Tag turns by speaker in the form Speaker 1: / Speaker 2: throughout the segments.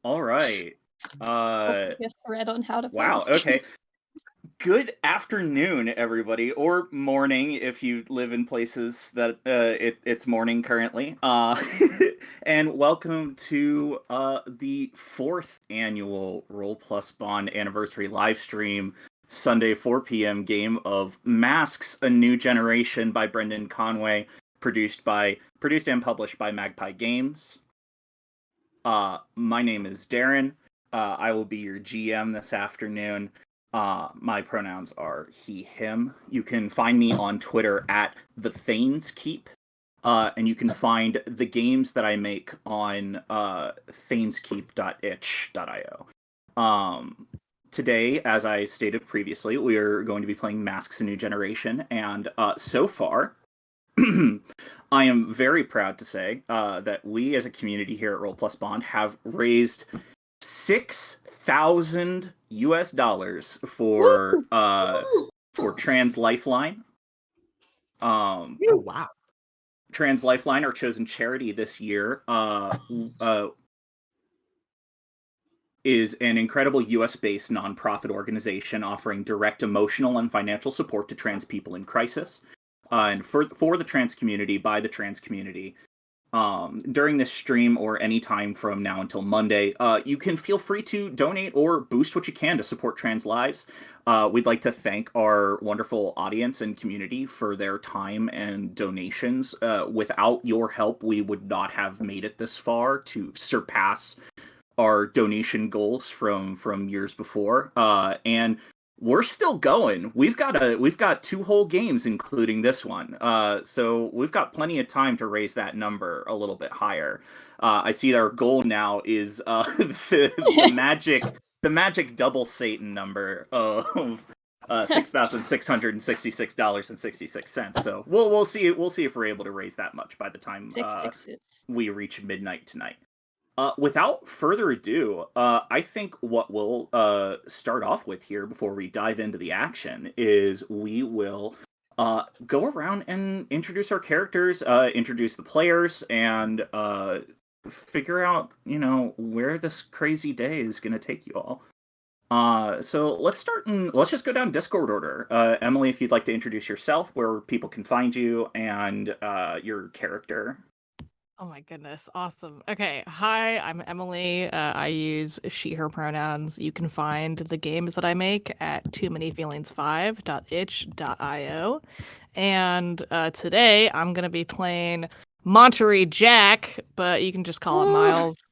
Speaker 1: All right.
Speaker 2: Hopefully a thread on how to play
Speaker 1: Wow.
Speaker 2: this game.
Speaker 1: Okay. Good afternoon, everybody, or morning if you live in places that it's morning currently. And welcome to the fourth annual Roll Plus Bond anniversary live stream, Sunday 4 p.m. game of Masks: A New Generation by Brendan Conway, produced and published by Magpie Games. My name is Darren. I will be your GM this afternoon. My pronouns are he, him. You can find me on Twitter at the Thanes Keep, and you can find the games that I make on thaneskeep.itch.io. Today, as I stated previously, we are going to be playing Masks: A New Generation, and so far, I am very proud to say that we, as a community here at Roll Plus Bond, have raised $6,000 for Trans Lifeline.
Speaker 3: Oh, wow.
Speaker 1: Trans Lifeline, our chosen charity this year, is an incredible US-based nonprofit organization offering direct emotional and financial support to trans people in crisis. And for the trans community, by the trans community. During this stream or any time from now until Monday, you can feel free to donate or boost what you can to support trans lives. We'd like to thank our wonderful audience and community for their time and donations. Without your help, we would not have made it this far to surpass our donation goals from years before. And we're still going. We've got 2 whole games, including this one. So we've got plenty of time to raise that number a little bit higher. I see our goal now is the magic double Satan number of $6,666.66. So we'll see if we're able to raise that much by the time
Speaker 2: 666.
Speaker 1: we reach midnight tonight. Without further ado, I think what we'll start off with here before we dive into the action is we will go around and introduce our characters, introduce the players, and figure out, where this crazy day is going to take you all. So let's just go down Discord order. Emily, if you'd like to introduce yourself, where people can find you, and your character.
Speaker 3: Oh my goodness. Awesome. Okay. Hi, I'm Emily. I use she, her pronouns. You can find the games that I make at toomanyfeelings5.itch.io. And today I'm going to be playing Monterey Jack, but you can just call him Miles.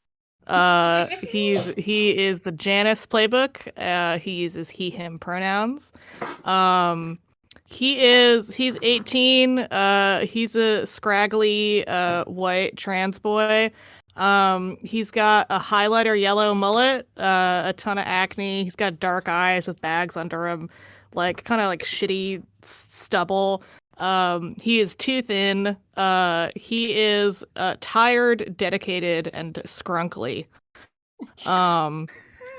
Speaker 3: He is the Janus playbook. He uses he, him pronouns. He's 18. He's a scraggly white trans boy. He's got a highlighter yellow mullet, a ton of acne. He's got dark eyes with bags under him, kind of like shitty stubble. He is too thin. He is tired, dedicated, and scrunkly.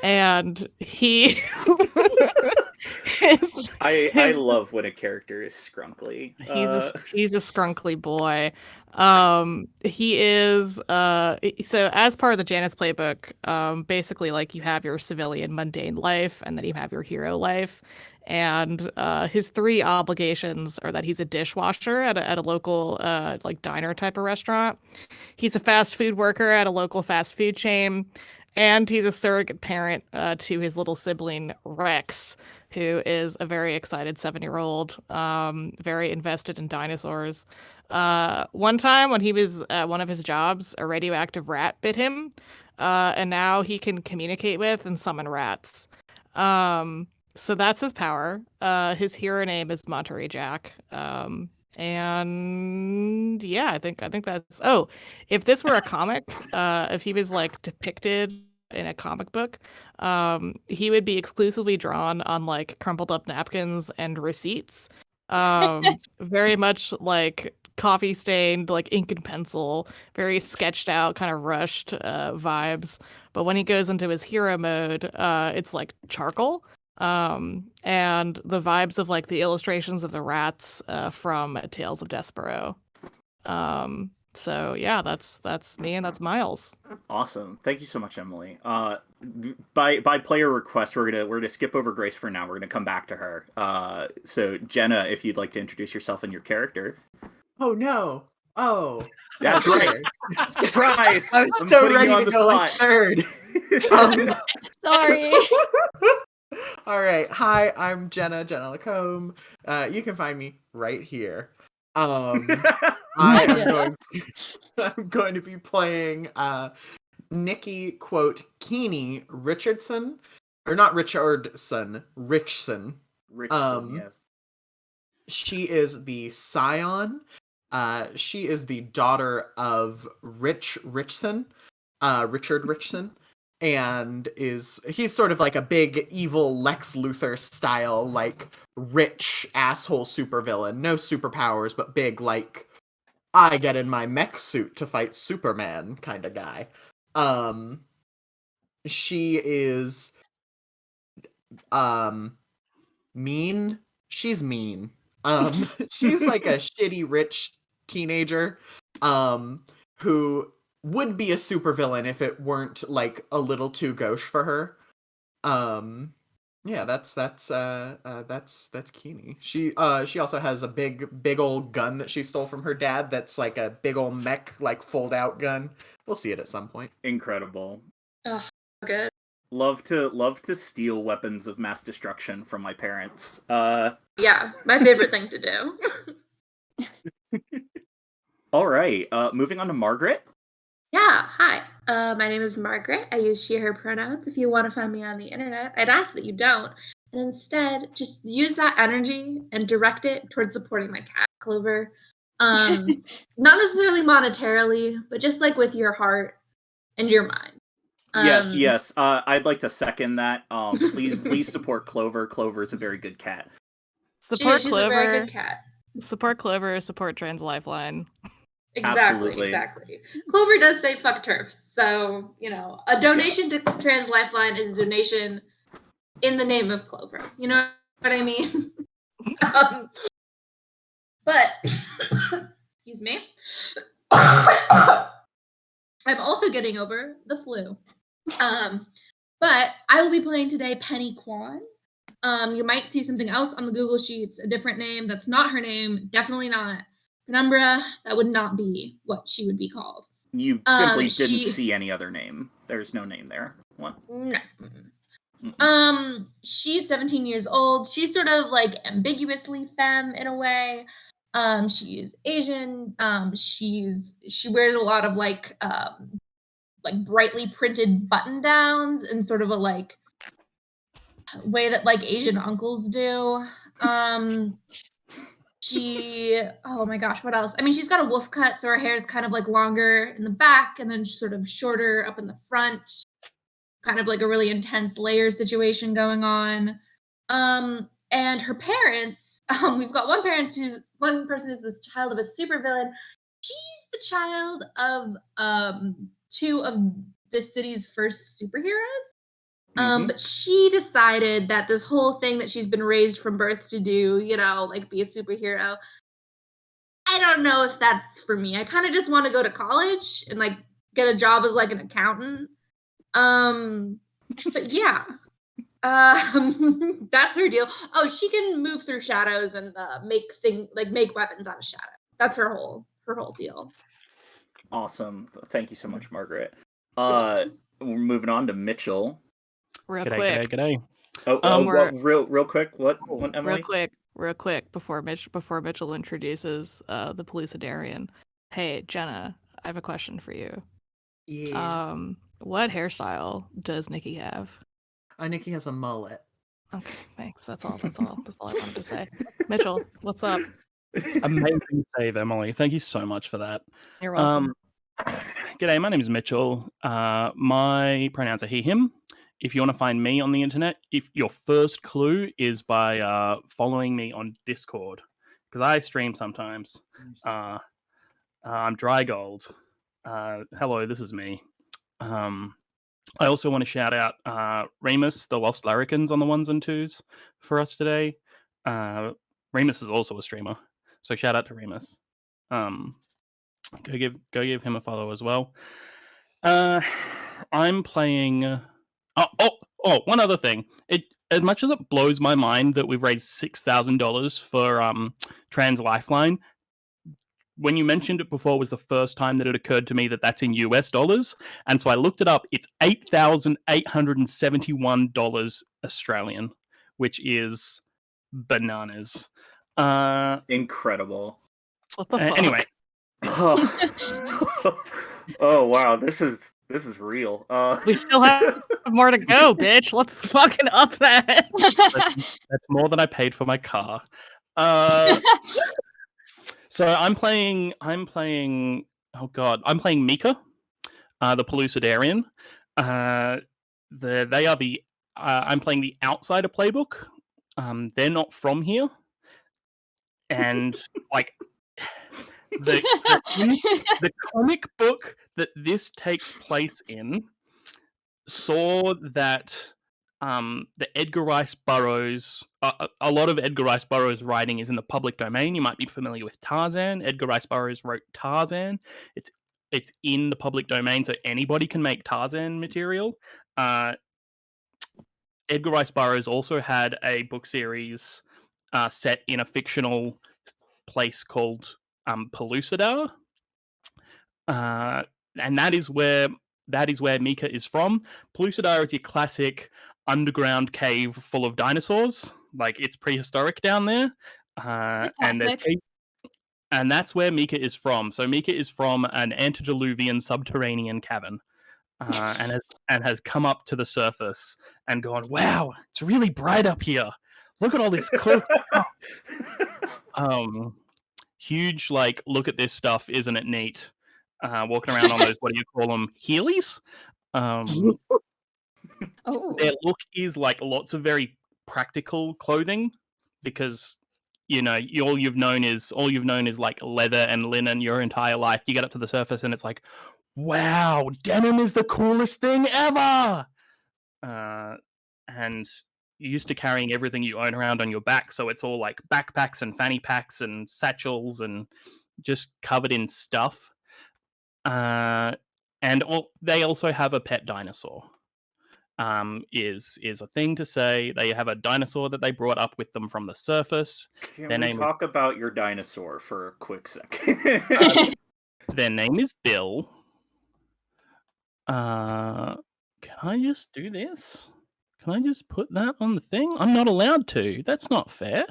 Speaker 3: And he
Speaker 1: I love when a character is scrunkly.
Speaker 3: He's a scrunkly boy. He is so as part of the Janus playbook, basically you have your civilian mundane life and then you have your hero life. And his 3 obligations are that he's a dishwasher at a local diner type of restaurant. He's a fast food worker at a local fast food chain. And he's a surrogate parent to his little sibling, Rex, who is a very excited 7-year-old, very invested in dinosaurs. One time when he was at one of his jobs, a radioactive rat bit him, and now he can communicate with and summon rats. So that's his power. His hero name is Monterey Jack. And yeah, I think that's. Oh, if this were a comic, if he was depicted in a comic book, he would be exclusively drawn on crumpled up napkins and receipts. Very much coffee stained, ink and pencil, very sketched out, kind of rushed vibes. But when he goes into his hero mode, it's charcoal. And the vibes of the illustrations of the rats from Tales of Despero. So yeah, that's me and that's Miles.
Speaker 1: Awesome. Thank you so much, Emily. By player request, we're gonna skip over Grace for now. We're gonna come back to her. So Jenna, if you'd like to introduce yourself and your character.
Speaker 4: Oh no. Oh.
Speaker 1: That's right. Surprise!
Speaker 4: I was
Speaker 1: I'm
Speaker 4: so
Speaker 1: putting you
Speaker 4: ready
Speaker 1: on
Speaker 4: to
Speaker 1: the
Speaker 4: go like
Speaker 1: spot.
Speaker 4: third.
Speaker 2: Sorry.
Speaker 4: All right. Hi, I'm Jenna Lacombe. You can find me right here. I'm
Speaker 2: Jenna.
Speaker 4: going to be playing Nikki Keeney Richardson. Or not Richardson, Richson.
Speaker 1: Richson, yes.
Speaker 4: She is the scion. She is the daughter of Richard Richson, and he's sort of like a big evil Lex Luthor style, like rich asshole supervillain. No superpowers, but big, like I get in my mech suit to fight Superman kind of guy. She is mean. She's mean. She's like a shitty rich teenager who would be a supervillain if it weren't like a little too gauche for her. Yeah, that's Keeney. She also has a big old gun that she stole from her dad that's like a big old mech like fold out gun. We'll see it at some point.
Speaker 1: Incredible.
Speaker 2: Oh, good.
Speaker 1: Love to steal weapons of mass destruction from my parents.
Speaker 5: Yeah, my favorite thing to do.
Speaker 1: All right. Moving on to Margaret.
Speaker 5: Yeah, hi. My name is Margaret. I use she, her pronouns. If you want to find me on the internet, I'd ask that you don't. And instead, just use that energy and direct it towards supporting my cat, Clover. Not necessarily monetarily, but just like with your heart and your mind.
Speaker 1: Yes. I'd like to second that. Please support Clover. Clover is a very good cat.
Speaker 3: Support
Speaker 5: She's
Speaker 3: Clover.
Speaker 5: a very good cat.
Speaker 3: Support Clover. Support Trans Lifeline.
Speaker 5: Exactly. Clover does say fuck turfs, so a donation to Trans Lifeline is a donation in the name of Clover. You know what I mean? But excuse me. I'm also getting over the flu. But I will be playing today Penny Kwan. You might see something else on the Google Sheets, a different name. That's not her name. Definitely not Penumbra. That would not be what she would be called.
Speaker 1: You simply didn't see any other name. There's no name there. What?
Speaker 5: No. Mm-mm. She's 17 years old. She's sort of like ambiguously femme in a way. She's Asian. She wears a lot of like brightly printed button downs in sort of a like way that like Asian uncles do. Oh my gosh, what else? I mean, she's got a wolf cut, so her hair is kind of like longer in the back and then sort of shorter up in the front. Kind of like a really intense layer situation going on. And her parents, we've got one person who's the child of a supervillain. She's the child of two of the city's first superheroes. But she decided that this whole thing that she's been raised from birth to do, like be a superhero, I don't know if that's for me. I kind of just want to go to college and like get a job as like an accountant. But yeah, that's her deal. Oh, she can move through shadows and make weapons out of shadow. That's her whole deal.
Speaker 1: Awesome. Thank you so much, Margaret. We're moving on to Mitchell.
Speaker 3: G'day.
Speaker 1: Real quick. What, Emily?
Speaker 3: Real quick. Before Mitchell introduces the Pellucidarian. Hey, Jenna, I have a question for you.
Speaker 4: Yes.
Speaker 3: What hairstyle does Nikki have?
Speaker 4: Nikki has a mullet.
Speaker 3: Okay, thanks. That's all I wanted to say. Mitchell, what's up?
Speaker 6: Amazing save, Emily. Thank you so much for that.
Speaker 3: You're welcome.
Speaker 6: G'day, my name is Mitchell. My pronouns are he, him. If you want to find me on the internet, if your first clue is by following me on Discord, because I stream sometimes. I'm Dry Gold. Hello, this is me. I also want to shout out Remus, the Lost Larrikins on the ones and twos for us today. Remus is also a streamer, so shout out to Remus. Go give him a follow as well. I'm playing. One other thing. As much as it blows my mind that we've raised $6,000 for Trans Lifeline, when you mentioned it before was the first time that it occurred to me that that's in US dollars, and so I looked it up. It's $8,871 Australian, which is bananas.
Speaker 1: Incredible.
Speaker 3: What the fuck?
Speaker 6: Anyway,
Speaker 1: Oh wow, this is real.
Speaker 3: We still have more to go, bitch. Let's fucking up that.
Speaker 6: that's more than I paid for my car. So I'm playing. Oh god, I'm playing Mika, the Pellucidarian. They are the. I'm playing the Outsider playbook. They're not from here, and like the comic book that this takes place in saw that the Edgar Rice Burroughs, a lot of Edgar Rice Burroughs' writing is in the public domain. You might be familiar with Tarzan. Edgar Rice Burroughs wrote Tarzan. It's in the public domain, so anybody can make Tarzan material. Edgar Rice Burroughs also had a book series set in a fictional place called Pellucidar, and that is where Mika is from. Pellucidar is your classic underground cave full of dinosaurs. Like, it's prehistoric down there, and that's where Mika is from. So Mika is from an antediluvian subterranean cavern, and has come up to the surface and gone, "Wow, it's really bright up here. Look at all this cool stuff." Huge, like, look at this stuff, isn't it neat? Walking around on those, what do you call them, Heelys? Their look is like lots of very practical clothing, because all you've known is like leather and linen your entire life. You get up to the surface and it's like, wow, denim is the coolest thing ever. And you're used to carrying everything you own around on your back, so it's all like backpacks and fanny packs and satchels and just covered in stuff. They also have a pet dinosaur. Is a thing to say. They have a dinosaur that they brought up with them from the surface.
Speaker 1: Can we talk about your dinosaur for a quick second?
Speaker 6: Their name is Bill. Can I just do this? Can I just put that on the thing? I'm not allowed to. That's not fair.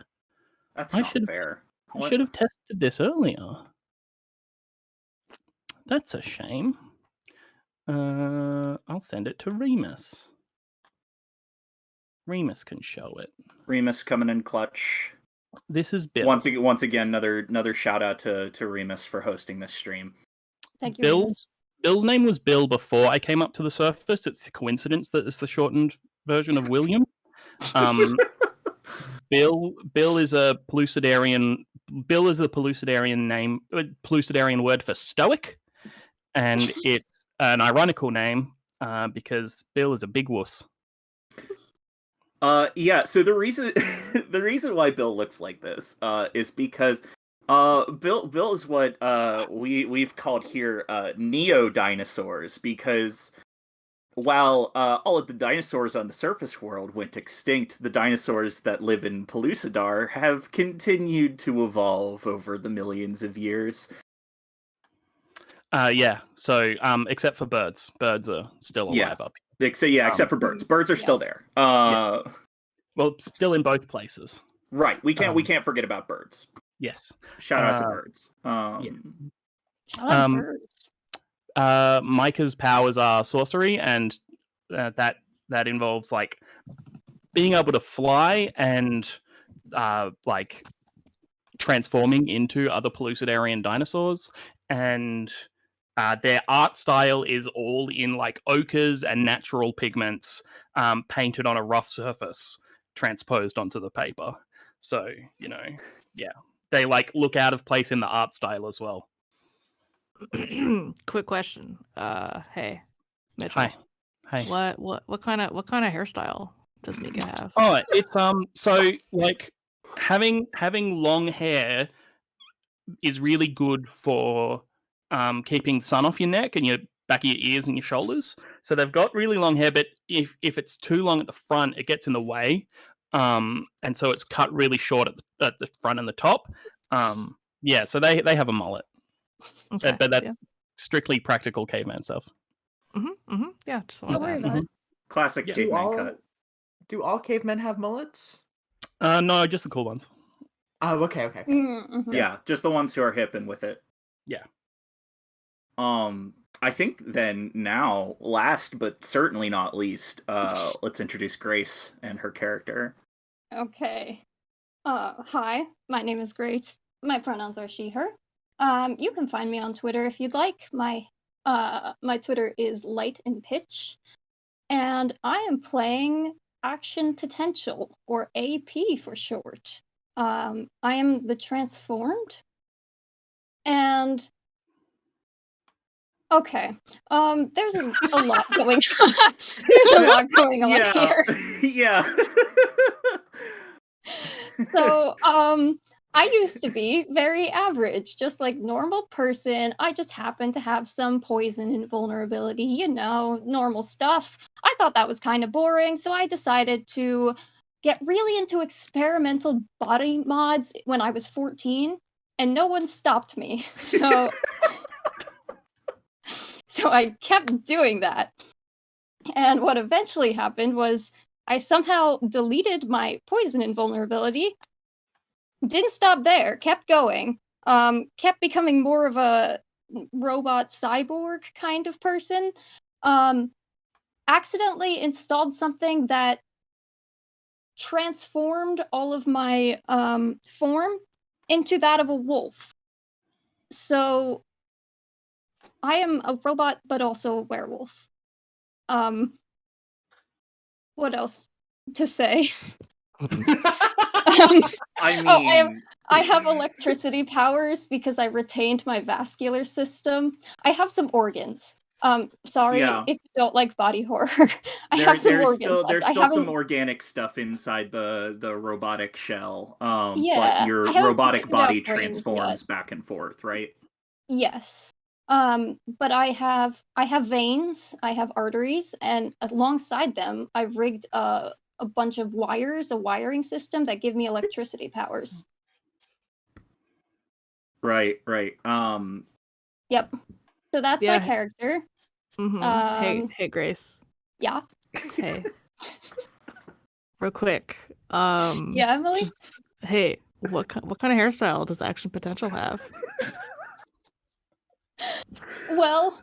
Speaker 1: That's not fair.
Speaker 6: I should have tested this earlier. That's a shame. I'll send it to Remus. Remus can show it.
Speaker 1: Remus coming in clutch.
Speaker 6: This is Bill.
Speaker 1: Once again, another shout out to Remus for hosting this stream.
Speaker 7: Thank you.
Speaker 6: Bill's name was Bill before I came up to the surface. It's a coincidence that it's the shortened version of William. Bill is a Pellucidarian. Bill is the Pellucidarian word for stoic, and it's an ironical name because Bill is a big wuss.
Speaker 1: Yeah. So the reason why Bill looks like this is because Bill is what we've called here neo dinosaurs, because while all of the dinosaurs on the surface world went extinct, the dinosaurs that live in Pellucidar have continued to evolve over the millions of years.
Speaker 6: Yeah. So except for birds are still alive up here.
Speaker 1: So except for birds. Birds are still there.
Speaker 6: Well, still in both places.
Speaker 1: Right. We can't forget about birds.
Speaker 6: Yes.
Speaker 1: Shout out to birds.
Speaker 7: Birds.
Speaker 6: Micah's powers are sorcery, and that involves like being able to fly and like transforming into other Pellucidarian dinosaurs, and their art style is all in like ochres and natural pigments painted on a rough surface, transposed onto the paper. So, they like look out of place in the art style as well.
Speaker 3: Quick question. Hey, Mitchell.
Speaker 6: Hi.
Speaker 3: What kind of hairstyle does Mika have?
Speaker 6: Oh, it's so like having long hair is really good for keeping sun off your neck and your back of your ears and your shoulders. So they've got really long hair, but if it's too long at the front, it gets in the way. And so it's cut really short at the front and the top. Yeah, so they have a mullet.
Speaker 3: Okay.
Speaker 6: But that's strictly practical caveman stuff.
Speaker 3: Yeah, just
Speaker 2: Don't worry
Speaker 3: wanted to
Speaker 2: about
Speaker 3: ask.
Speaker 2: it.
Speaker 1: Classic
Speaker 6: Yeah.
Speaker 1: caveman cut.
Speaker 4: Do all cavemen have mullets?
Speaker 6: No, just the cool ones.
Speaker 4: Oh, okay.
Speaker 2: Mm-hmm.
Speaker 1: Yeah, just the ones who are hip and with it.
Speaker 6: Yeah.
Speaker 1: I think then now, last but certainly not least, let's introduce Grace and her character.
Speaker 2: Okay. Hi, my name is Grace. My pronouns are she, her. You can find me on Twitter if you'd like. My Twitter is Light and Pitch, and I am playing Action Potential, or AP for short. I am the Transformed, and okay. There's a lot going on. There's a lot going on here.
Speaker 1: Yeah.
Speaker 2: So, I used to be very average, just like normal person. I just happened to have some poison and vulnerability, normal stuff. I thought that was kind of boring, so I decided to get really into experimental body mods when I was 14, and no one stopped me. So so I kept doing that. And what eventually happened was I somehow deleted my poison invulnerability. Didn't stop there, kept going. Kept becoming more of a robot cyborg kind of person. Accidentally installed something that transformed all of my form into that of a wolf. So I am a robot, but also a werewolf. What else to say?
Speaker 1: I mean,
Speaker 2: I have electricity powers because I retained my vascular system. I have some organs. Sorry
Speaker 1: Yeah.
Speaker 2: if you don't like body horror. I have some organs.
Speaker 1: There's
Speaker 2: left.
Speaker 1: still some organic stuff inside the robotic shell.
Speaker 2: Yeah,
Speaker 1: But your
Speaker 2: I haven't
Speaker 1: robotic
Speaker 2: figured out
Speaker 1: body
Speaker 2: brains
Speaker 1: transforms
Speaker 2: yet.
Speaker 1: back and forth, right?
Speaker 2: Yes. But I have veins, I have arteries, and alongside them, I've rigged a bunch of wires, a wiring system that give me electricity powers.
Speaker 1: Right.
Speaker 2: Yep. So that's my
Speaker 3: Yeah.
Speaker 2: character.
Speaker 3: Hey, Grace.
Speaker 2: Yeah.
Speaker 3: Hey. Real quick.
Speaker 2: Yeah, Emily?
Speaker 3: Hey, what kind of hairstyle does Action Potential have?
Speaker 2: Well,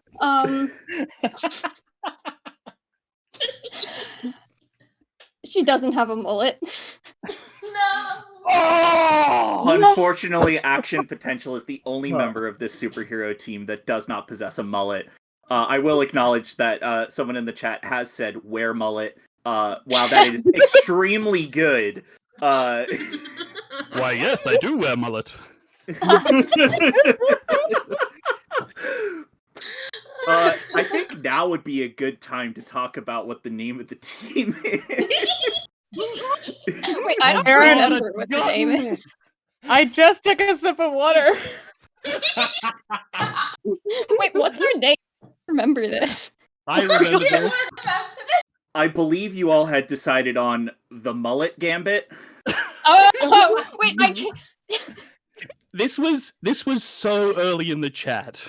Speaker 2: she doesn't have a mullet.
Speaker 5: No.
Speaker 1: Unfortunately, Action Potential is the only member of this superhero team that does not possess a mullet. I will acknowledge that someone in the chat has said wear mullet. While that is extremely good.
Speaker 6: Why, yes, I do wear mullet.
Speaker 1: I think now would be a good time to talk about what the name of the team is.
Speaker 2: Wait, I don't
Speaker 3: Aaron,
Speaker 2: remember what the name is.
Speaker 3: I just took a sip of water.
Speaker 2: Wait, what's her name? I remember this.
Speaker 6: I remember this.
Speaker 1: I believe you all had decided on the mullet gambit.
Speaker 2: Oh, wait, I can't.
Speaker 6: This was so early in the chat.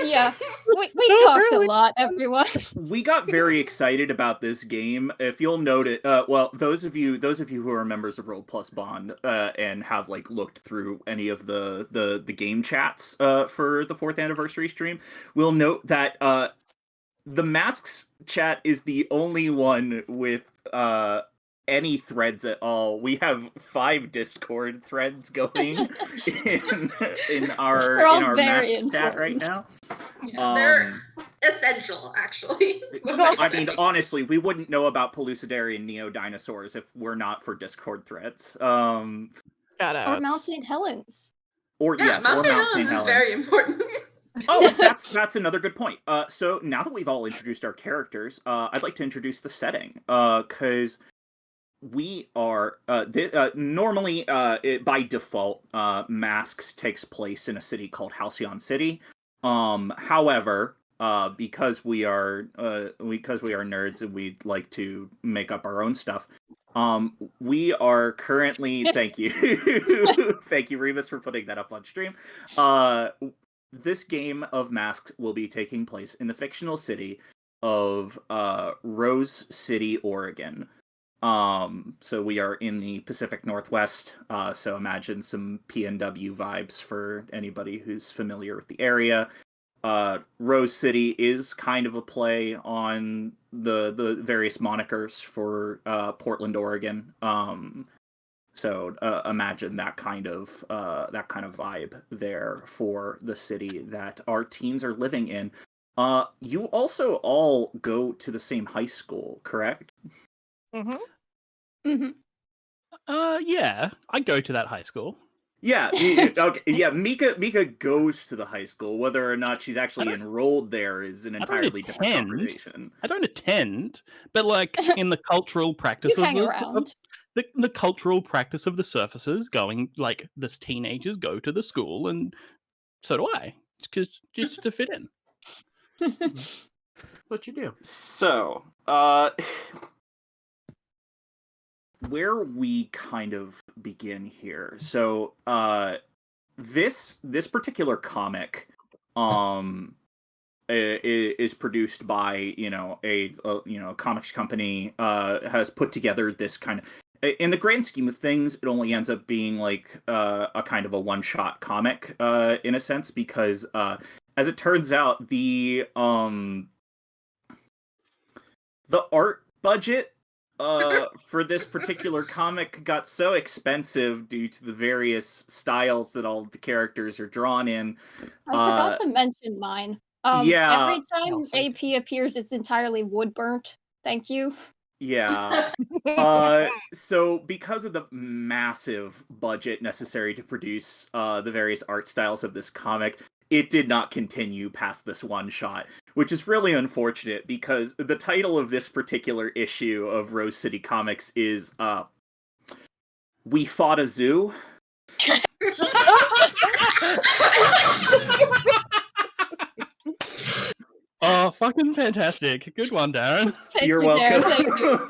Speaker 2: Yeah, we
Speaker 3: So
Speaker 2: talked
Speaker 3: early.
Speaker 2: a lot, everyone.
Speaker 1: We got very excited about this game. If you'll note it, well, those of you who are members of Roll Plus Bond and have like looked through any of the game chats for the 4th anniversary stream, will note that the Masks chat is the only one with any threads at all. We have 5 Discord threads going in our
Speaker 2: We're all
Speaker 1: Masks
Speaker 2: very
Speaker 1: chat right
Speaker 2: informed.
Speaker 1: now.
Speaker 5: They're essential, actually.
Speaker 1: I mean, honestly, we wouldn't know about Pellucidarian Neo dinosaurs if we're not for Discord threads.
Speaker 3: Shout
Speaker 2: Or
Speaker 3: outs.
Speaker 2: Mount St. Helens.
Speaker 1: Or
Speaker 5: Yeah,
Speaker 1: yes, or Mount St.
Speaker 5: is
Speaker 1: Helens.
Speaker 5: very important.
Speaker 1: Oh, that's another good point. So now that we've all introduced our characters, I'd like to introduce the setting. Because we are normally by default, Masks takes place in a city called Halcyon City. However, because we are nerds and we like to make up our own stuff, we are currently thank you. Thank you, Remus, for putting that up on stream. This game of Masks will be taking place in the fictional city of Rose City, Oregon. So we are in the Pacific Northwest, so imagine some PNW vibes for anybody who's familiar with the area. Rose City is kind of a play on the various monikers for Portland, Oregon. So imagine that kind of vibe there for the city that our teens are living in. You also all go to the same high school, correct?
Speaker 2: Mm-hmm.
Speaker 6: Yeah, I go to that high school.
Speaker 1: Yeah, okay, yeah. Mika goes to the high school. Whether or not she's actually enrolled there is an entirely different conversation.
Speaker 6: I don't attend, but like in the cultural practice
Speaker 2: You hang
Speaker 6: of
Speaker 2: around.
Speaker 6: the cultural practice of the surfaces, going like this teenagers go to the school, and so do I, just to fit in.
Speaker 4: What you do?
Speaker 1: So, where we kind of begin here. So, this particular comic, is produced by a comics company. Has put together this kind of. In the grand scheme of things, it only ends up being like a kind of a one-shot comic, in a sense, because as it turns out, the art budget for this particular comic got so expensive due to the various styles that all the characters are drawn in.
Speaker 2: I forgot to mention mine.
Speaker 1: Yeah.
Speaker 2: Every time AP appears, it's entirely wood burnt. Thank you.
Speaker 1: Yeah. So because of the massive budget necessary to produce the various art styles of this comic, it did not continue past this one shot, which is really unfortunate because the title of this particular issue of Rose City Comics is We Fought a Zoo.
Speaker 6: Oh, fucking fantastic. Good one, Darren.
Speaker 1: You're welcome.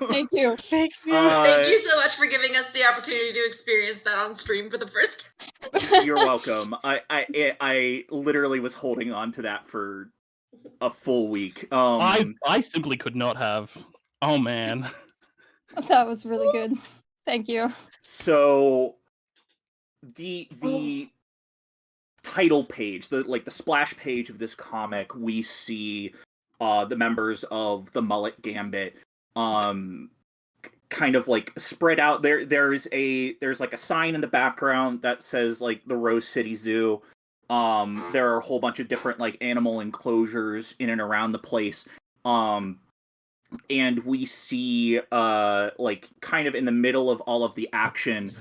Speaker 2: Thank you.
Speaker 5: Thank you so much for giving us the opportunity to experience that on stream for the first time.
Speaker 1: You're welcome. I literally was holding on to that for a full week.
Speaker 6: I simply could not have. Oh man.
Speaker 2: That was really good. Thank you.
Speaker 1: So the title page, the splash page of this comic, we see the members of the Mullet Gambit kind of like spread out. There's like a sign in the background that says like the Rose City Zoo. There are a whole bunch of different like animal enclosures in and around the place. And we see like kind of in the middle of all of the action,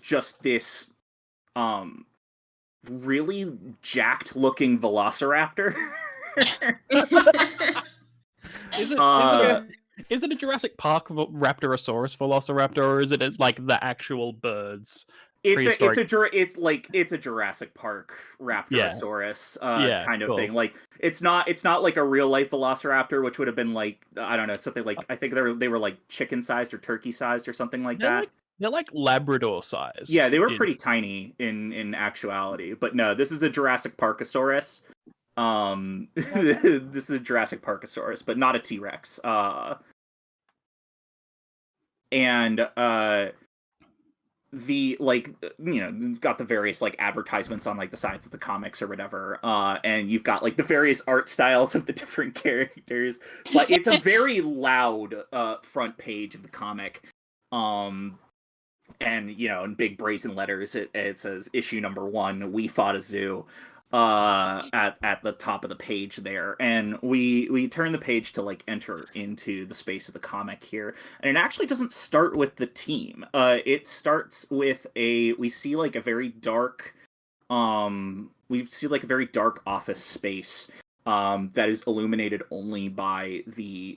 Speaker 1: just this really jacked looking velociraptor.
Speaker 6: Is it a Jurassic Park Raptorosaurus Velociraptor, or is it like the actual birds?
Speaker 1: It's a Jurassic Park Raptorosaurus kind of thing. Like it's not like a real life Velociraptor, which would have been like, I don't know, something like, I think they were like chicken sized or turkey sized or something like that.
Speaker 6: They're like Labrador sized.
Speaker 1: Yeah, they were pretty tiny in actuality. But no, this is a Jurassic Parkosaurus. This is a Jurassic Parkosaurus, but not a T-Rex. And the like, you've got the various like advertisements on like the sides of the comics or whatever, and you've got like the various art styles of the different characters. But it's a very loud front page of the comic. And in big brazen letters it says issue number 1, We Fought a Zoo, at the top of the page there. And we turn the page to like enter into the space of the comic here, and it actually doesn't start with the team. It starts with we see like a very dark office space that is illuminated only by the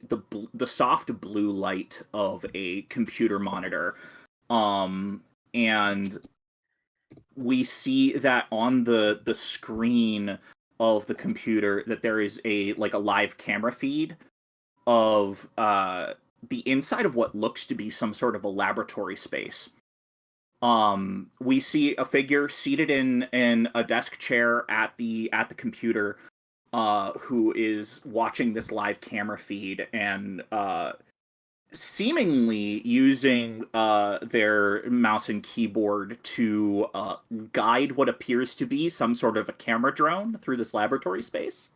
Speaker 1: soft blue light of a computer monitor. And we see that on the screen of the computer that there is a live camera feed of the inside of what looks to be some sort of a laboratory space. We see a figure seated in a desk chair at the computer, who is watching this live camera feed and seemingly using their mouse and keyboard to guide what appears to be some sort of a camera drone through this laboratory space.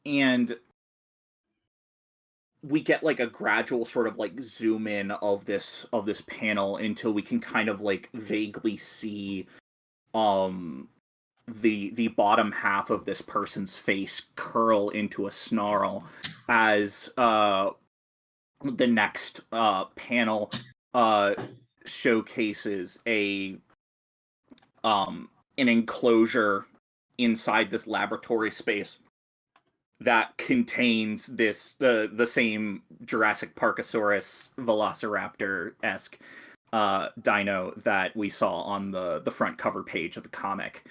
Speaker 1: And we get like a gradual sort of like zoom in of this panel until we can kind of like vaguely see the bottom half of this person's face curl into a snarl as the next panel showcases an enclosure inside this laboratory space that contains this the same Jurassic Parkosaurus Velociraptor-esque dino that we saw on the front cover page of the comic.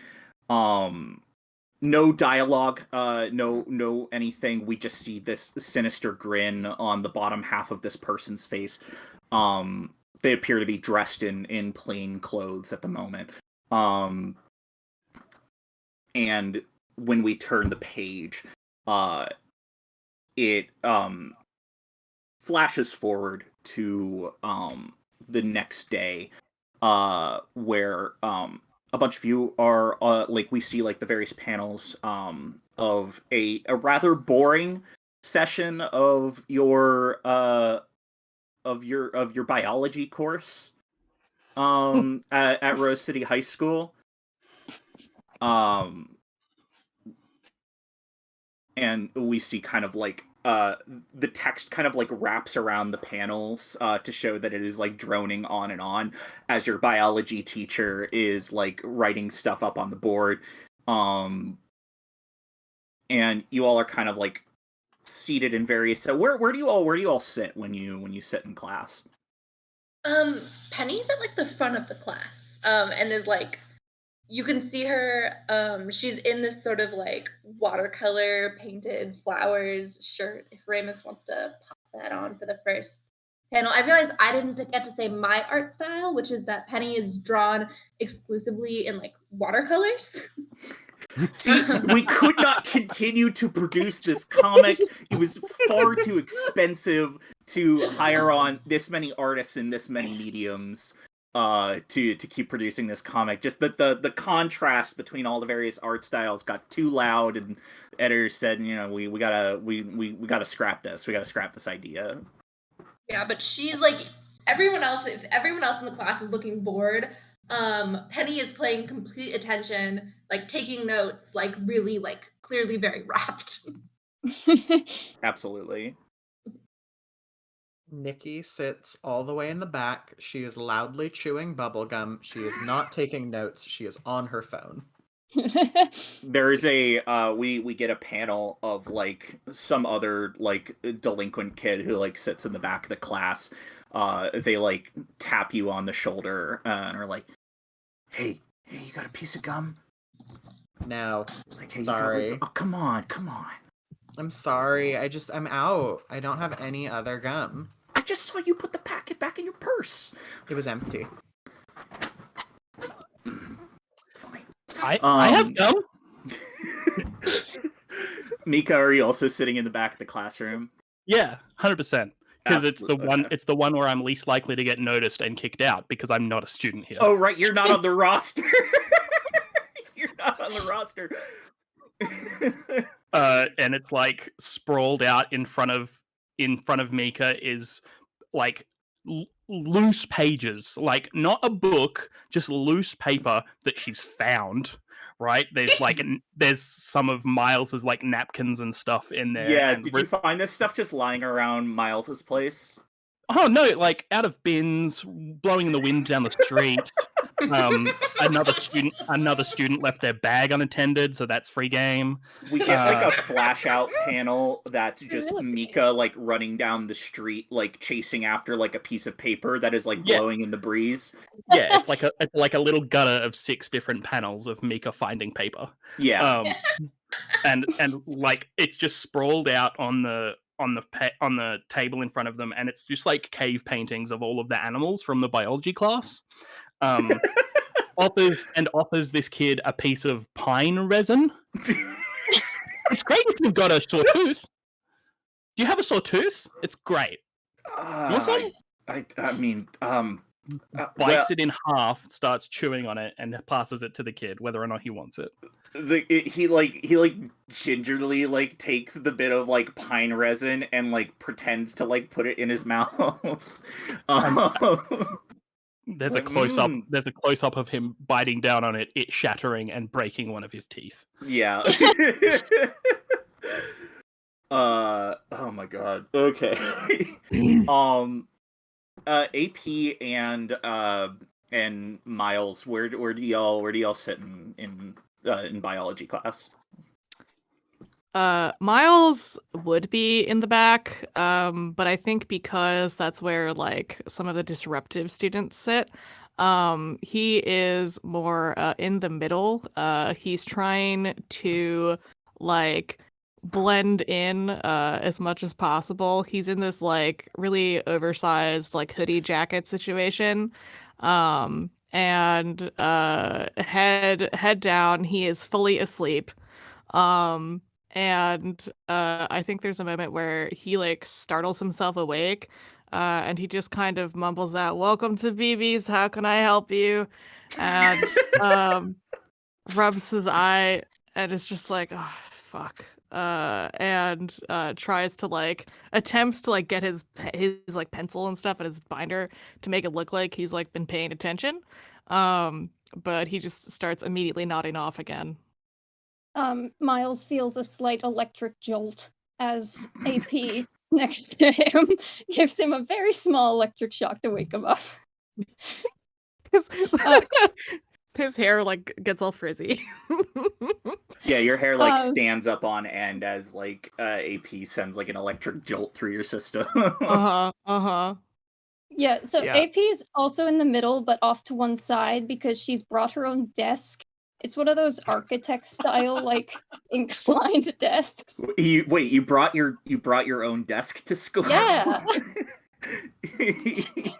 Speaker 1: No dialogue, no anything. We just see this sinister grin on the bottom half of this person's face. They appear to be dressed in plain clothes at the moment. And when we turn the page, it flashes forward to the next day, where a bunch of you are we see like the various panels of a rather boring session of your biology course at Rose City High School. And we see kind of like the text kind of like wraps around the panels to show that it is like droning on and on as your biology teacher is like writing stuff up on the board. And you all are kind of like seated in various. So where do you all sit when you sit in class?
Speaker 5: Penny's at like the front of the class, and is like, you can see her, she's in this sort of like watercolor painted flowers shirt, if Ramus wants to pop that on for the first panel. I realized I didn't get to say my art style, which is that Penny is drawn exclusively in like watercolors.
Speaker 1: See, we could not continue to produce this comic. It was far too expensive to hire on this many artists in this many mediums to keep producing this comic. Just the contrast between all the various art styles got too loud, and editors said, we gotta scrap this. We gotta scrap this idea.
Speaker 5: Yeah, but she's like everyone else. If everyone else in the class is looking bored, Penny is paying complete attention, like taking notes, like really like clearly very rapt.
Speaker 1: Absolutely.
Speaker 4: Nikki sits all the way in the back. She is loudly chewing bubblegum. She is not taking notes. She is on her phone.
Speaker 1: There's we get a panel of like some other like delinquent kid who like sits in the back of the class. They like tap you on the shoulder and are like, hey, you got a piece of gum?
Speaker 4: No.
Speaker 1: It's like, hey,
Speaker 4: sorry.
Speaker 1: Oh, come on.
Speaker 4: I'm sorry. I'm out. I don't have any other gum.
Speaker 1: I just saw you put the packet back in your purse.
Speaker 4: It was empty.
Speaker 1: Fine.
Speaker 6: I have gum.
Speaker 1: Mika, are you also sitting in the back of the classroom?
Speaker 6: Yeah, 100%. Because it's the one.
Speaker 1: Okay.
Speaker 6: It's the one where I'm least likely to get noticed and kicked out because I'm not a student here.
Speaker 1: Oh, right. You're not on the roster. You're not on the roster.
Speaker 6: And it's like sprawled out in front of Mika is like loose pages, like not a book, just loose paper that she's found. Right? There's like there's some of Miles's like napkins and stuff in there.
Speaker 1: Yeah.
Speaker 6: And
Speaker 1: Did you find this stuff just lying around Miles's place?
Speaker 6: Oh no! Like out of bins, blowing in the wind down the street. Another student left their bag unattended, so that's free game.
Speaker 1: We get like a flash out panel that's just
Speaker 2: Realistic.
Speaker 1: Mika like running down the street, like chasing after like a piece of paper that is like
Speaker 6: Yeah.
Speaker 1: blowing in the breeze.
Speaker 6: Yeah, it's like a little gutter of 6 different panels of Mika finding paper.
Speaker 1: Yeah.
Speaker 6: And like it's just sprawled out on the table in front of them, and it's just like cave paintings of all of the animals from the biology class. Offers this kid a piece of pine resin. It's great if you've got a sore tooth. Do you have a sore tooth? It's great. You want some?
Speaker 1: I mean,
Speaker 6: Bites it in half, starts chewing on it, and passes it to the kid, whether or not he wants it.
Speaker 1: He gingerly like takes the bit of like pine resin and like pretends to like put it in his mouth.
Speaker 6: There's a close up. There's a close up of him biting down on it, it shattering and breaking one of his teeth.
Speaker 1: Yeah. Oh my god. Okay. AP and Miles, where do y'all sit in biology class?
Speaker 3: Miles would be in the back, but I think because that's where like some of the disruptive students sit, he is more in the middle. He's trying to like blend in as much as possible. He's in this like really oversized like hoodie jacket situation. And head down, he is fully asleep. And I think there's a moment where he like startles himself awake, and he just kind of mumbles out, "Welcome to BB's, how can I help you?" And rubs his eye, and it's just like, oh fuck. And tries to like attempts to like get his like pencil and stuff and his binder to make it look like he's like been paying attention. But he just starts immediately nodding off again.
Speaker 2: Miles feels a slight electric jolt as AP next to him gives him a very small electric shock to wake him up.
Speaker 3: His hair like gets all frizzy.
Speaker 1: Yeah, your hair like stands up on end as like AP sends like an electric jolt through your system.
Speaker 2: Yeah, so AP's also in the middle, but off to one side because she's brought her own desk. It's one of those architect style like inclined desks.
Speaker 1: You brought your own desk to school?
Speaker 2: Yeah. The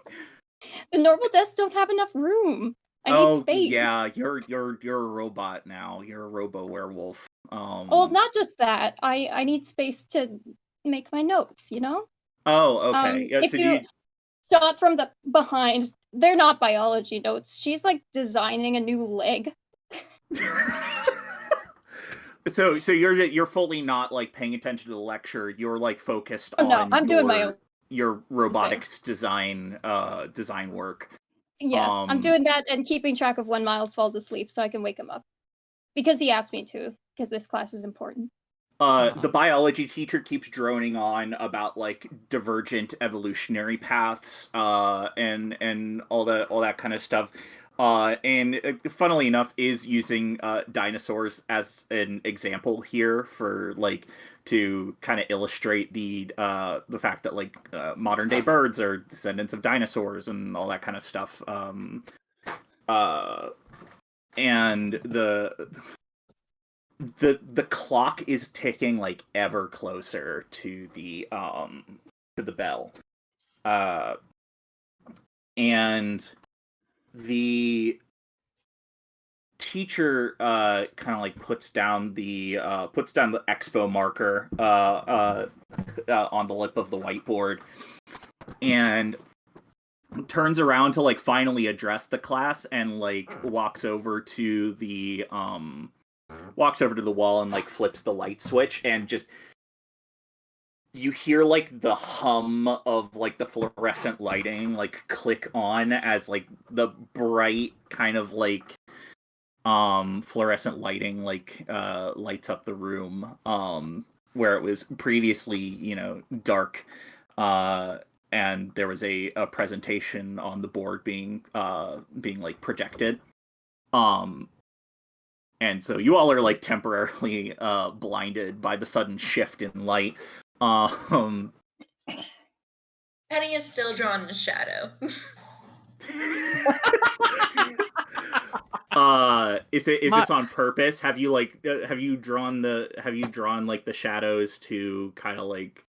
Speaker 2: normal desks don't have enough room. I need space.
Speaker 1: Yeah, you're a robot now. You're a robo werewolf.
Speaker 2: Well, not just that. I need space to make my notes, you know?
Speaker 1: Oh, okay.
Speaker 2: If you shot from the behind, they're not biology notes. She's like designing a new leg.
Speaker 1: So you're fully not like paying attention to the lecture. You're like focused on
Speaker 2: no, I'm doing my own.
Speaker 1: Your robotics design work.
Speaker 2: Yeah, I'm doing that and keeping track of when Miles falls asleep so I can wake him up. Because he asked me to, because this class is important.
Speaker 1: The biology teacher keeps droning on about like divergent evolutionary paths, and all that kind of stuff. And funnily enough, is using dinosaurs as an example here for like to kind of illustrate the fact that like modern day birds are descendants of dinosaurs and all that kind of stuff. And the clock is ticking like ever closer to the bell, and the teacher kind of like puts down the expo marker on the lip of the whiteboard and turns around to like finally address the class and like walks over to the wall and like flips the light switch, and just you hear like the hum of like the fluorescent lighting like click on as like the bright kind of like fluorescent lighting like lights up the room where it was previously, you know, dark, and there was a presentation on the board being like projected. And so you all are like temporarily blinded by the sudden shift in light.
Speaker 5: Penny is still drawn in shadow.
Speaker 1: Is this on purpose? Have you drawn like the shadows to kind of like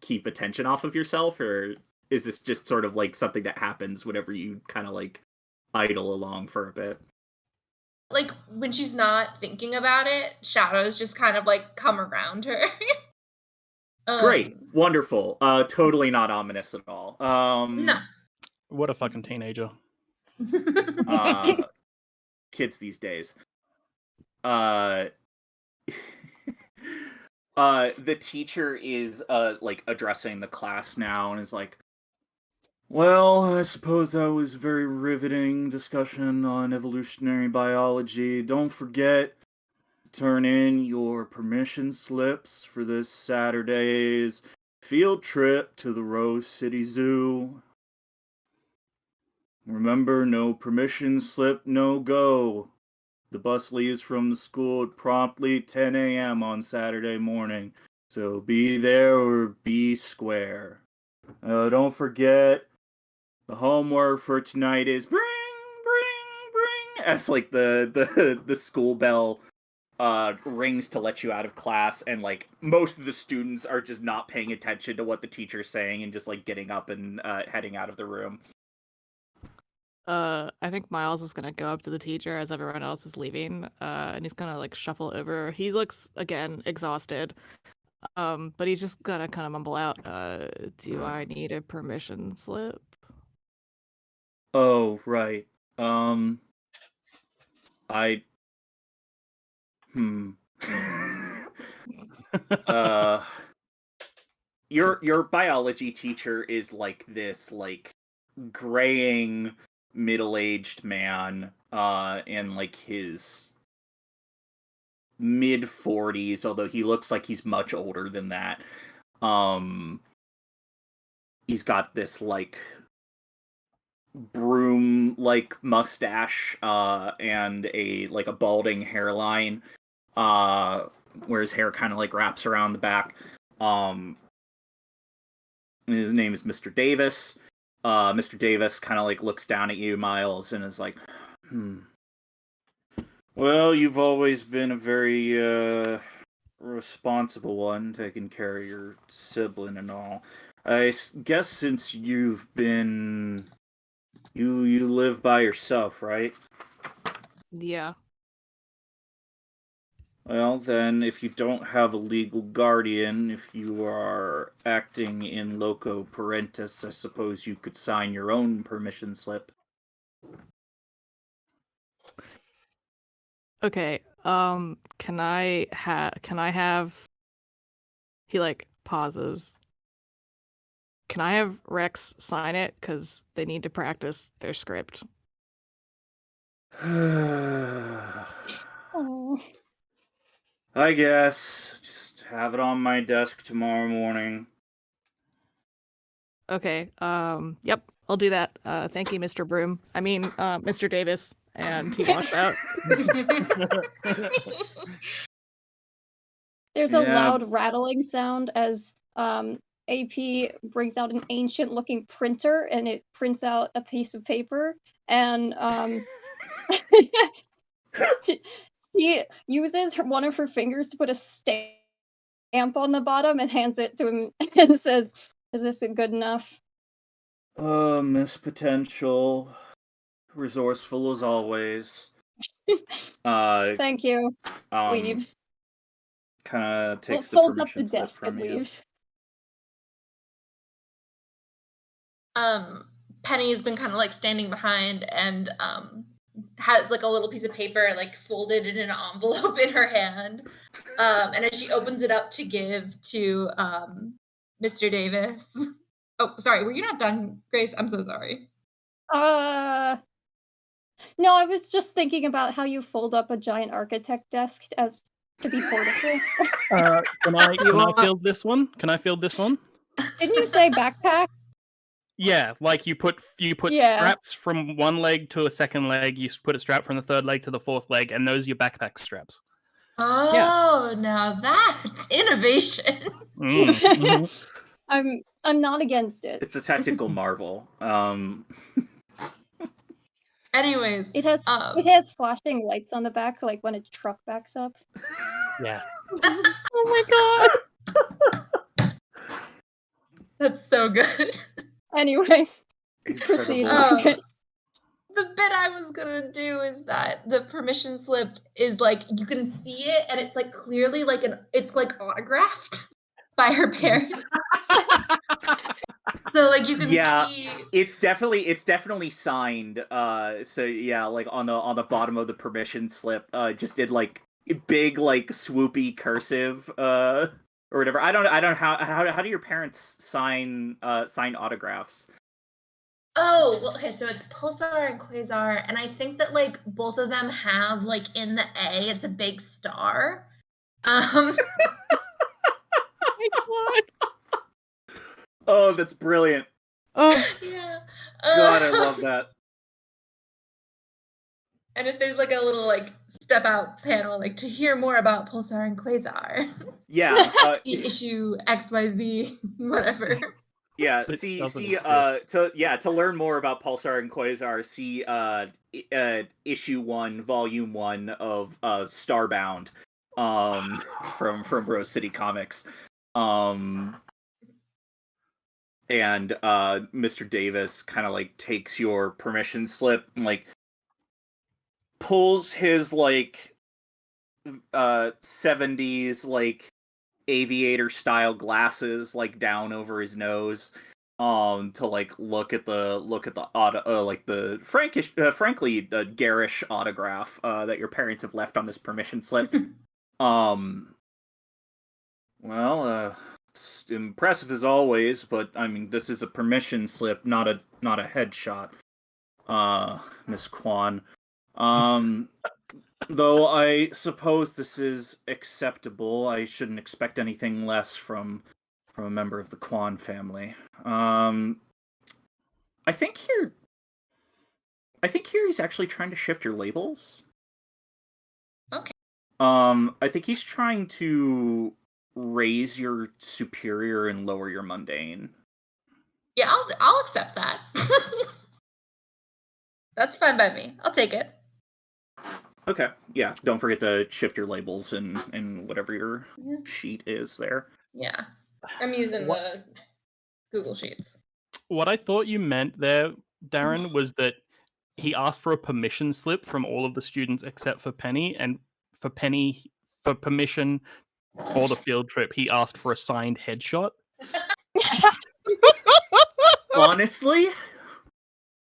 Speaker 1: keep attention off of yourself, or is this just sort of like something that happens whenever you kind of like idle along for a bit?
Speaker 5: Like when she's not thinking about it, shadows just kind of like come around her.
Speaker 1: Great, wonderful. Totally not ominous at all.
Speaker 5: No.
Speaker 6: What a fucking teenager.
Speaker 1: Kids these days. The teacher is like addressing the class now and is like, well, I suppose that was a very riveting discussion on evolutionary biology. Don't forget to turn in your permission slips for this Saturday's field trip to the Rose City Zoo. Remember, no permission slip, no go. The bus leaves from the school at promptly 10 a.m. on Saturday morning, so be there or be square. Don't forget, the homework for tonight is bring. As like the school bell rings to let you out of class, and like most of the students are just not paying attention to what the teacher's saying and just like getting up and heading out of the room.
Speaker 3: I think Miles is gonna go up to the teacher as everyone else is leaving, and he's gonna like shuffle over. He looks again exhausted, but he's just gonna kind of mumble out, "Do I need a permission slip?"
Speaker 1: Oh, right. Your biology teacher is like this like graying middle-aged man in like his mid 40s, although he looks like he's much older than that. He's got this like broom like mustache and a balding hairline where his hair kind of like wraps around the back. His name is Mr. Davis. Mr. Davis kind of like looks down at you, Miles, and is like, well, you've always been a very responsible one, taking care of your sibling and all. I guess since you've been... You live by yourself, right?
Speaker 3: Yeah.
Speaker 1: Well, then, if you don't have a legal guardian, if you are acting in loco parentis, I suppose you could sign your own permission slip.
Speaker 3: Okay. Can I have? He like pauses. Can I have Rex sign it? Because they need to practice their script.
Speaker 2: Oh.
Speaker 1: I guess. Just have it on my desk tomorrow morning.
Speaker 3: Okay. Yep. I'll do that. Thank you, Mr. Broom. I mean, Mr. Davis. And he walks out.
Speaker 2: There's a
Speaker 1: Yeah.
Speaker 2: loud rattling sound as AP brings out an ancient-looking printer, and it prints out a piece of paper, and she uses one of her fingers to put a stamp on the bottom and hands it to him and says, "Is this good enough?"
Speaker 1: Miss Potential. Resourceful as always.
Speaker 2: Thank you. Leaves.
Speaker 1: Kind of takes the
Speaker 2: Folds up the
Speaker 1: permission slip
Speaker 2: desk and
Speaker 1: from you.
Speaker 2: leaves.
Speaker 5: Penny's been kind of like standing behind and has like a little piece of paper like folded in an envelope in her hand. And as she opens it up to give to Mr. Davis. Oh, sorry, were you not done, Grace? I'm so sorry.
Speaker 2: No, I was just thinking about how you fold up a giant architect desk as to be portable.
Speaker 6: Can I field this one? Can I field this one?
Speaker 2: Didn't you say backpack?
Speaker 6: Yeah, like you put
Speaker 2: Yeah.
Speaker 6: straps from one leg to a second leg. You put a strap from the third leg to the fourth leg, and those are your backpack straps.
Speaker 5: Oh, now that's innovation.
Speaker 6: Mhm.
Speaker 2: I'm not against it.
Speaker 1: It's a technical marvel.
Speaker 5: Anyways,
Speaker 2: It has flashing lights on the back, like when a truck backs up.
Speaker 6: Yes.
Speaker 3: Oh my god.
Speaker 5: that's so good.
Speaker 2: Anyway, proceed,
Speaker 1: Incredible.
Speaker 2: Margaret.
Speaker 5: The bit I was gonna do is that the permission slip is like you can see it, and it's like clearly like it's like autographed by her parents. So like you can
Speaker 1: Yeah.
Speaker 5: see.
Speaker 1: It's definitely signed. So yeah, like on the bottom of the permission slip, just did like big like swoopy cursive or whatever. I don't how do your parents sign autographs?
Speaker 5: Oh, well, okay, so it's Pulsar and Quasar, and I think that like both of them have like in the A, it's a big star.
Speaker 3: Oh my god.
Speaker 1: Oh, that's brilliant.
Speaker 3: Oh,
Speaker 5: Yeah.
Speaker 1: God, I love that.
Speaker 5: And if there's like a little like step out panel, like to hear more about Pulsar and Quasar,
Speaker 1: Yeah.
Speaker 5: see issue XYZ, whatever.
Speaker 1: Yeah,
Speaker 6: It
Speaker 1: see,
Speaker 6: doesn't
Speaker 1: to learn more about Pulsar and Quasar, see issue 1, volume 1 of Starbound, from Rose City Comics, and Mr. Davis kind of like takes your permission slip and like pulls his like 70s like aviator style glasses like down over his nose to like look at the like the frankly the garish autograph that your parents have left on this permission slip. It's impressive as always, but I mean this is a permission slip, not a headshot, Miss Kwan. Though I suppose this is acceptable, I shouldn't expect anything less from a member of the Kwan family. I think here he's actually trying to shift your labels.
Speaker 5: Okay.
Speaker 1: I think he's trying to raise your superior and lower your mundane.
Speaker 5: Yeah, I'll accept that. That's fine by me. I'll take it.
Speaker 1: Okay, yeah. Don't forget to shift your labels in whatever your sheet is there.
Speaker 5: Yeah, I'm using the Google Sheets.
Speaker 6: What I thought you meant there, Darren, was that he asked for a permission slip from all of the students except for Penny, and for permission for the field trip, he asked for a signed headshot.
Speaker 1: Honestly,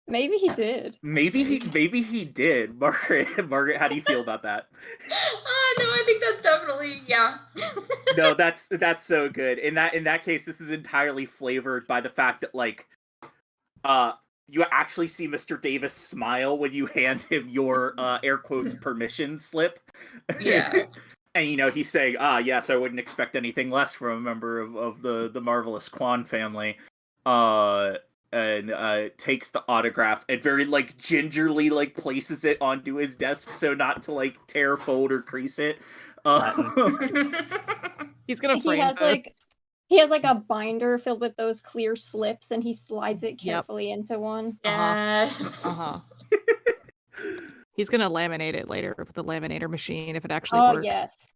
Speaker 2: Maybe he did.
Speaker 1: maybe he did. Margaret, how do you feel about that?
Speaker 5: No, I think that's definitely
Speaker 1: No, that's so good. In that case, this is entirely flavored by the fact that like you actually see Mr. Davis smile when you hand him your air quotes permission slip.
Speaker 5: Yeah.
Speaker 1: And he's saying, yes, I wouldn't expect anything less from a member of the marvelous Kwan family. And takes the autograph and very like gingerly like places it onto his desk so not to like tear, fold, or crease it.
Speaker 3: he's gonna
Speaker 2: He
Speaker 3: frame
Speaker 2: has
Speaker 3: this.
Speaker 2: he has like a binder filled with those clear slips, and he slides it
Speaker 3: Yep.
Speaker 2: carefully into one.
Speaker 5: Yes.
Speaker 3: He's gonna laminate it later with the laminator machine if it actually
Speaker 2: Oh
Speaker 3: works.
Speaker 2: yes.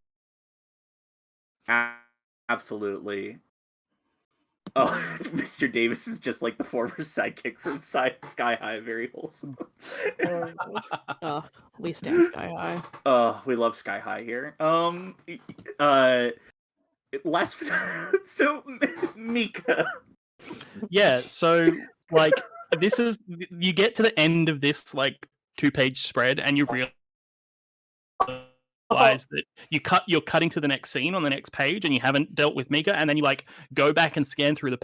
Speaker 1: Absolutely. Oh, Mr. Davis is just like the former sidekick from Sky High, very wholesome.
Speaker 3: Oh, we stand Sky High.
Speaker 1: We love Sky High here. Last so Mika.
Speaker 6: Yeah, so like this is you get to the end of this like 2-page spread and you realize that you're cutting to the next scene on the next page and you haven't dealt with Mika, and then you like go back and scan through the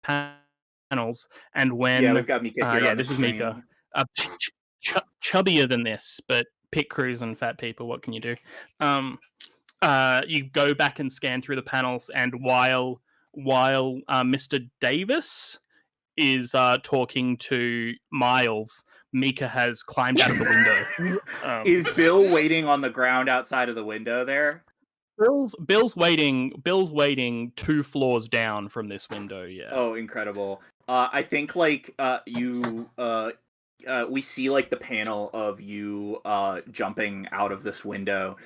Speaker 6: panels, and when
Speaker 1: we've got Mika here.
Speaker 6: this is Mika, chubbier than this, but pit crews and fat people, what can you do? You go back and scan through the panels, and while Mr. Davis is talking to Miles, Mika has climbed out of the window.
Speaker 1: Is Bill waiting on the ground outside of the window there?
Speaker 6: Bill's waiting 2 floors down from this window. Yeah.
Speaker 1: Oh, incredible! I think like we see like the panel of you jumping out of this window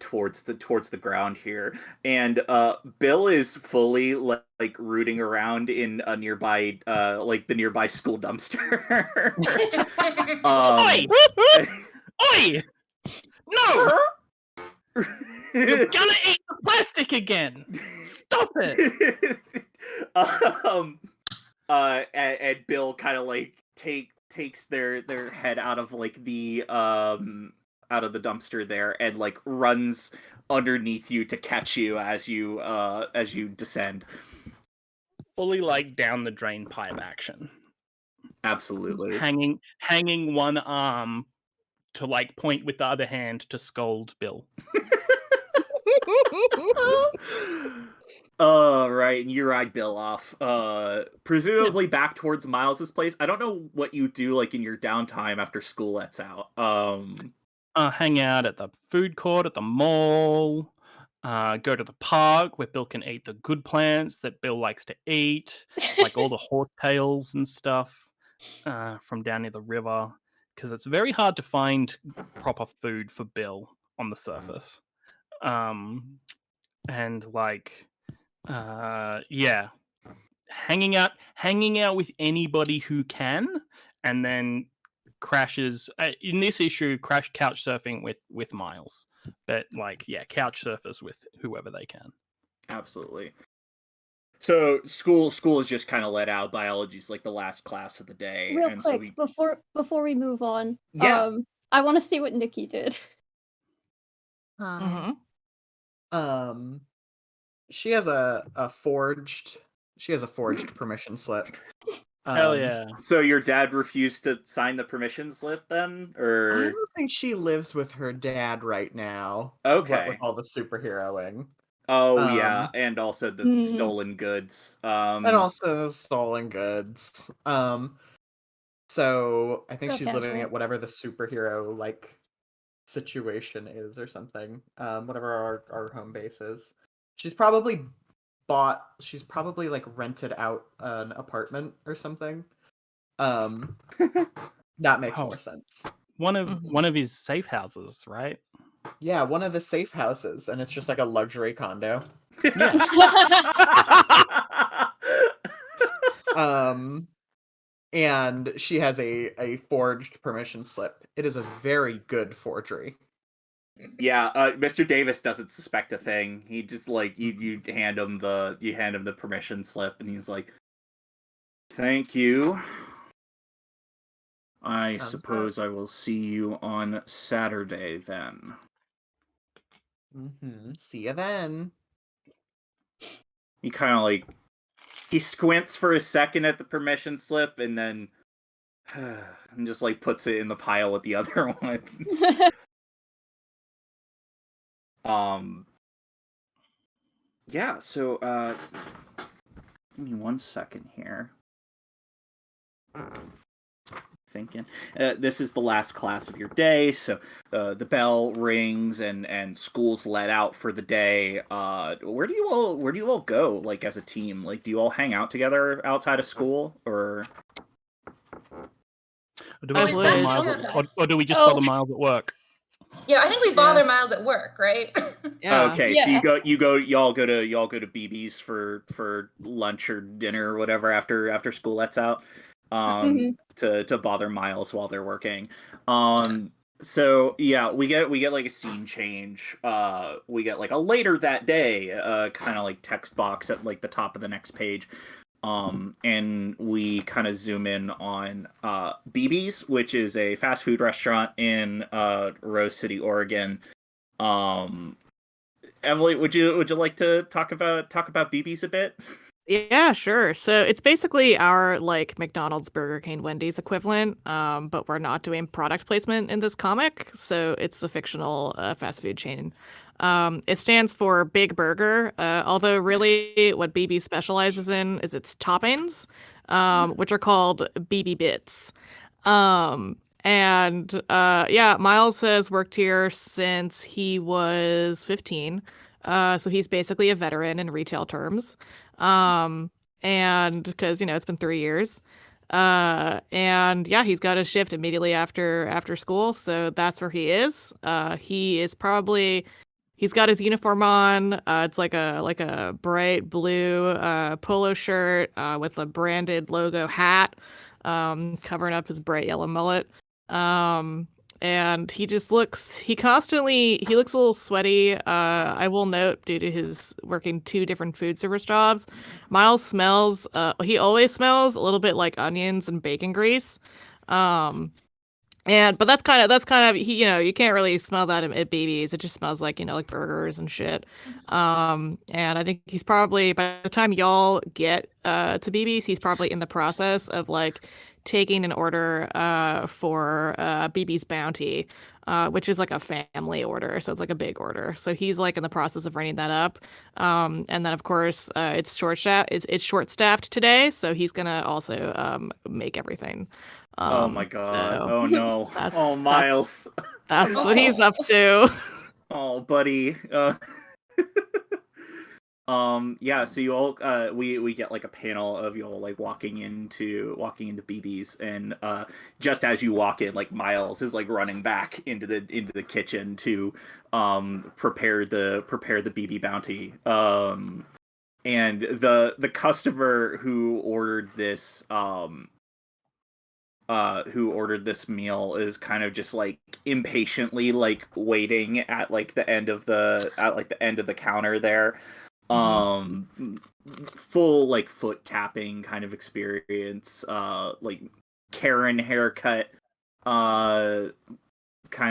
Speaker 1: towards the ground here, and Bill is fully like rooting around in a nearby like the nearby school dumpster.
Speaker 6: Oi! Oi! No! You're gonna eat the plastic again! Stop it!
Speaker 1: And Bill kind of like takes their head out of like the out of the dumpster there and like runs underneath you to catch you as you descend.
Speaker 6: Fully like down the drain pipe action.
Speaker 1: Absolutely.
Speaker 6: Hanging one arm to like point with the other hand to scold Bill.
Speaker 1: Right, and you ride Bill off. Presumably back towards Miles's place. I don't know what you do like in your downtime after school lets out.
Speaker 6: Hang out at the food court at the mall. Go to the park where Bill can eat the good plants that Bill likes to eat, like all the horsetails and stuff from down near the river, because it's very hard to find proper food for Bill on the surface. And like, yeah, hanging out with anybody who can, and then crashes in this issue. Crash couch surfing with Miles, but like, yeah, couch surfers with whoever they can.
Speaker 1: Absolutely. So school is just kind of let out. Biology's like the last class of the day.
Speaker 2: Real
Speaker 1: and
Speaker 2: quick, before we move on,
Speaker 1: Yeah.
Speaker 2: I want to see what Nikki did.
Speaker 3: Mhm.
Speaker 4: She has a forged permission slip.
Speaker 6: Hell yeah.
Speaker 1: So your dad refused to sign the permission slip then,
Speaker 4: I
Speaker 1: or
Speaker 4: don't think she lives with her dad right now.
Speaker 1: Okay.
Speaker 4: With all the superheroing.
Speaker 1: oh yeah, and also the
Speaker 2: Mhm.
Speaker 1: stolen goods.
Speaker 4: And also stolen goods. So I think
Speaker 2: Real
Speaker 4: she's living
Speaker 2: casual.
Speaker 4: at whatever the superhero like situation is or something. Whatever our home base is. She's probably like rented out an apartment or something. That makes
Speaker 6: Oh.
Speaker 4: more sense.
Speaker 6: One of
Speaker 3: Mhm.
Speaker 6: one of his safe houses, right?
Speaker 4: Yeah, one of the safe houses, and it's just like a luxury condo. And she has a forged permission slip. It is a very good forgery.
Speaker 1: Yeah, Mr. Davis doesn't suspect a thing. He just like you hand him the permission slip, and he's like, "Thank you. I
Speaker 4: Sounds
Speaker 1: suppose I will see you on Saturday then."
Speaker 4: See you then.
Speaker 1: He kind of like he squints for a second at the permission slip, and then and just like puts it in the pile with the other ones. Yeah, so give me 1 second here. Thinking. This is the last class of your day, so the bell rings and school's let out for the day. Where do you all go, like, as a team? Like, do you all hang out together outside of school, or
Speaker 6: Or do we,
Speaker 3: I
Speaker 6: just
Speaker 3: would.
Speaker 6: bother Miles or do we just
Speaker 2: Oh.
Speaker 6: bother Miles at work?
Speaker 5: Yeah, I think we bother Miles at work, right?
Speaker 3: Yeah.
Speaker 1: Okay, so
Speaker 2: Yeah.
Speaker 1: y'all go to BB's for lunch or dinner or whatever after school lets out,
Speaker 2: Mhm.
Speaker 1: to bother Miles while they're working. So yeah, we get like a scene change. We get like a later that day, kind of like text box at like the top of the next page. And we kind of zoom in on BB's, which is a fast food restaurant in Rose City, Oregon. Emily, would you like to talk about BB's a bit?
Speaker 3: Yeah, sure. So it's basically our like McDonald's, Burger King, Wendy's equivalent, but we're not doing product placement in this comic. So it's a fictional fast food chain. It stands for Big Burger, although really what BB specializes in is its toppings, which are called BB Bits. And yeah, Miles has worked here since he was 15. So he's basically a veteran in retail terms. And because, it's been 3 years. And yeah, he's got a shift immediately after school, so that's where he is. He's got his uniform on. It's like a bright blue polo shirt with a branded logo hat, covering up his bright yellow mullet. And he looks a little sweaty. I will note, due to his working 2 different food service jobs, Miles smells, he always smells a little bit like onions and bacon grease. But that's kind of, you can't really smell that at BB's. It just smells like, like burgers and shit. And I think he's probably, by the time y'all get to BB's, he's probably in the process of like taking an order for BB's Bounty, which is like a family order, so it's like a big order. So he's like in the process of writing that up. And then of course it's short staffed today, so he's gonna also make everything.
Speaker 1: Oh my god!
Speaker 3: So
Speaker 1: Oh no! Oh, Miles!
Speaker 3: That's what he's up to.
Speaker 1: Oh, buddy. Yeah, so you all we get like a panel of you all like walking into BB's, and just as you walk in, like Miles is like running back into the kitchen to prepare the BB Bounty. And the customer who ordered this meal is kind of just like impatiently like waiting at like the end of the counter there. Full like foot tapping kind of experience, like Karen haircut kind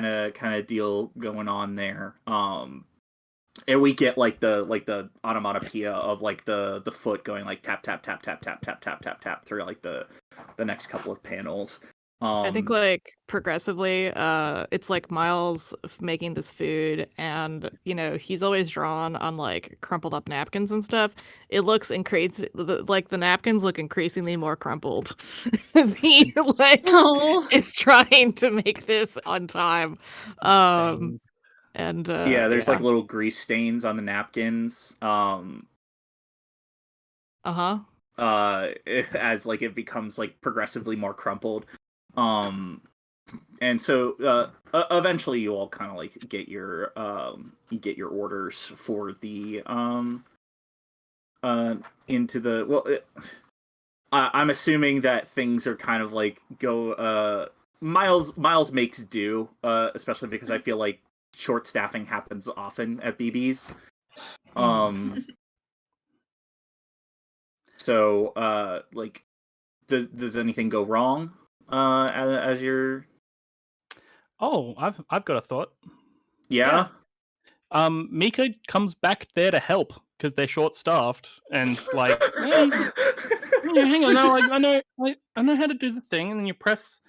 Speaker 1: of deal going on there. And we get like the onomatopoeia of like the foot going like tap tap tap tap tap tap tap tap tap through like the next couple of panels.
Speaker 3: I think like progressively, it's like Miles making this food, and he's always drawn on like crumpled up napkins and stuff. It looks like the napkins look increasingly more crumpled as he like
Speaker 5: Oh.
Speaker 3: is trying to make this on time. And
Speaker 1: yeah, there's like little grease stains on the napkins. As like it becomes like progressively more crumpled. And so eventually you all kind of like get your orders for the into the I'm assuming that things are kind of like go Miles makes do, especially because I feel like short staffing happens often at BB's. So like does anything go wrong as you're...
Speaker 6: Oh, I've got a thought.
Speaker 1: Yeah.
Speaker 6: Mika comes back there to help because they're short staffed, and like hang on, no, I know how to do the thing, and then you press.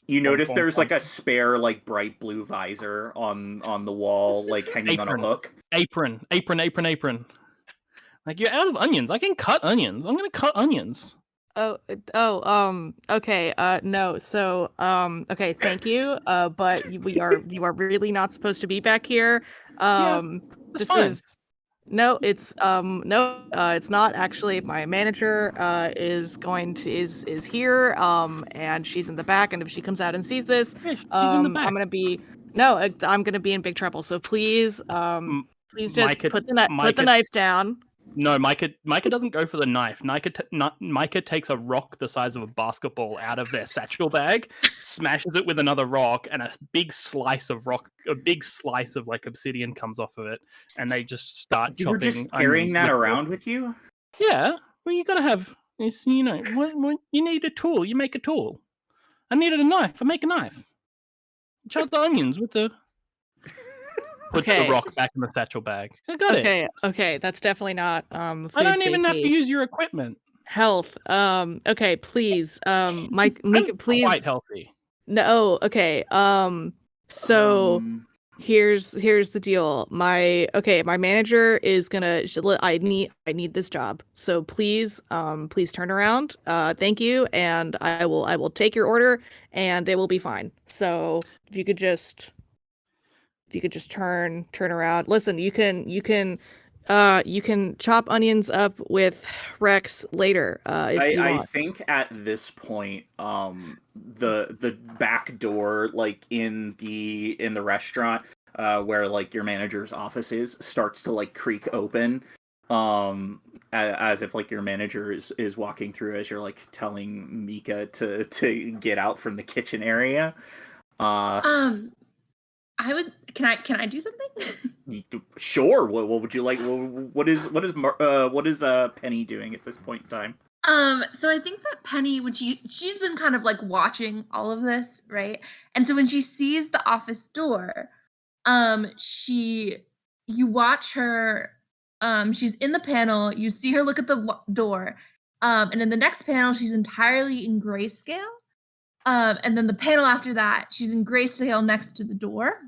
Speaker 1: You notice there's like a spare like bright blue visor on the wall, like hanging on a hook.
Speaker 6: Apron. Like, you're out of onions. I can cut onions. I'm gonna cut onions.
Speaker 3: Okay, no, so, okay, thank you, but you are really not supposed to be back here. This
Speaker 6: fine.
Speaker 3: is, no, it's not actually. My manager, is here, and she's in the back, and if she comes out and sees this,
Speaker 6: Yeah, she's in the back.
Speaker 3: I'm gonna be in big trouble, so please just
Speaker 6: Micah-
Speaker 3: put the knife down.
Speaker 6: No, Micah doesn't go for the knife. Micah takes a rock the size of a basketball out of their satchel bag, smashes it with another rock, and a big slice of like obsidian comes off of it, and they just start chopping.
Speaker 1: You were just carrying that around with you?
Speaker 6: Yeah, well, you gotta have, what you need a tool. You make a tool. I needed a knife. I make a knife. Chop the onions with the. Puts
Speaker 3: Okay.
Speaker 6: the rock back in the satchel bag. I got it.
Speaker 3: Okay, that's definitely not
Speaker 6: I
Speaker 3: food
Speaker 6: don't even have to
Speaker 3: safety.
Speaker 6: use your equipment.
Speaker 3: Health. Okay, please. Mike,
Speaker 6: I'm
Speaker 3: Mika, please.
Speaker 6: quite healthy.
Speaker 3: No, okay. So here's the deal. My manager is gonna I need this job. So please turn around. Thank you, and I will take your order and it will be fine. So if you could just turn around. Listen, you can chop onions up with Rex later if you
Speaker 1: I
Speaker 3: want.
Speaker 1: think at this point, the back door, like in the restaurant, where like your manager's office is, starts to like creak open, as if like your manager is walking through as you're like telling Mika to get out from the kitchen area.
Speaker 5: I would. Can I do something?
Speaker 1: Sure. What would you like? What is Penny doing at this point in time?
Speaker 5: So I think that Penny, when she's been kind of like watching all of this, right? And so when she sees the office door, you watch her, she's in the panel, you see her look at the door, and in the next panel, she's entirely in grayscale. And then the panel after that, she's in grayscale next to the door.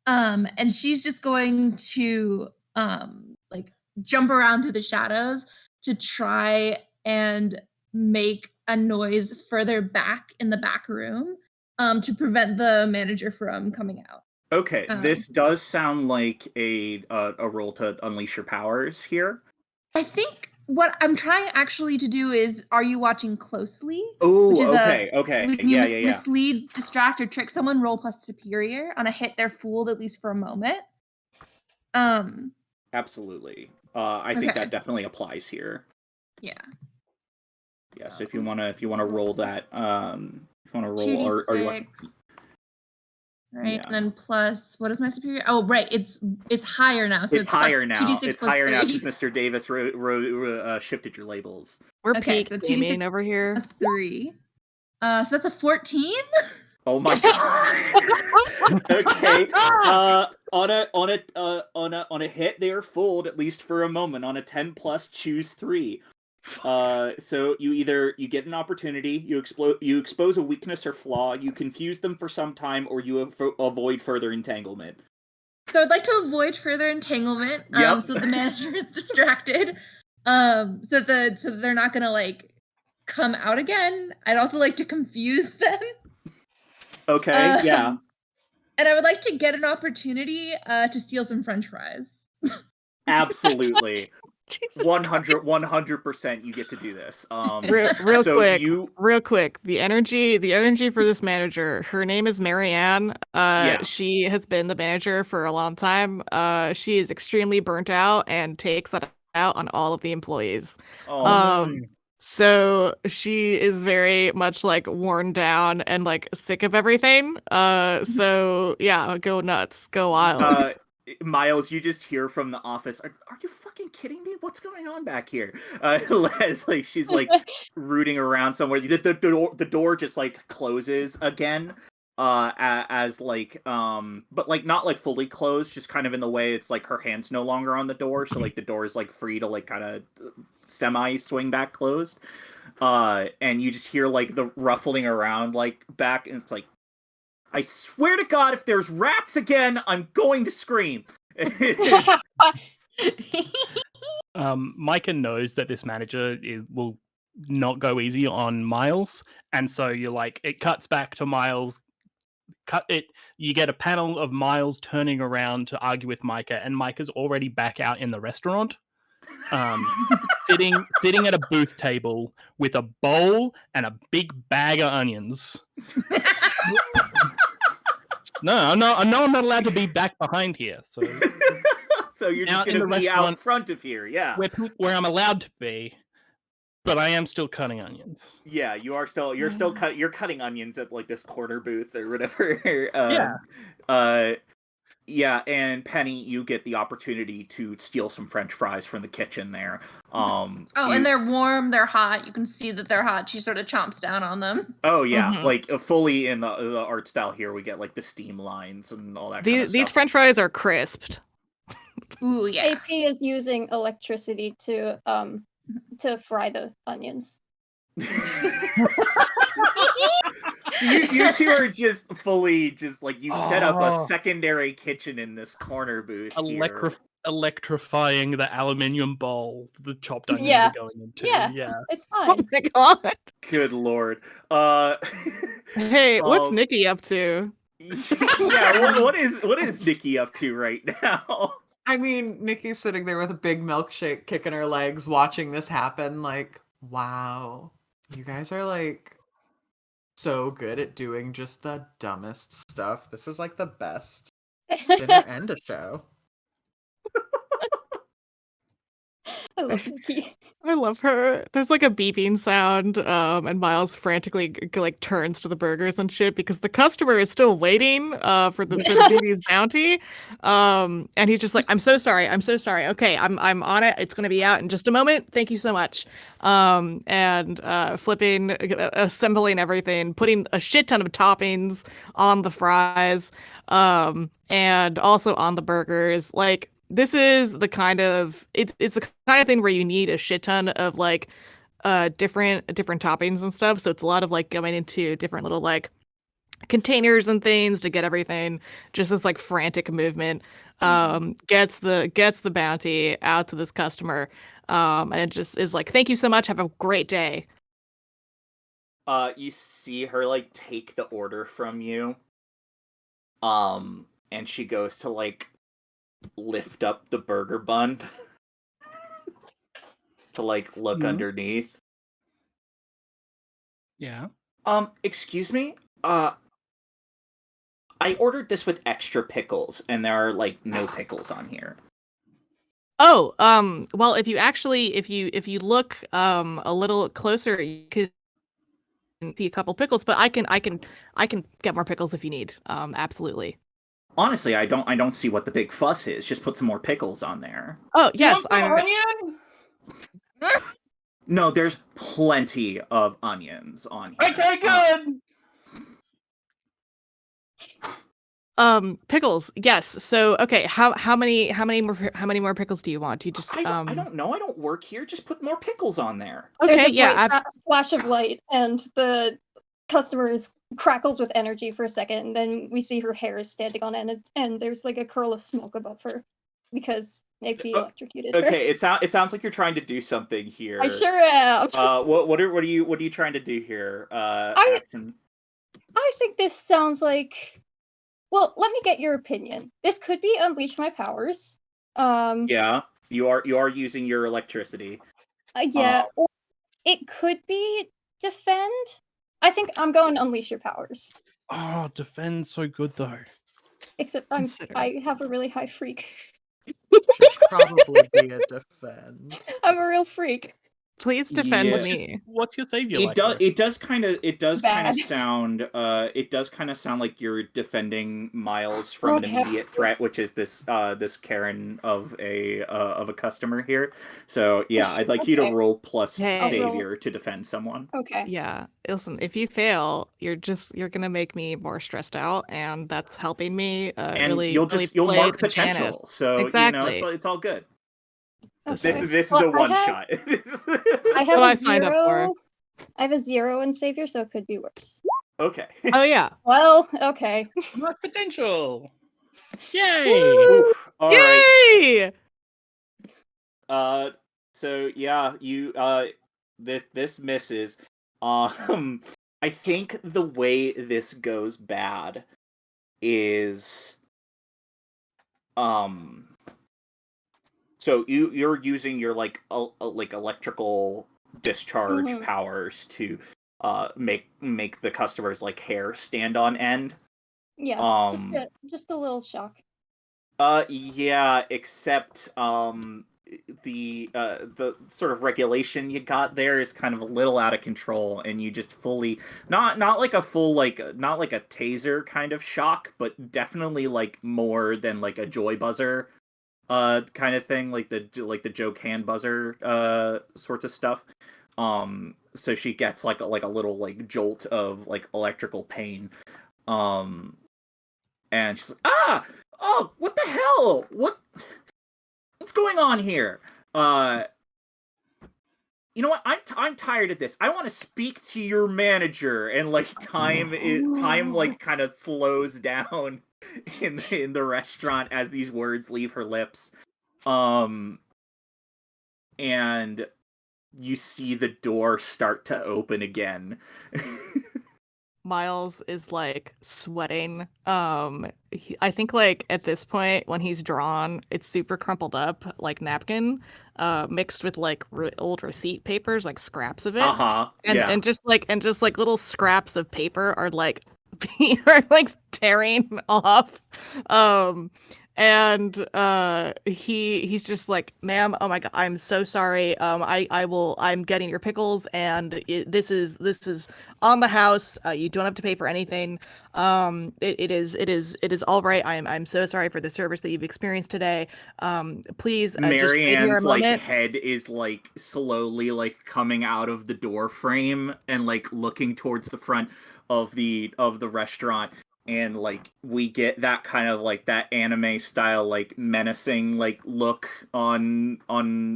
Speaker 5: And she's just going to like jump around through the shadows to try and make a noise further back in the back room to prevent the manager from coming out.
Speaker 1: Okay, this does sound like a roll to unleash your powers here.
Speaker 5: I think what I'm trying actually to do is, are you watching closely?
Speaker 1: Oh,
Speaker 5: Which is
Speaker 1: okay.
Speaker 5: when you
Speaker 1: Yeah.
Speaker 5: mislead, distract, or trick someone, roll plus superior. On a hit, they're fooled at least for a moment.
Speaker 1: Absolutely. I think that definitely applies here.
Speaker 5: Yeah.
Speaker 1: Yeah. So if you wanna roll that, if you wanna roll
Speaker 5: 2d6,
Speaker 1: or you want,
Speaker 5: right?
Speaker 1: Yeah.
Speaker 5: And then plus, what is my superior? Oh, right. It's higher now. So
Speaker 1: it's higher now.
Speaker 5: 2d6
Speaker 1: It's
Speaker 5: plus
Speaker 1: higher now
Speaker 5: 3.
Speaker 1: because Mr. Davis shifted your labels.
Speaker 3: We're
Speaker 5: Okay,
Speaker 3: peak
Speaker 5: so 2d6
Speaker 3: gaming over here.
Speaker 5: Plus 3. So that's a 14.
Speaker 1: Oh my god. Okay. On a hit, they are fooled at least for a moment. On a 10 plus, choose 3. So you get an opportunity, you expose a weakness or flaw, you confuse them for some time, or you avoid further entanglement.
Speaker 5: So I'd like to avoid further entanglement,
Speaker 1: Yep.
Speaker 5: so the manager is distracted, so that they're not gonna like come out again. I'd also like to confuse them.
Speaker 1: Okay, yeah.
Speaker 5: And I would like to get an opportunity to steal some French fries.
Speaker 1: Absolutely. 100% you get to do this.
Speaker 3: Real
Speaker 1: so
Speaker 3: quick,
Speaker 1: you...
Speaker 3: real quick. The energy for this manager. Her name is Marianne.
Speaker 1: Yeah.
Speaker 3: She has been the manager for a long time. She is extremely burnt out and takes that out on all of the employees. So she is very much like worn down and like sick of everything. So yeah, go nuts, go wild.
Speaker 1: Miles, you just hear from the office, are you fucking kidding me? What's going on back here? Leslie, she's like rooting around somewhere. The door just like closes again. As like but like not like fully closed, just kind of in the way it's like her hand's no longer on the door, so like the door is like free to like kind of semi swing back closed. And you just hear like the ruffling around like back, and it's like, I swear to God, if there's rats again, I'm going to scream.
Speaker 6: Micah knows that this manager will not go easy on Miles, and so you're like, it cuts back to Miles. You get a panel of Miles turning around to argue with Micah, and Micah's already back out in the restaurant, sitting at a booth table with a bowl and a big bag of onions. No, I'm not allowed to be back behind here. So,
Speaker 1: so you're just going to be out front of here, yeah.
Speaker 6: Where I'm allowed to be, but I am still cutting onions.
Speaker 1: Yeah, you're cutting onions at like this corner booth or whatever. Yeah, and Penny, you get the opportunity to steal some French fries from the kitchen there.
Speaker 5: Oh,
Speaker 1: You-
Speaker 5: and they're warm, they're hot. You can see that they're hot. She sort of chomps down on them.
Speaker 1: Oh yeah,
Speaker 3: Mhm.
Speaker 1: like fully in the art style here, we get like the steam lines and all that kind of
Speaker 3: These
Speaker 1: stuff.
Speaker 3: French fries are crisped.
Speaker 5: Ooh, yeah.
Speaker 2: AP is using electricity to fry the onions.
Speaker 1: So you two are just fully just like you set up a
Speaker 6: Oh.
Speaker 1: secondary kitchen in this corner booth here.
Speaker 6: Electrifying the aluminium bowl the chopped onions
Speaker 2: Yeah.
Speaker 6: are going into.
Speaker 2: Yeah. It's
Speaker 3: Oh
Speaker 2: fine.
Speaker 3: my god.
Speaker 1: Good lord.
Speaker 3: Hey, what's
Speaker 1: Um,
Speaker 3: Nikki up to?
Speaker 1: yeah, what is Nikki up to right now?
Speaker 4: I mean, Nikki's sitting there with a big milkshake kicking her legs, watching this happen. Like, wow, you guys are like so good at doing just the dumbest stuff. This is like the best dinner and a show.
Speaker 2: I love Nikki.
Speaker 3: I love her. There's like a beeping sound, and Miles frantically like turns to the burgers and shit because the customer is still waiting for the BB's bounty. And he's just like, I'm so sorry. Okay, I'm on it. It's gonna be out in just a moment. Thank you so much. And flipping, assembling everything, putting a shit ton of toppings on the fries, and also on the burgers. Like, this is the kind of it's the kind of thing where you need a shit ton of like different toppings and stuff. So it's a lot of like going into different little like containers and things to get everything. Just this like frantic movement gets the bounty out to this customer. And it just is like, thank you so much. Have a great day.
Speaker 1: You see her like take the order from you. And she goes to like lift up the burger bun to like look
Speaker 6: Mhm.
Speaker 1: underneath.
Speaker 6: Yeah.
Speaker 1: Excuse me? I ordered this with extra pickles, and there are like no pickles on here.
Speaker 3: Oh, well, if you actually, if you look a little closer, you could see a couple pickles, but I can get more pickles if you need. Absolutely.
Speaker 1: Honestly, I don't see what the big fuss is. Just put some more pickles on there.
Speaker 3: Oh, yes,
Speaker 4: You want some
Speaker 3: I'm
Speaker 4: onion?
Speaker 1: No, there's plenty of onions on here.
Speaker 6: Okay, good.
Speaker 3: Pickles. Yes. So, okay, how many more pickles do you want? Do you just
Speaker 1: I don't know. I don't work here. Just put more pickles on there.
Speaker 3: Okay,
Speaker 2: There's a
Speaker 3: yeah,
Speaker 2: bright flash of light, and the customer crackles with energy for a second, and then we see her hair is standing on end, and there's like a curl of smoke above her because AP electrocuted her.
Speaker 1: Okay, it sounds like you're trying to do something here.
Speaker 2: I sure am.
Speaker 1: What are you trying to do here? Action.
Speaker 2: I think this sounds like. Well, let me get your opinion. This could be unleash my powers.
Speaker 1: Yeah, you are using your electricity.
Speaker 2: Yeah, or it could be defend. I think I'm going to unleash your powers.
Speaker 6: Oh, defend so good though.
Speaker 2: Except
Speaker 3: Consider.
Speaker 2: I have a really high freak.
Speaker 4: Should probably be a defend.
Speaker 2: I'm a real freak.
Speaker 3: please defend
Speaker 1: Yeah.
Speaker 3: me.
Speaker 6: What's your savior
Speaker 1: It
Speaker 6: like?
Speaker 1: does.
Speaker 6: though?
Speaker 1: It does kind of
Speaker 2: Bad.
Speaker 1: sound. It does kind of sound like you're defending Miles from an
Speaker 2: Okay.
Speaker 1: immediate threat, which is this Karen of a customer here. So yeah, I'd like you to
Speaker 2: Okay.
Speaker 1: roll plus
Speaker 3: Hey. I'll
Speaker 2: roll.
Speaker 1: savior to defend someone.
Speaker 2: Okay.
Speaker 3: Yeah, listen, if you fail, you're gonna make me more stressed out, and that's helping me
Speaker 1: And
Speaker 3: really
Speaker 1: you'll
Speaker 3: really
Speaker 1: you'll
Speaker 3: play
Speaker 1: mark
Speaker 3: the Janice.
Speaker 1: potential. So
Speaker 3: Exactly.
Speaker 1: it's all good.
Speaker 3: This
Speaker 2: Okay.
Speaker 3: is-
Speaker 1: This is
Speaker 2: Well,
Speaker 1: a one
Speaker 2: I
Speaker 1: shot.
Speaker 2: have
Speaker 3: What
Speaker 2: a
Speaker 3: I signed up for.
Speaker 2: 0. I have a 0 in savior, so it could be worse.
Speaker 1: Okay.
Speaker 3: Oh yeah.
Speaker 2: Well, okay.
Speaker 6: Mark potential. Yay!
Speaker 1: Oof. All right.
Speaker 3: Yay!
Speaker 1: So yeah, you this misses. I think the way this goes bad is so you're using your like electrical discharge
Speaker 2: Mhm.
Speaker 1: powers to make the customer's like hair stand on end.
Speaker 2: Yeah. Just a little shock.
Speaker 1: Yeah, except the sort of regulation you got there is kind of a little out of control, and you just fully not like a full not like a taser kind of shock, but definitely like more than like a joy buzzer kind of thing, like the Joe Can buzzer sorts of stuff. So she gets like a little like jolt of like electrical pain. And she's like, oh, what the hell? What's going on here? You know what? I'm tired of this. I want to speak to your manager. And like time like kind of slows down in the restaurant as these words leave her lips. And you see the door start to open again.
Speaker 3: Miles is like sweating. I think like at this point when he's drawn, it's super crumpled up like napkin, mixed with like old receipt papers, like scraps of it. And just like little scraps of paper are like are like tearing off. And he's just like, ma'am, oh my god, I'm so sorry. I'm getting your pickles, and this is on the house. You don't have to pay for anything. It is all right. I'm so sorry for the service that you've experienced today. Please just wait here a
Speaker 1: Marianne's like
Speaker 3: moment.
Speaker 1: head is like slowly like coming out of the door frame and like looking towards the front of the restaurant. And like we get that kind of like that anime style like menacing like look on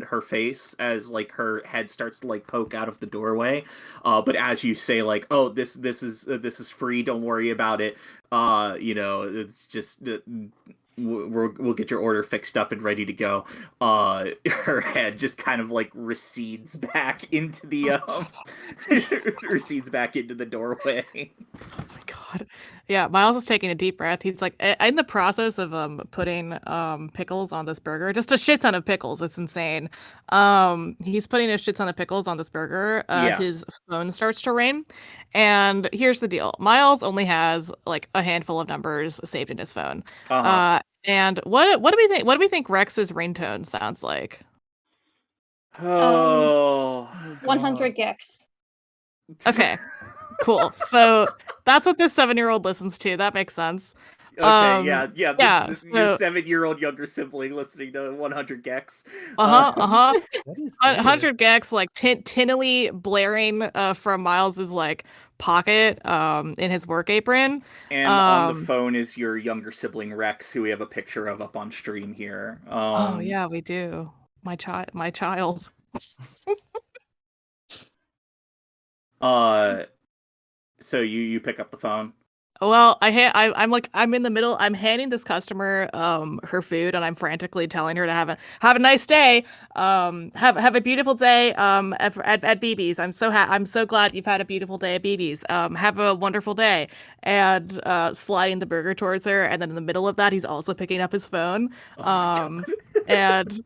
Speaker 1: her face as like her head starts to like poke out of the doorway. But as you say like, oh, this is free, don't worry about it. You know, it's just we'll get your order fixed up and ready to go. Her head just kind of like recedes back into the recedes back into the doorway.
Speaker 3: Oh my god. Yeah, Miles is taking a deep breath. He's like in the process of putting pickles on this burger. Just a shit ton of pickles. It's insane. He's putting a shit ton of pickles on this burger.
Speaker 1: Yeah.
Speaker 3: His phone starts to ring. And here's the deal. Miles only has like a handful of numbers saved in his phone. And what do we think? What do we think Rex's ringtone sounds like?
Speaker 1: Oh,
Speaker 2: 100 gex.
Speaker 3: Okay, cool. So that's what this 7-year-old listens to. That makes sense.
Speaker 1: Okay,
Speaker 3: Yeah,
Speaker 1: your
Speaker 3: so
Speaker 1: 7-year-old younger sibling listening to 100 gex.
Speaker 3: 100 gex like tinnily blaring from Miles's like pocket in his work apron.
Speaker 1: And on the phone is your younger sibling Rex, who we have a picture of up on stream here.
Speaker 3: Oh yeah, we do. My child.
Speaker 1: So you pick up the phone.
Speaker 3: Well, I'm in the middle. I'm handing this customer her food, and I'm frantically telling her to have a nice day. Have a beautiful day at BB's. I'm so glad you've had a beautiful day at BB's. Have a wonderful day. And sliding the burger towards her, and then in the middle of that, he's also picking up his phone. And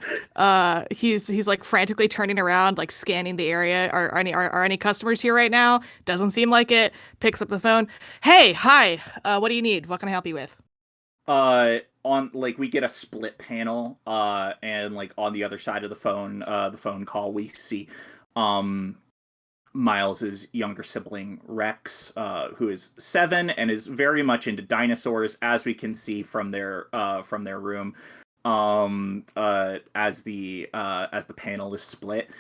Speaker 3: he's like frantically turning around, like scanning the area. Are any customers here right now? Doesn't seem like it. Picks up the phone. Hey, hi. What do you need? What can I help you with?
Speaker 1: On like we get a split panel, and like on the other side of the phone call, we see Miles's younger sibling Rex, who is 7 and is very much into dinosaurs, as we can see from their room. As the panel is split.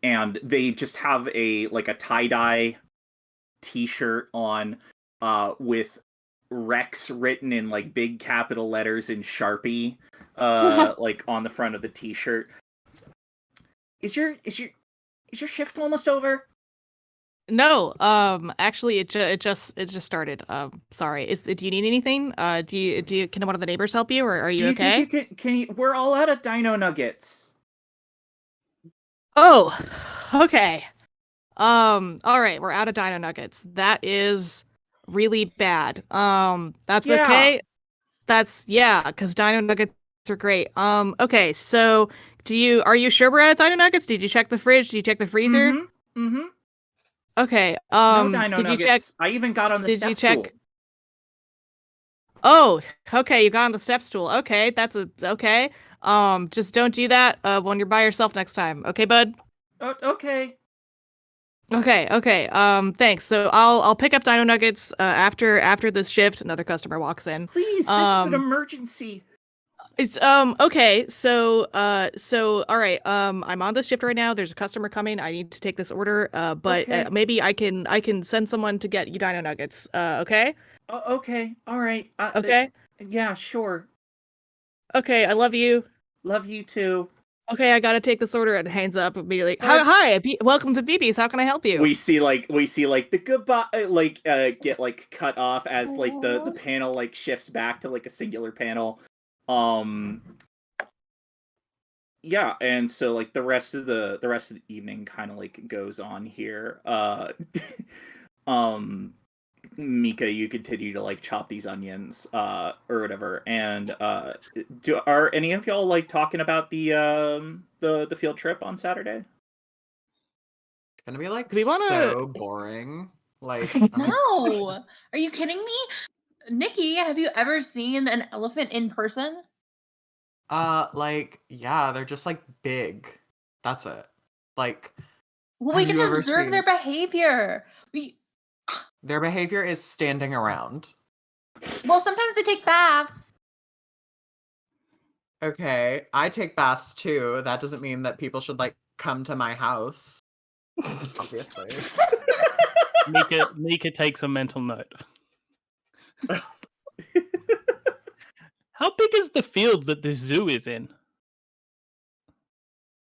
Speaker 1: And they just have a tie-dye t-shirt on with Rex written in like big capital letters in Sharpie like on the front of the t-shirt. Is your shift almost over?
Speaker 3: No, actually it just started. Sorry. Do you need anything? Can one of the neighbors help you, or are you okay?
Speaker 1: Can you, we're all out of dino nuggets.
Speaker 3: Oh, okay. All right, we're out of dino nuggets. That is really bad. That's okay. Because dino nuggets are great. Okay, so are you sure we're out of dino nuggets? Did you check the fridge? Did you check the freezer?
Speaker 1: Mm-hmm.
Speaker 3: Okay.
Speaker 1: No dino
Speaker 3: did
Speaker 1: nuggets.
Speaker 3: you check?
Speaker 1: I even got on the
Speaker 3: Did
Speaker 1: step
Speaker 3: you check?
Speaker 1: stool.
Speaker 3: Oh, okay, you got on the step stool. Okay, okay. Just don't do that when you're by yourself next time. Okay, bud?
Speaker 1: Okay.
Speaker 3: Okay. Thanks. So I'll pick up Dino Nuggets after this shift. Another customer walks in.
Speaker 1: Please, this is an emergency.
Speaker 3: It's okay. So all right. I'm on this shift right now. There's a customer coming. I need to take this order. But
Speaker 1: Okay.
Speaker 3: maybe I can send someone to get you Dino Nuggets. Okay.
Speaker 1: Okay. All right.
Speaker 3: Okay.
Speaker 1: Yeah, sure.
Speaker 3: Okay. I love you.
Speaker 1: Love you too.
Speaker 3: Okay, I gotta take this order, and hands up immediately. Hi, welcome to BB's. How can I help you?
Speaker 1: We see like the goodbye get like cut off as like the panel like shifts back to like a singular panel. Yeah, and so like the rest of the evening kind of like goes on here. Mika, you continue to like chop these onions or whatever, and are any of y'all like talking about the field trip on Saturday?
Speaker 4: It's gonna be like
Speaker 3: Do we wanna-
Speaker 4: so boring. Like
Speaker 5: No, are you kidding me? Nikki, have you ever seen an elephant in person?
Speaker 4: like yeah, they're just like big. That's it. Like
Speaker 5: Well, we
Speaker 4: Have
Speaker 5: can
Speaker 4: you ever
Speaker 5: observe their
Speaker 4: seen-
Speaker 5: behavior.
Speaker 4: their behavior is standing around.
Speaker 5: Well, sometimes they take baths.
Speaker 4: Okay, I take baths too. That doesn't mean that people should like come to my house. Obviously.
Speaker 6: Mika takes a mental note. How big is the field that this zoo is in?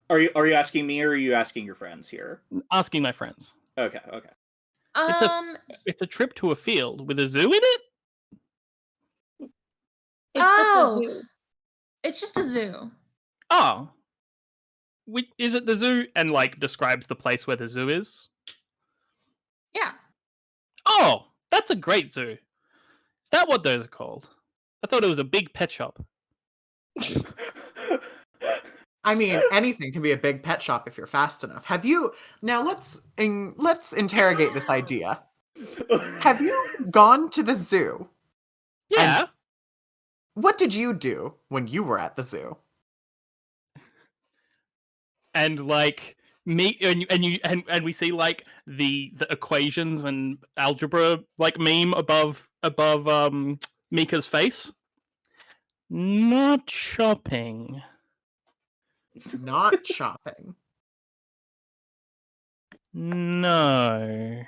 Speaker 1: Are you asking me or are you asking your friends here?
Speaker 6: Asking my friends.
Speaker 1: Okay.
Speaker 6: It's a trip to a field with a zoo in it?
Speaker 2: It's just a
Speaker 5: Oh.
Speaker 2: zoo.
Speaker 5: It's just a zoo.
Speaker 6: Oh. Is it the zoo? And like describes the place where the zoo is?
Speaker 5: Yeah.
Speaker 6: Oh, that's a great zoo. Is that what those are called? I thought it was a big pet shop.
Speaker 4: I mean, anything can be a big pet shop if you're fast enough. Have you now? Let's interrogate this idea. Have you gone to the zoo?
Speaker 6: Yeah.
Speaker 4: What did you do when you were at the zoo?
Speaker 6: And like me and we see like the equations and algebra like meme above Mika's face. Not shopping.
Speaker 4: Not shopping.
Speaker 6: No.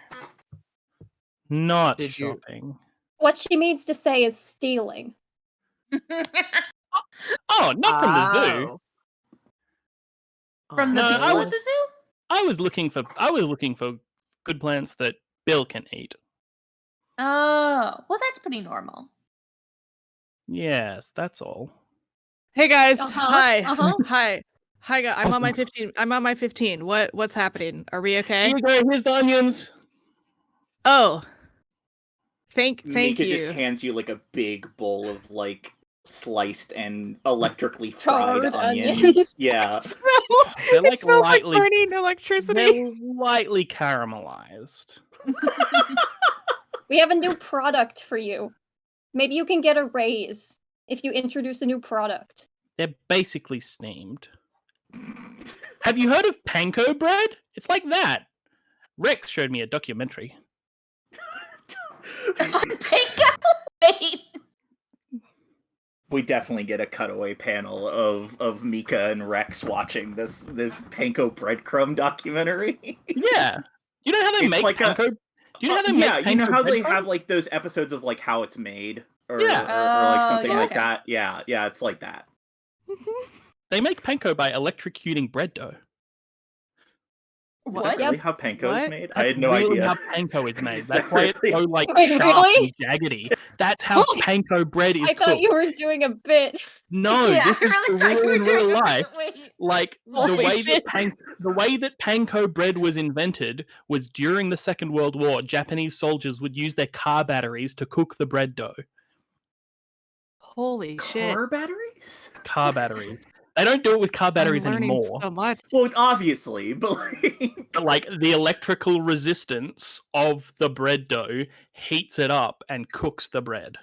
Speaker 6: Not
Speaker 4: Did you-
Speaker 6: shopping.
Speaker 2: What she means to say is stealing.
Speaker 6: Oh, not from the zoo.
Speaker 4: Oh.
Speaker 5: From the
Speaker 6: No,
Speaker 5: people
Speaker 6: I
Speaker 5: at
Speaker 6: was-
Speaker 5: the zoo?
Speaker 6: I was looking for good plants that Bill can eat.
Speaker 5: Oh, well, that's pretty normal.
Speaker 6: Yes, that's all.
Speaker 3: Hey guys,
Speaker 2: Uh-huh,
Speaker 3: hi,
Speaker 2: uh-huh.
Speaker 3: hi guys. I'm on my 15. I'm on my 15. What's happening? Are we okay?
Speaker 6: Here you go. Here's the onions.
Speaker 3: Oh, thank
Speaker 1: Mika
Speaker 3: you.
Speaker 1: just hands you like a big bowl of like sliced and electrically fried
Speaker 2: Charred
Speaker 1: onions.
Speaker 2: onions.
Speaker 1: Yeah.
Speaker 6: They're
Speaker 3: It
Speaker 6: like
Speaker 3: smells like
Speaker 6: lightly-
Speaker 3: burning electricity.
Speaker 6: They're lightly caramelized.
Speaker 2: We have a new product for you. Maybe you can get a raise if you introduce a new product.
Speaker 6: They're basically steamed. Have you heard of panko bread? It's like that. Rex showed me a documentary.
Speaker 5: Panko? Wait.
Speaker 1: We definitely get a cutaway panel of Mika and Rex watching this panko breadcrumb documentary.
Speaker 6: Yeah. You know how they
Speaker 1: It's
Speaker 6: make
Speaker 1: like a-
Speaker 6: panko? Do you know how they
Speaker 1: yeah,
Speaker 6: make
Speaker 1: you know
Speaker 6: panko
Speaker 1: how they
Speaker 6: breadcrumbs?
Speaker 1: have like those episodes of like how it's made or,
Speaker 6: Yeah.
Speaker 1: or like something
Speaker 5: yeah,
Speaker 1: like
Speaker 5: okay.
Speaker 1: that. Yeah, it's like that.
Speaker 6: They make panko by electrocuting bread dough.
Speaker 1: Is
Speaker 5: What?
Speaker 1: that really
Speaker 2: Yep.
Speaker 1: how panko is
Speaker 3: What?
Speaker 1: made? I had
Speaker 6: That's
Speaker 1: no
Speaker 6: really
Speaker 1: idea.
Speaker 6: how panko is made.
Speaker 1: Is
Speaker 6: That's
Speaker 1: that
Speaker 6: why it's
Speaker 1: really-
Speaker 6: so like
Speaker 2: Wait,
Speaker 6: sharp
Speaker 2: really?
Speaker 6: and jaggedy. That's how panko bread is
Speaker 2: I thought
Speaker 6: cooked.
Speaker 2: you were doing a bit.
Speaker 6: No,
Speaker 5: Yeah,
Speaker 6: this
Speaker 5: I
Speaker 6: is
Speaker 5: really
Speaker 6: for
Speaker 5: thought you
Speaker 6: real
Speaker 5: were
Speaker 6: in real
Speaker 5: doing a
Speaker 6: life.
Speaker 5: Wait.
Speaker 6: Like the
Speaker 3: Holy
Speaker 6: way
Speaker 3: shit.
Speaker 6: the way that panko bread was invented was during the Second World War. Japanese soldiers would use their car batteries to cook the bread dough.
Speaker 3: Holy shit!
Speaker 1: Car batteries?
Speaker 6: Car batteries. They don't do it with car batteries
Speaker 3: I'm learning
Speaker 6: anymore.
Speaker 3: so much.
Speaker 1: Well, obviously, but like
Speaker 6: But, like the electrical resistance of the bread dough heats it up and cooks the bread.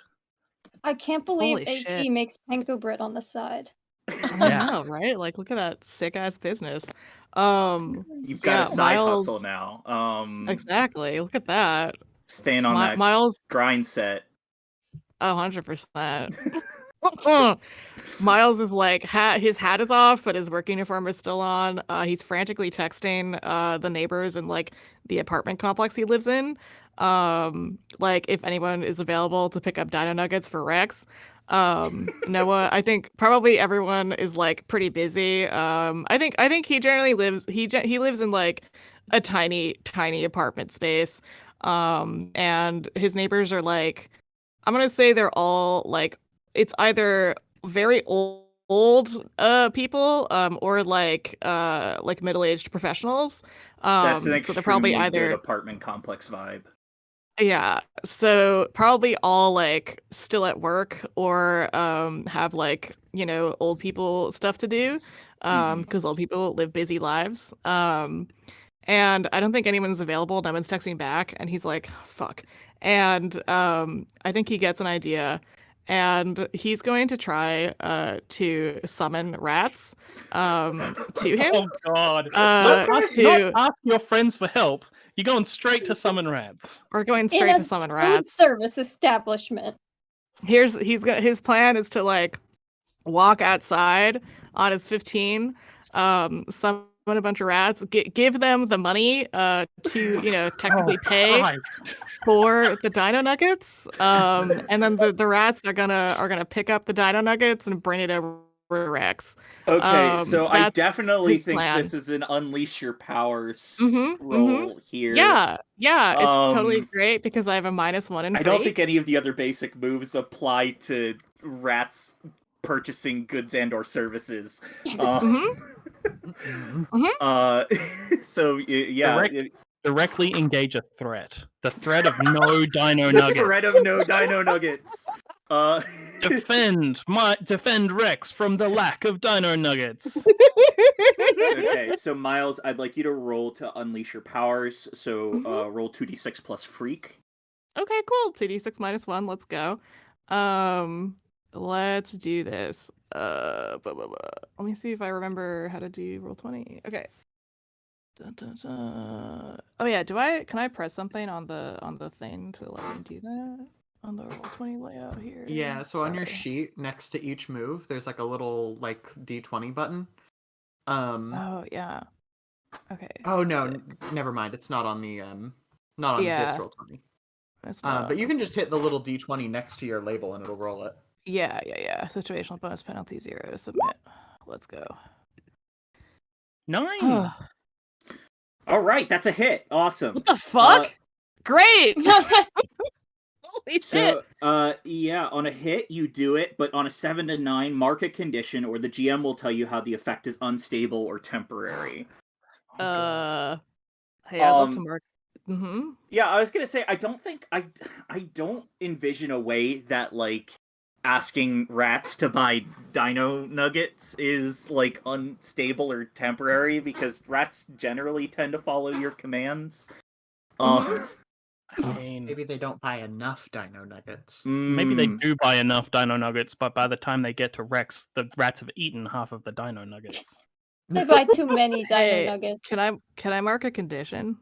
Speaker 2: I can't believe
Speaker 3: Holy
Speaker 2: AP
Speaker 3: shit.
Speaker 2: makes panko bread on the side.
Speaker 3: I
Speaker 6: Yeah.
Speaker 3: know, right? Like, look at that sick ass business. Um,
Speaker 1: You've got
Speaker 3: yeah,
Speaker 1: a side hustle
Speaker 3: Miles.
Speaker 1: now.
Speaker 3: Exactly. Look at that.
Speaker 1: Staying on that
Speaker 3: Miles.
Speaker 1: grind set.
Speaker 3: Oh, 100%. Miles is like, his hat is off, but his work uniform is still on. He's frantically texting the neighbors in like the apartment complex he lives in. Like if anyone is available to pick up Dino Nuggets for Rex. Noah, I think probably everyone is like pretty busy. I think he generally lives he lives in like a tiny apartment space. And his neighbors are like, I'm gonna say they're all like, it's either very old people or like middle-aged professionals.
Speaker 1: That's an
Speaker 3: So they're probably
Speaker 1: extremely good
Speaker 3: either,
Speaker 1: apartment complex vibe.
Speaker 3: yeah, so probably all like still at work or have like, old people stuff to do
Speaker 1: Mhm.
Speaker 3: because old people live busy lives. And I don't think anyone's available. No one's texting back, and he's like, "Fuck." And I think he gets an idea, and he's going to try to summon rats to him.
Speaker 6: Oh God!
Speaker 3: Uh,
Speaker 6: not
Speaker 3: to
Speaker 6: ask your friends for help. You're going straight to summon rats.
Speaker 3: We're going
Speaker 2: In
Speaker 3: straight
Speaker 2: a
Speaker 3: to summon
Speaker 2: food
Speaker 3: rats.
Speaker 2: service establishment.
Speaker 3: His plan is to like walk outside on his 15, summon a bunch of rats, give them the money to technically pay
Speaker 6: Christ.
Speaker 3: for the Dino Nuggets, and then the rats are gonna pick up the Dino Nuggets and bring it over to Rex.
Speaker 1: Okay, so I
Speaker 3: That's
Speaker 1: definitely
Speaker 3: his
Speaker 1: think
Speaker 3: plan.
Speaker 1: this is an unleash your powers
Speaker 3: Mm-hmm,
Speaker 1: role here.
Speaker 3: Yeah, it's totally
Speaker 1: Um,
Speaker 3: great because I have a -1 in
Speaker 1: I don't
Speaker 3: freak.
Speaker 1: think any of the other basic moves apply to rats purchasing goods and or services. So yeah,
Speaker 6: Directly engage a threat. The threat of no Dino Nuggets.
Speaker 1: threat of no Dino Nuggets.
Speaker 6: Defend Rex from the lack of Dino Nuggets.
Speaker 1: Okay, so Miles, I'd like you to roll to unleash your powers. So roll 2d6 plus freak.
Speaker 3: Okay, cool. 2d6 -1. Let's go. Let's do this. Let me see if I remember how to do roll 20. Okay. Oh yeah, can I press something on the thing to let me do that? On the roll 20 layout here.
Speaker 4: Yeah, so on your
Speaker 3: Sorry.
Speaker 4: sheet next to each move, there's like a little like D20 button.
Speaker 3: Oh yeah. Okay.
Speaker 4: Oh no,
Speaker 3: sick.
Speaker 4: never mind. It's not on the not on
Speaker 3: Yeah.
Speaker 4: this roll 20.
Speaker 3: It's not.
Speaker 4: But you can just hit the little D20 next to your label and it'll roll it.
Speaker 3: Yeah. Situational bonus penalty 0. Submit. Let's go.
Speaker 6: 9.
Speaker 1: All right, that's a hit. Awesome.
Speaker 3: What the fuck? Great. Holy shit.
Speaker 1: So, yeah, on a hit, you do it, but on a 7 to 9, mark a condition, or the GM will tell you how the effect is unstable or temporary.
Speaker 3: Hey, I'd love to mark.
Speaker 1: Yeah, I was gonna say, I don't envision a way that, like, asking rats to buy Dino Nuggets is, like, unstable or temporary, because rats generally tend to follow your commands.
Speaker 6: I mean,
Speaker 4: Maybe they don't buy enough Dino Nuggets.
Speaker 6: maybe they do buy enough Dino Nuggets, but by the time they get to Rex, the rats have eaten half of the Dino Nuggets.
Speaker 2: They buy too many Dino
Speaker 3: Hey,
Speaker 2: Nuggets.
Speaker 3: can I mark a condition?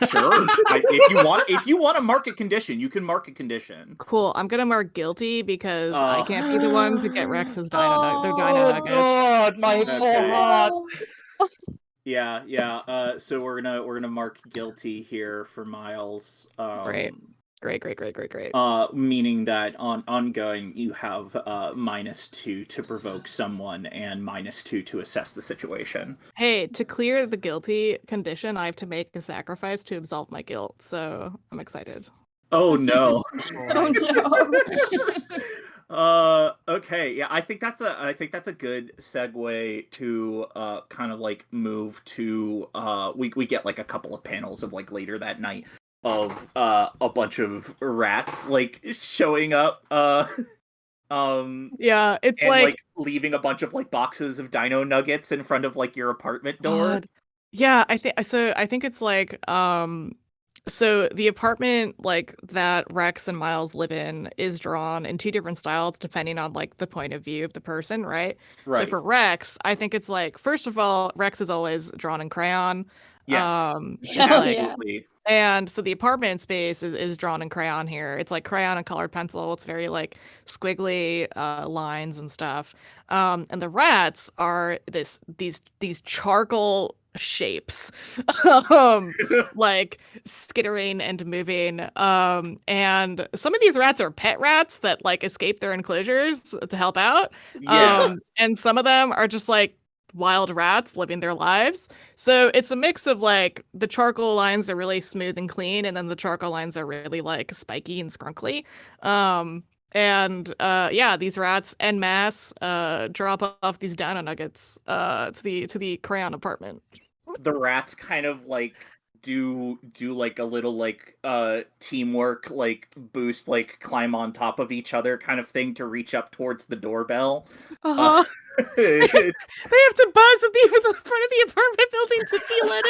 Speaker 1: Sure. If you want to mark a condition, you can mark a condition.
Speaker 3: Cool. I'm gonna mark guilty because I can't be the one to get Rex's their Dino Nuggets.
Speaker 6: God, my poor heart.
Speaker 1: Yeah. So we're gonna mark guilty here for Miles.
Speaker 3: Great.
Speaker 1: Meaning that on ongoing you have -2 to provoke someone and -2 to assess the situation.
Speaker 3: Hey, to clear the guilty condition, I have to make a sacrifice to absolve my guilt. So I'm excited.
Speaker 1: Oh no.
Speaker 2: Oh no.
Speaker 1: Okay, yeah, I think that's a good segue to kind of like move to we get like a couple of panels of like later that night of a bunch of rats like showing up
Speaker 3: Yeah, it's
Speaker 1: and
Speaker 3: like,
Speaker 1: like leaving a bunch of like boxes of Dino Nuggets in front of like your apartment door.
Speaker 3: God. Yeah, I think so. I think it's like So the apartment like that Rex and Miles live in is drawn in two different styles depending on like the point of view of the person, right? So
Speaker 1: Right.
Speaker 3: for Rex, I think it's like first of all, Rex is always drawn in crayon.
Speaker 1: Yes.
Speaker 3: It's
Speaker 2: Hell
Speaker 3: like
Speaker 2: yeah.
Speaker 1: Absolutely.
Speaker 3: and so the apartment space is drawn in crayon here. It's like crayon and colored pencil. It's very like squiggly lines and stuff. And the rats are these charcoal shapes, um, like skittering and moving. And some of these rats are pet rats that like escape their enclosures to help out.
Speaker 1: Yeah.
Speaker 3: And some of them are just like wild rats living their lives. So it's a mix of like the charcoal lines are really smooth and clean, and then the charcoal lines are really like spiky and scrunkly. Yeah, these rats en masse drop off these dino nuggets to the crayon apartment.
Speaker 1: The rats kind of like do like a little like teamwork like boost, like climb on top of each other kind of thing to reach up towards the doorbell.
Speaker 3: Uh-huh. They have to buzz at the front of the apartment building to be let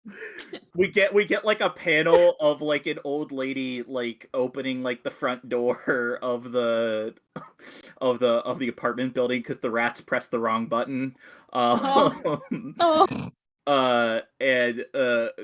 Speaker 3: in.
Speaker 1: we get like a panel of like an old lady like opening like the front door of the apartment building because the rats pressed the wrong button.
Speaker 2: Oh.
Speaker 1: And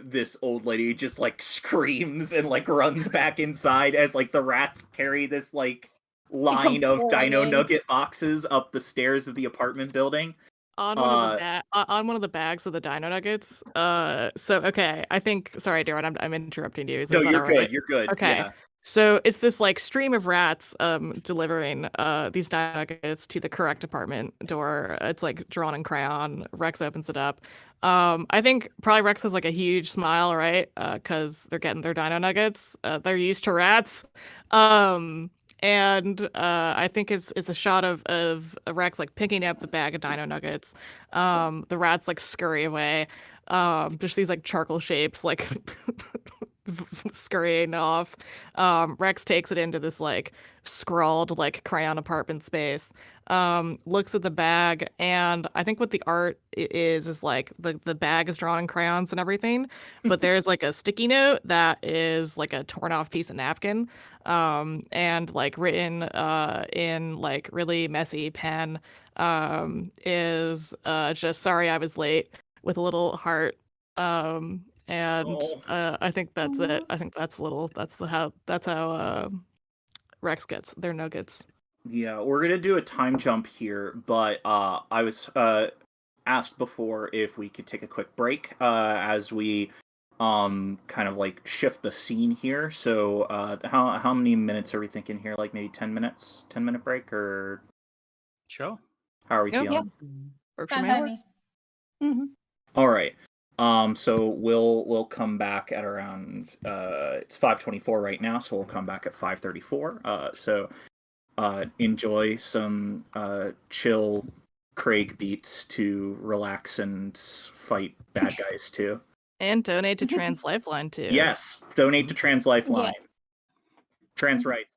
Speaker 1: this old lady just like screams and like runs back inside as like the rats carry this like line of Dino
Speaker 2: pouring in.
Speaker 1: Nugget boxes up the stairs of the apartment building.
Speaker 3: On one of the on one of the bags of the Dino Nuggets. So okay, I think. Sorry, Darren, I'm interrupting you. Is
Speaker 1: No,
Speaker 3: that
Speaker 1: you're
Speaker 3: all
Speaker 1: good.
Speaker 3: right?
Speaker 1: You're good.
Speaker 3: Okay.
Speaker 1: Yeah.
Speaker 3: So it's this like stream of rats delivering these Dino Nuggets to the correct apartment door. It's like drawn in crayon. Rex opens it up. I think probably Rex has like a huge smile, right? Because they're getting their Dino Nuggets. They're used to rats. And I think it's a shot of Rex like picking up the bag of Dino Nuggets. The rats like scurry away. There's these like charcoal shapes like scurrying off. Rex takes it into this like scrawled like crayon apartment space. Looks at the bag, and I think what the art is like the bag is drawn in crayons and everything, but there's like a sticky note that is like a torn off piece of napkin, and like written in like really messy pen, is just sorry I was late with a little heart. And I think that's it. I think that's how Rex gets their nuggets.
Speaker 1: Yeah, we're gonna do a time jump here, but I was asked before if we could take a quick break as we kind of like shift the scene here. So how many minutes are we thinking here? Like maybe 10 minutes, 10-minute break, or
Speaker 6: Sure.
Speaker 1: how are we
Speaker 3: Yep.
Speaker 1: feeling?
Speaker 3: Works for
Speaker 5: Fine
Speaker 3: me.
Speaker 5: by me.
Speaker 2: Mm-hmm.
Speaker 1: All right. So we'll come back at around it's 5:24 right now, so we'll come back at 5:34. So enjoy some chill Craig beats to relax and fight bad guys too.
Speaker 3: And donate to Trans Lifeline too.
Speaker 1: Yes, donate to Trans Lifeline.
Speaker 2: Yes.
Speaker 1: Trans rights.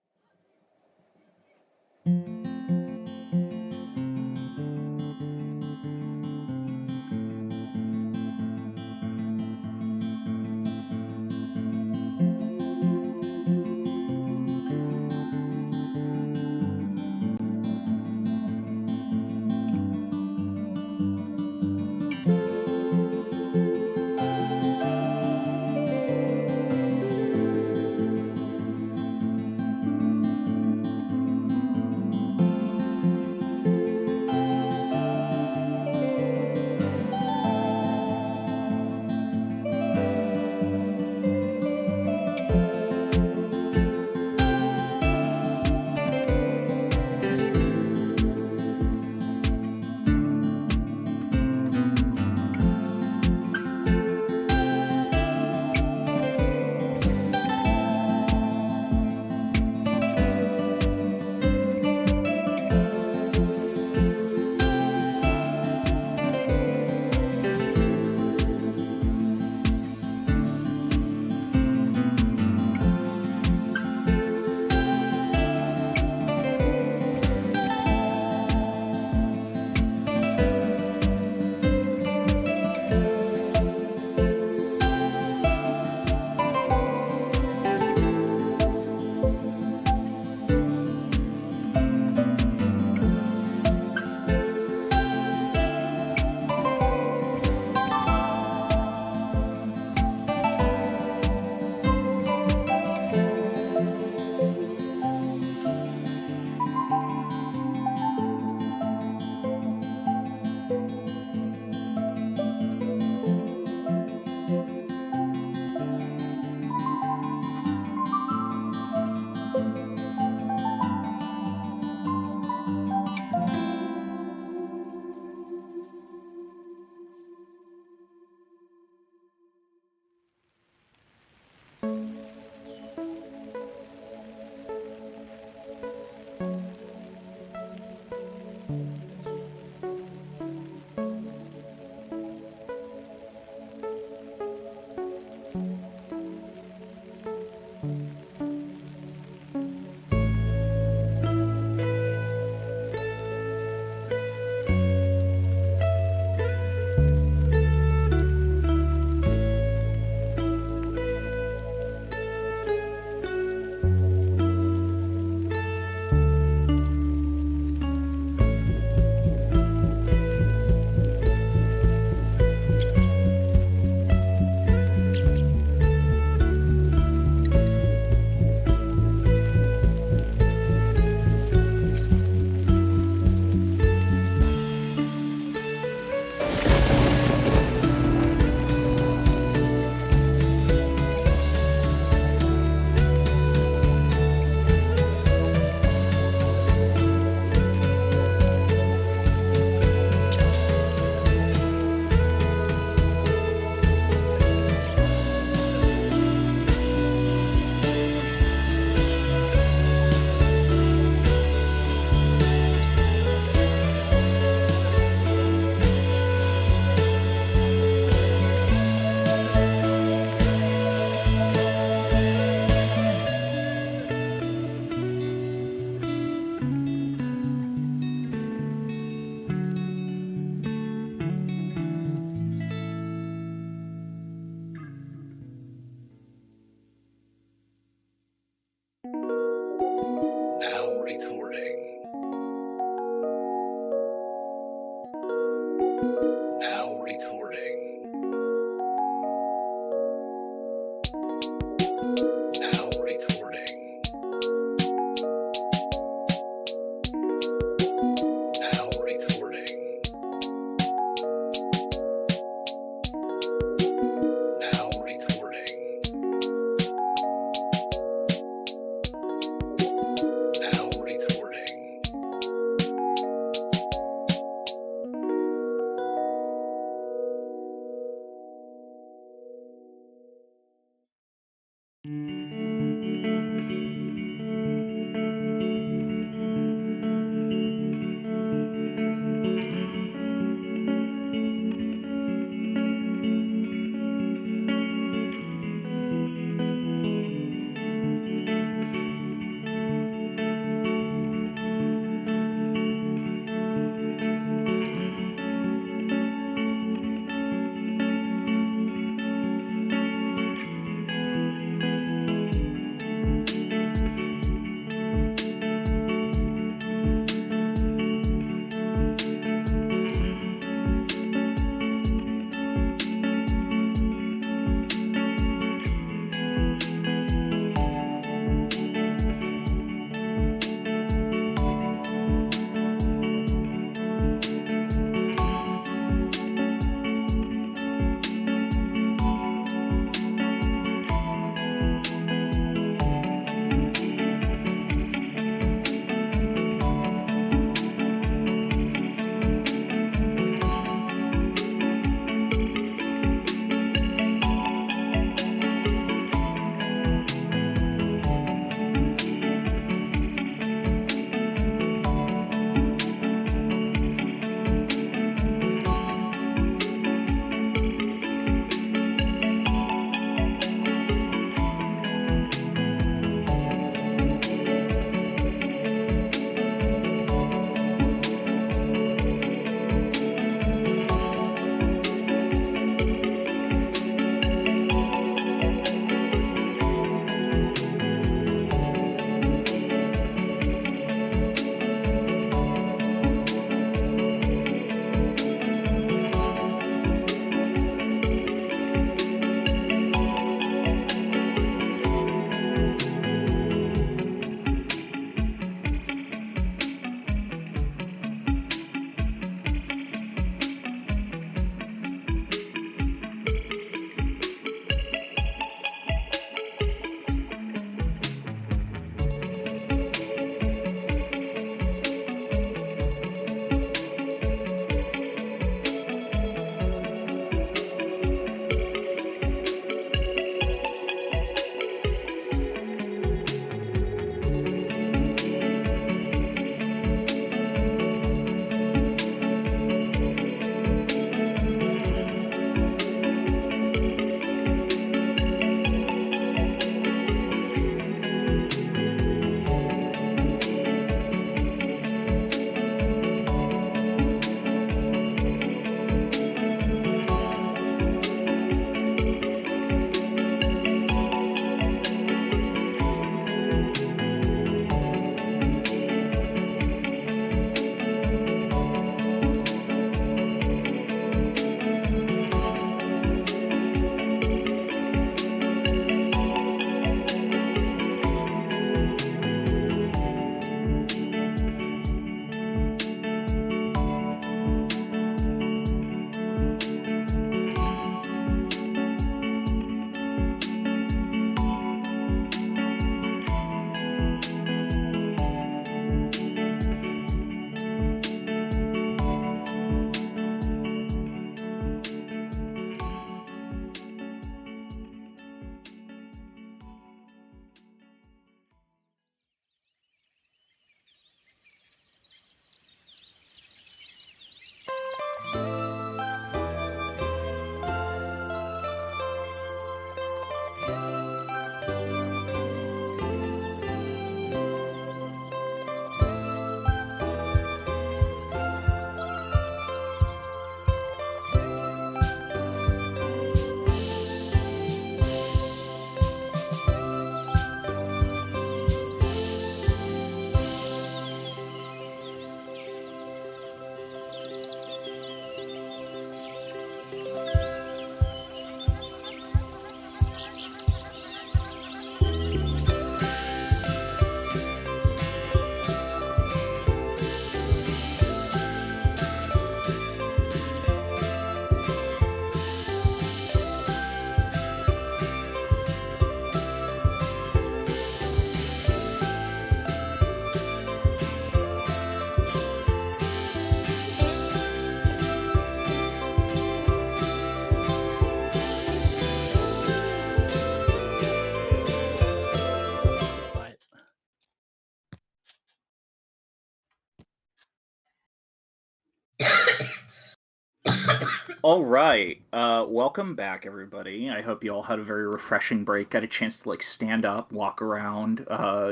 Speaker 1: All right. Welcome back, everybody. I hope you all had a very refreshing break. Got a chance to like stand up, walk around,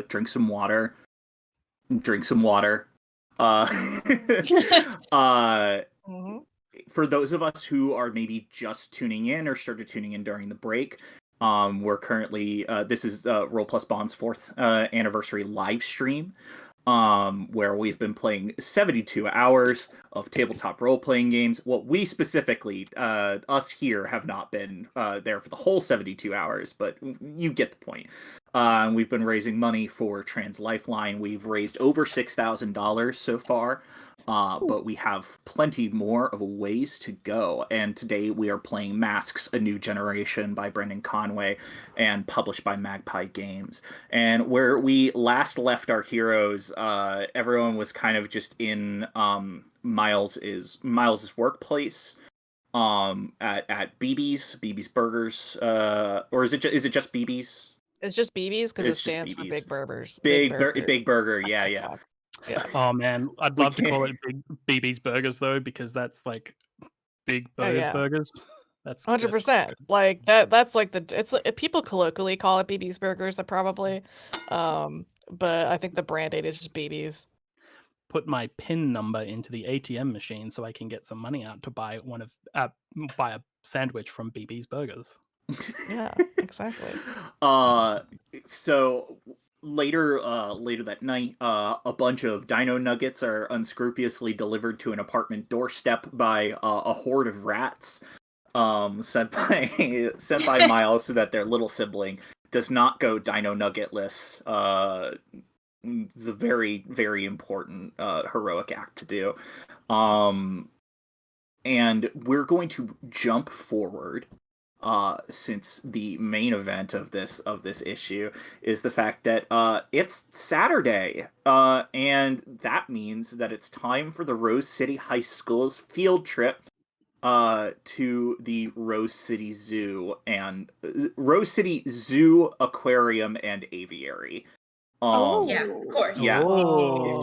Speaker 1: drink some water. Uh, uh,
Speaker 3: Mhm.
Speaker 1: for those of us who are maybe just tuning in or started tuning in during the break, we're currently this is Roll Plus Bond's 4th anniversary live stream, where we've been playing 72 hours of tabletop role-playing games. What we specifically, us here, have not been there for the whole 72 hours, but you get the point. We've been raising money for Trans Lifeline. We've raised over $6,000 so far. But we have plenty more of ways to go. And today we are playing Masks: A New Generation by Brendan Conway and published by Magpie Games. And where we last left our heroes, everyone was kind of just in Miles's workplace at BB's Burgers. Or is it just BB's?
Speaker 3: It's just BB's because it
Speaker 1: It's just
Speaker 3: stands for
Speaker 1: BB's.
Speaker 3: Big Burgers.
Speaker 1: Big Burger. Yeah.
Speaker 3: Yeah.
Speaker 6: Oh man, I'd
Speaker 1: We
Speaker 6: love to call it
Speaker 1: can't-
Speaker 6: Big BB's Burgers though, because that's like Big
Speaker 3: Oh, yeah.
Speaker 6: Burgers. That's
Speaker 3: 100%. Like that's like people colloquially call it BB's Burgers, probably. But I think the brand name is just BB's.
Speaker 6: Put my PIN number into the ATM machine so I can get some money out to buy buy a sandwich from BB's Burgers.
Speaker 3: Yeah, exactly.
Speaker 1: So later that night, a bunch of dino nuggets are unscrupulously delivered to an apartment doorstep by a horde of rats, sent by Miles so that their little sibling does not go dino nuggetless. It's a very, very important heroic act to do. And we're going to jump forward, since the main event of this issue is the fact that it's Saturday, and that means that it's time for the Rose City High School's field trip to the Rose City Zoo and Rose City Zoo, Aquarium, and Aviary.
Speaker 5: Yeah, of course.
Speaker 1: Yeah.
Speaker 6: Oh.
Speaker 1: It's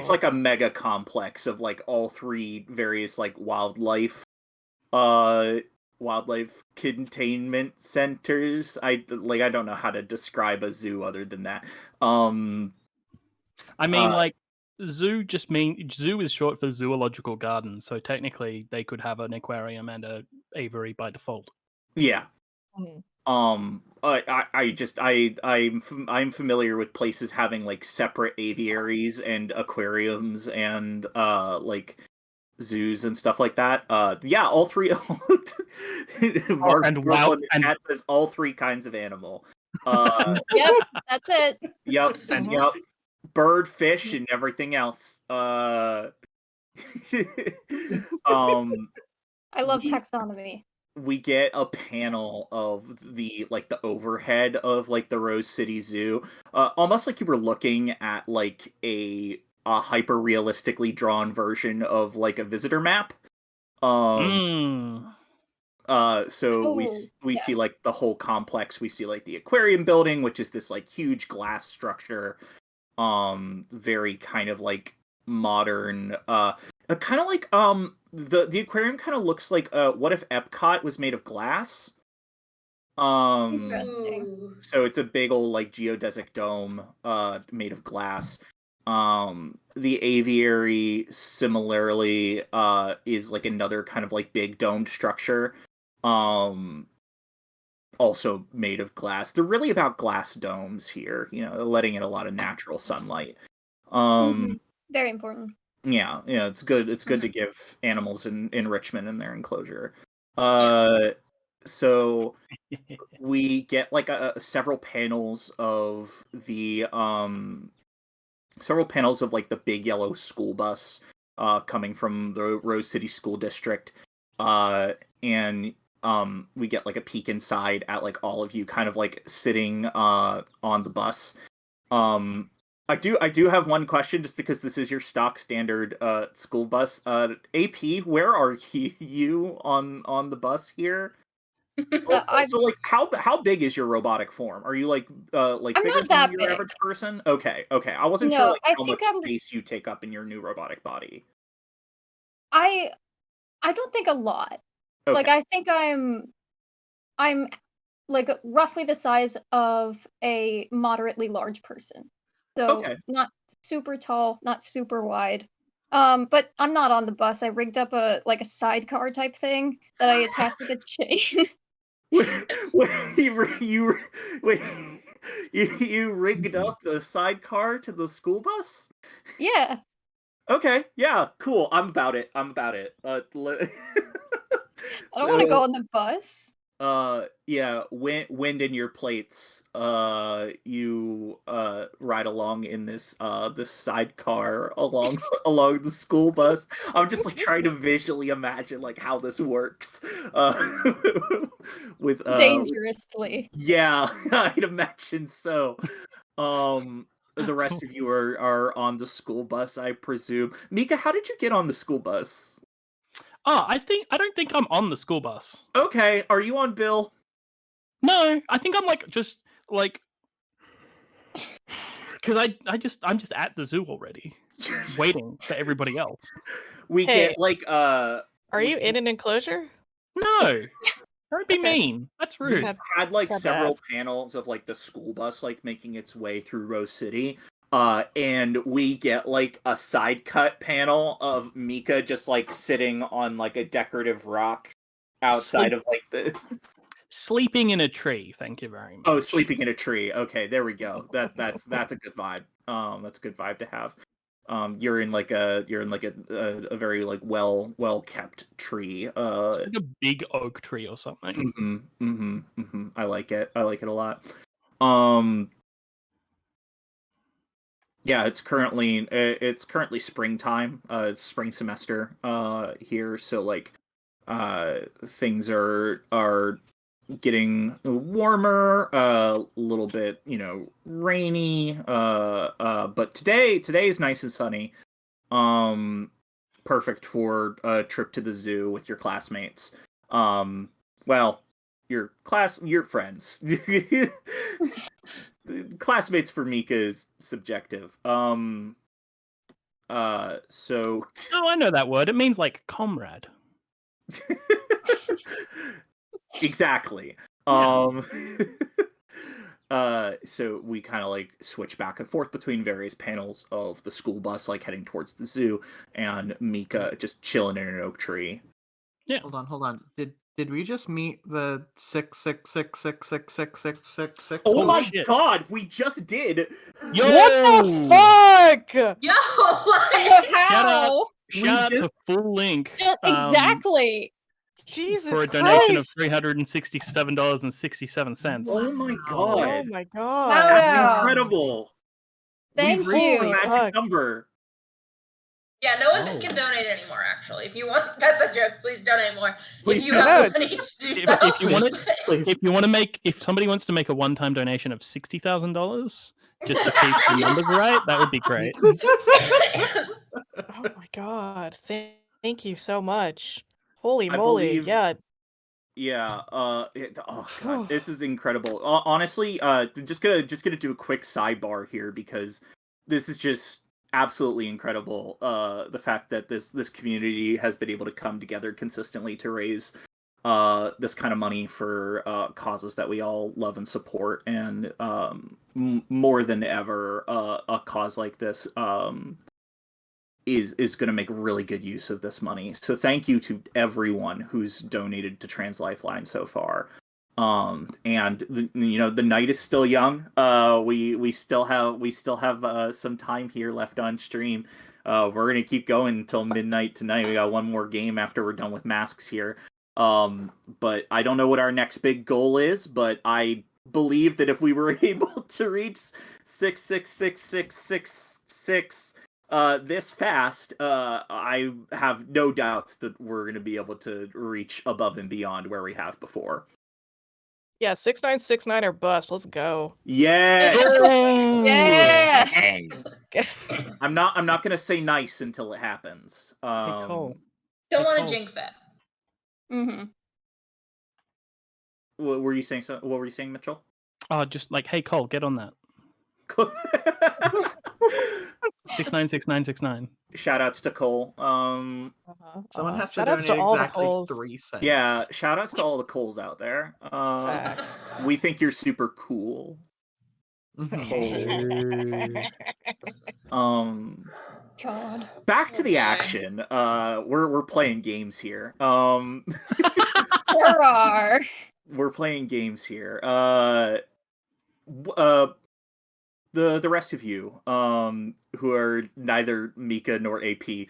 Speaker 1: like a mega complex of like all three various like wildlife containment centers. I don't know how to describe a zoo other than that.
Speaker 6: I mean, like zoo is short for zoological garden, so technically they could have an aquarium and a aviary by default.
Speaker 1: Yeah.
Speaker 3: Mhm.
Speaker 1: I'm familiar with places having like separate aviaries and aquariums and like zoos and stuff like that. Yeah, all three.
Speaker 6: And
Speaker 1: Chat says all three kinds of animal.
Speaker 2: Yep, that's it.
Speaker 1: Yep, and
Speaker 3: Mhm.
Speaker 1: yep, bird, fish, and everything else.
Speaker 2: I love taxonomy.
Speaker 1: We get a panel of the overhead of like the Rose City Zoo, almost like you were looking at like a hyper realistically drawn version of like a visitor map. So we
Speaker 2: yeah.
Speaker 1: see like the whole complex. We see like the aquarium building, which is this like huge glass structure, very kind of like modern, kind of like the aquarium kind of looks like what if Epcot was made of glass.
Speaker 2: Interesting.
Speaker 5: Ooh.
Speaker 1: So it's a big old like geodesic dome made of glass. The aviary similarly is like another kind of like big domed structure, also made of glass. They're really about glass domes here, letting in a lot of natural sunlight.
Speaker 2: Very important.
Speaker 1: Yeah, it's good. It's good to give animals enrichment in their enclosure. So we get like several panels of like the big yellow school bus coming from the Rose City School District, and we get like a peek inside at like all of you kind of like sitting on the bus. I do have one question, just because this is your stock standard school bus. AP, where are you on the bus here? Also, like how big is your robotic form? Are you like
Speaker 2: I'm
Speaker 1: bigger
Speaker 2: not
Speaker 1: than
Speaker 2: that
Speaker 1: your
Speaker 2: big.
Speaker 1: average person? Okay. I wasn't
Speaker 2: No,
Speaker 1: sure like
Speaker 2: I
Speaker 1: how
Speaker 2: think
Speaker 1: much
Speaker 2: I'm-
Speaker 1: space you take up in your new robotic body.
Speaker 2: I don't think a lot. Like I think I'm like roughly the size of a moderately large person. So
Speaker 1: Okay.
Speaker 2: not super tall, not super wide. But I'm not on the bus. I rigged up a sidecar type thing that I attached with a chain.
Speaker 1: Wait, wait, you rigged up the sidecar to the school bus?
Speaker 2: Yeah.
Speaker 1: Okay, yeah, cool. I'm about it.
Speaker 2: I don't want to go on the bus.
Speaker 1: Yeah, wind in your plates. You ride along in this sidecar along along the school bus. I'm just like trying to visually imagine like how this works. With
Speaker 2: Dangerously.
Speaker 1: yeah, I'd imagine so. The rest of you are on the school bus, I presume. Mika, how did you get on the school bus?
Speaker 6: Oh, I don't think I'm on the school bus.
Speaker 1: Okay, are you on Bill?
Speaker 6: No, I think I'm like just like because I'm just at the zoo already, waiting for everybody else.
Speaker 1: We
Speaker 3: Hey.
Speaker 1: get like
Speaker 3: Are you in an enclosure?
Speaker 6: No, don't be
Speaker 3: Okay.
Speaker 6: mean. That's
Speaker 1: we
Speaker 6: rude.
Speaker 1: had like
Speaker 3: Just had to
Speaker 1: several
Speaker 3: ask.
Speaker 1: panels of like the school bus like making its way through Rose City. And we get like a side cut panel of Mika just like sitting on like a decorative rock outside of like the
Speaker 6: Sleeping in a tree. Thank you very much.
Speaker 1: oh, sleeping in a tree. Okay, there we go. That's a good vibe. That's a good vibe to have. You're in like a very like well kept tree.
Speaker 6: It's like a big oak tree or something.
Speaker 1: I like it. I like it a lot. Yeah, it's currently springtime. It's spring semester here, so like things are getting warmer, a little bit, rainy. But today is nice and sunny. Perfect for a trip to the zoo with your classmates. Well, your friends. Classmates for Mika is subjective. So
Speaker 6: Oh, I know that word. It means like comrade.
Speaker 1: exactly.
Speaker 6: Yeah.
Speaker 1: So we kind of like switch back and forth between various panels of the school bus, like heading towards the zoo, and Mika just chilling in an oak tree.
Speaker 6: Yeah.
Speaker 4: Hold on. Did we just meet the 666666666?
Speaker 1: Oh
Speaker 6: Holy
Speaker 1: my
Speaker 6: shit.
Speaker 1: god, we just did.
Speaker 6: Yo!
Speaker 3: What the fuck?
Speaker 5: Yo,
Speaker 2: How?
Speaker 6: Shout out to Full Link.
Speaker 2: Exactly.
Speaker 3: Jesus
Speaker 6: For a
Speaker 3: Christ.
Speaker 6: donation of $367.67.
Speaker 1: Oh my
Speaker 3: Oh
Speaker 1: god,
Speaker 3: my
Speaker 2: Shout
Speaker 3: god.
Speaker 2: out.
Speaker 1: that's incredible.
Speaker 2: Thank
Speaker 1: We've reached the
Speaker 2: you.
Speaker 1: magic
Speaker 3: Fuck.
Speaker 1: number.
Speaker 5: Yeah, no one
Speaker 6: Oh.
Speaker 5: can donate anymore, actually. If you want, that's a joke. Please donate more.
Speaker 1: Please
Speaker 5: if you
Speaker 1: don't.
Speaker 5: have the money to do
Speaker 6: If-
Speaker 5: so.
Speaker 6: if you want it-
Speaker 4: Please.
Speaker 6: If somebody wants to make a one-time donation of $60,000 just to keep the numbers right, that would be great.
Speaker 3: Oh my god. Thank you so much. Holy
Speaker 1: I
Speaker 3: moly.
Speaker 1: believe-
Speaker 3: Yeah.
Speaker 1: Yeah. Oh god, this is incredible. Honestly, just gonna do a quick sidebar here because this is just absolutely incredible. The fact that this community has been able to come together consistently to raise this kind of money for causes that we all love and support, and more than ever, a cause like this is going to make really good use of this money. So thank you to everyone who's donated to Trans Lifeline so far. And the night is still young. We still have some time here left on stream. We're gonna keep going until midnight tonight. We got one more game after we're done with masks here. But I don't know what our next big goal is, but I believe that if we were able to reach 66666 this fast, I have no doubts that we're going to be able to reach above and beyond where we have before.
Speaker 3: Yeah, 6969 or bust. Let's go.
Speaker 1: Yeah.
Speaker 2: Yeah.
Speaker 1: I'm not going to say nice until it happens.
Speaker 6: Hey, Cole.
Speaker 5: Don't want
Speaker 6: Nicole.
Speaker 5: to jinx it.
Speaker 2: Mm-hmm.
Speaker 1: What were you saying? What were you saying, Mitchell?
Speaker 6: Oh, just like, hey, Cole, get on that. 696969.
Speaker 1: shout outs to Cole.
Speaker 4: Someone has to
Speaker 3: Shout outs
Speaker 4: donate
Speaker 3: to all the
Speaker 4: exactly
Speaker 3: Coles.
Speaker 4: 3 cents.
Speaker 1: Yeah, shout outs to all the Coles out there.
Speaker 3: Facts.
Speaker 1: We think you're super cool.
Speaker 4: Mhm.
Speaker 2: God.
Speaker 1: Back to the
Speaker 5: Okay.
Speaker 1: action. We're playing games here.
Speaker 2: Hurrah!
Speaker 1: We're playing games here. The rest of you, who are neither Mika nor AP,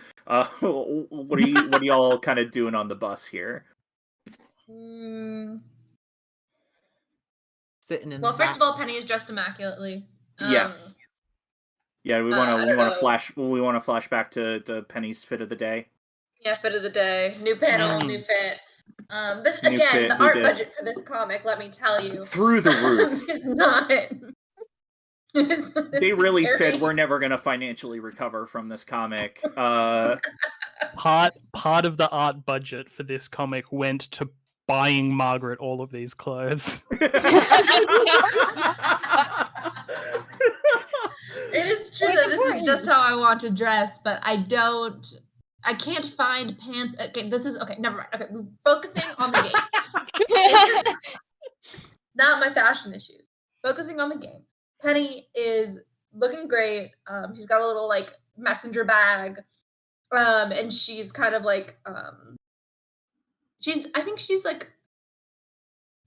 Speaker 1: what are y'all kind of doing on the bus here?
Speaker 5: Mm,
Speaker 4: Sitting in
Speaker 5: well,
Speaker 4: the
Speaker 5: first
Speaker 4: back.
Speaker 5: of all, Penny is dressed immaculately.
Speaker 1: Yes. Yeah, we
Speaker 5: I
Speaker 1: want
Speaker 5: don't know.
Speaker 1: to flash back to Penny's fit of the day.
Speaker 5: Yeah, fit of the day. New panel, new fit. This
Speaker 1: New
Speaker 5: again,
Speaker 1: fit,
Speaker 5: the
Speaker 1: new
Speaker 5: art
Speaker 1: disc.
Speaker 5: budget for this comic, let me tell you,
Speaker 1: Through the roof.
Speaker 5: is not.
Speaker 1: They really said we're never going to financially recover from this comic.
Speaker 6: Part of the art budget for this comic went to buying Margaret all of these clothes.
Speaker 5: It is true
Speaker 2: Where's
Speaker 5: that
Speaker 2: the
Speaker 5: this is just
Speaker 2: buttons?
Speaker 5: how I want to dress, but I can't find pants. Okay, never mind. Okay, we're focusing on the game. Not my fashion issues. Focusing on the game. Penny is looking great. She's got a little like messenger bag. And she's kind of like I think she's like,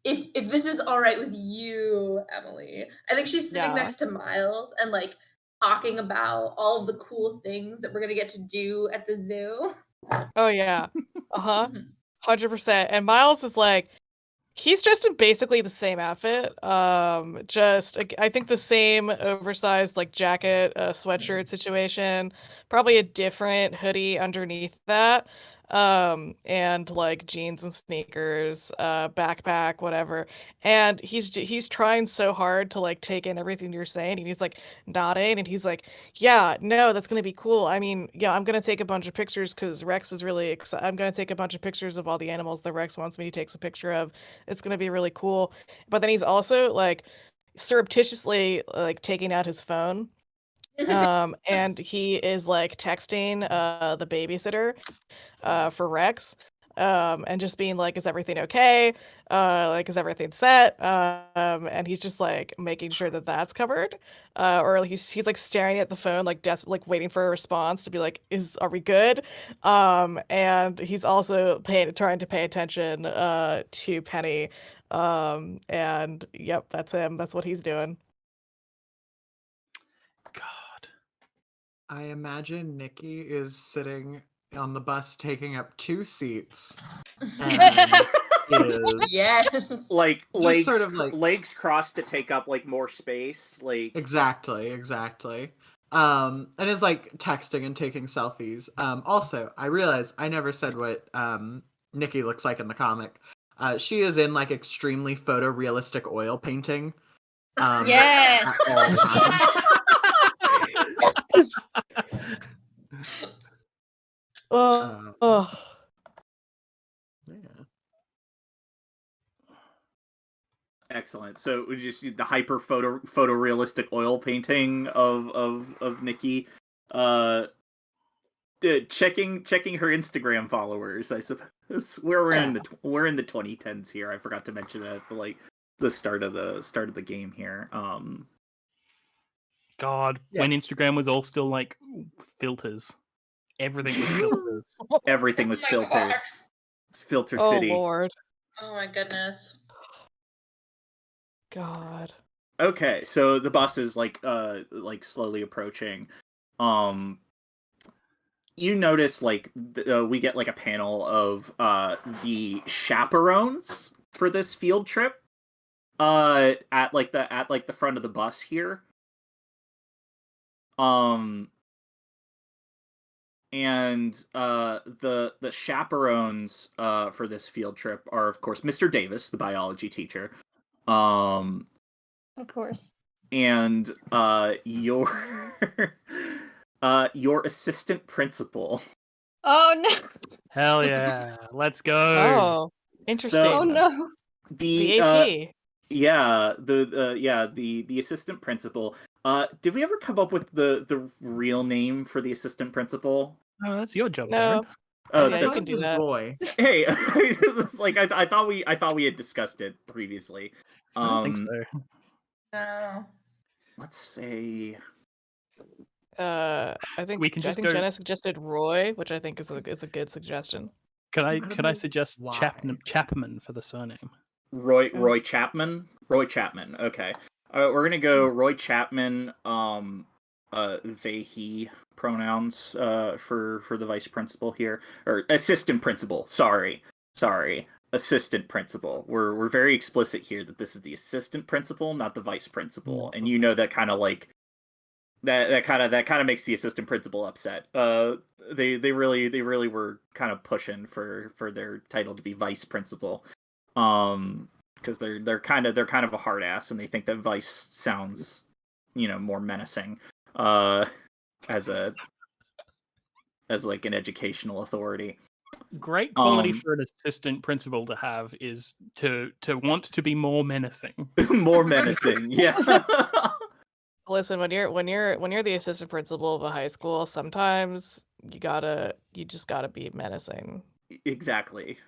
Speaker 5: if this is all right with you, Emily, I think she's sitting
Speaker 3: Yeah.
Speaker 5: next to Miles and like talking about all of the cool things that we're gonna get to do at the zoo.
Speaker 3: Oh yeah. Uh-huh.
Speaker 5: Mhm.
Speaker 3: 100%. And Miles is like, he's dressed in basically the same outfit. I think the same oversized like jacket, sweatshirt situation, probably a different hoodie underneath that. And like jeans and sneakers, backpack, whatever. And he's trying so hard to like take in everything you're saying, and he's like nodding, and he's like, yeah, no, that's gonna be cool. I mean, yeah, I'm gonna take a bunch of pictures because Rex is really excited. I'm gonna take a bunch of pictures of all the animals that Rex wants me to take a picture of. It's gonna be really cool. But then he's also like surreptitiously like taking out his phone. And he is like texting the babysitter for Rex. And just being like, is everything okay? Like, is everything set? And he's just like making sure that that's covered. Or he's like staring at the phone, like like waiting for a response to be like, are we good? And he's also trying to pay attention to Penny. And yep, that's him. That's what he's doing.
Speaker 6: God.
Speaker 4: I imagine Nikki is sitting on the bus taking up 2 seats. And is
Speaker 5: Yes.
Speaker 1: Like
Speaker 4: Just
Speaker 1: legs,
Speaker 4: sort of like-
Speaker 1: legs crossed to take up like more space. Like
Speaker 4: exactly. And is like texting and taking selfies. Also, I realize I never said what Nikki looks like in the comic. She is in like extremely photorealistic oil painting.
Speaker 2: Yes.
Speaker 4: At all times.
Speaker 3: Oh, oh.
Speaker 4: Yeah.
Speaker 1: excellent. So we just the hyper photorealistic oil painting of Nikki. Checking her Instagram followers, I suppose. We're in the 2010s here. I forgot to mention that, but like the start of the game here.
Speaker 6: God,
Speaker 4: Yeah.
Speaker 6: when Instagram was all still like filters. Everything was filters.
Speaker 1: Everything was
Speaker 5: Oh my
Speaker 1: filters.
Speaker 5: gosh.
Speaker 1: It's Filter
Speaker 3: Oh
Speaker 1: City.
Speaker 3: Lord.
Speaker 5: Oh my goodness.
Speaker 3: God.
Speaker 1: Okay, so the bus is like slowly approaching. You notice like we get like a panel of the chaperones for this field trip at the front of the bus here. And the chaperones for this field trip are of course Mr. Davis, the biology teacher.
Speaker 2: Of course.
Speaker 1: And your assistant principal.
Speaker 2: Oh no.
Speaker 6: Hell yeah. Let's go.
Speaker 3: Oh, interesting.
Speaker 2: Oh no.
Speaker 3: The AP.
Speaker 1: The assistant principal. Did we ever come up with the real name for the assistant principal?
Speaker 6: Oh, that's your job,
Speaker 3: No.
Speaker 6: Darren.
Speaker 1: Oh,
Speaker 3: Yeah,
Speaker 4: I
Speaker 3: you
Speaker 4: thought
Speaker 3: can
Speaker 4: it
Speaker 3: do
Speaker 4: was
Speaker 3: that.
Speaker 4: Roy.
Speaker 1: hey, it's like I thought we had discussed it previously.
Speaker 6: I don't think so.
Speaker 5: No.
Speaker 1: Let's say
Speaker 3: I think
Speaker 6: We can just
Speaker 3: I think
Speaker 6: go-
Speaker 3: Jenna suggested Roy, which I think is a good suggestion.
Speaker 6: Could
Speaker 4: I don't
Speaker 6: I
Speaker 4: know
Speaker 6: suggest
Speaker 4: why.
Speaker 6: Chapman for the surname?
Speaker 1: Roy Chapman. Roy Chapman. Okay. We're gonna go Roy Chapman. They he pronouns. For the vice principal here, or assistant principal. Sorry. Assistant principal. We're very explicit here that this is the assistant principal, not the vice principal, and you know that kind of like that kind of makes the assistant principal upset. They really were kind of pushing for their title to be vice principal. Because they're kind of a hard ass, and they think that vice sounds, more menacing. As like an educational authority.
Speaker 6: Great quality
Speaker 1: Um,
Speaker 6: for an assistant principal to have is to want to be more menacing.
Speaker 1: More menacing, yeah.
Speaker 3: Listen, when you're the assistant principal of a high school, sometimes you just gotta be menacing.
Speaker 1: Exactly.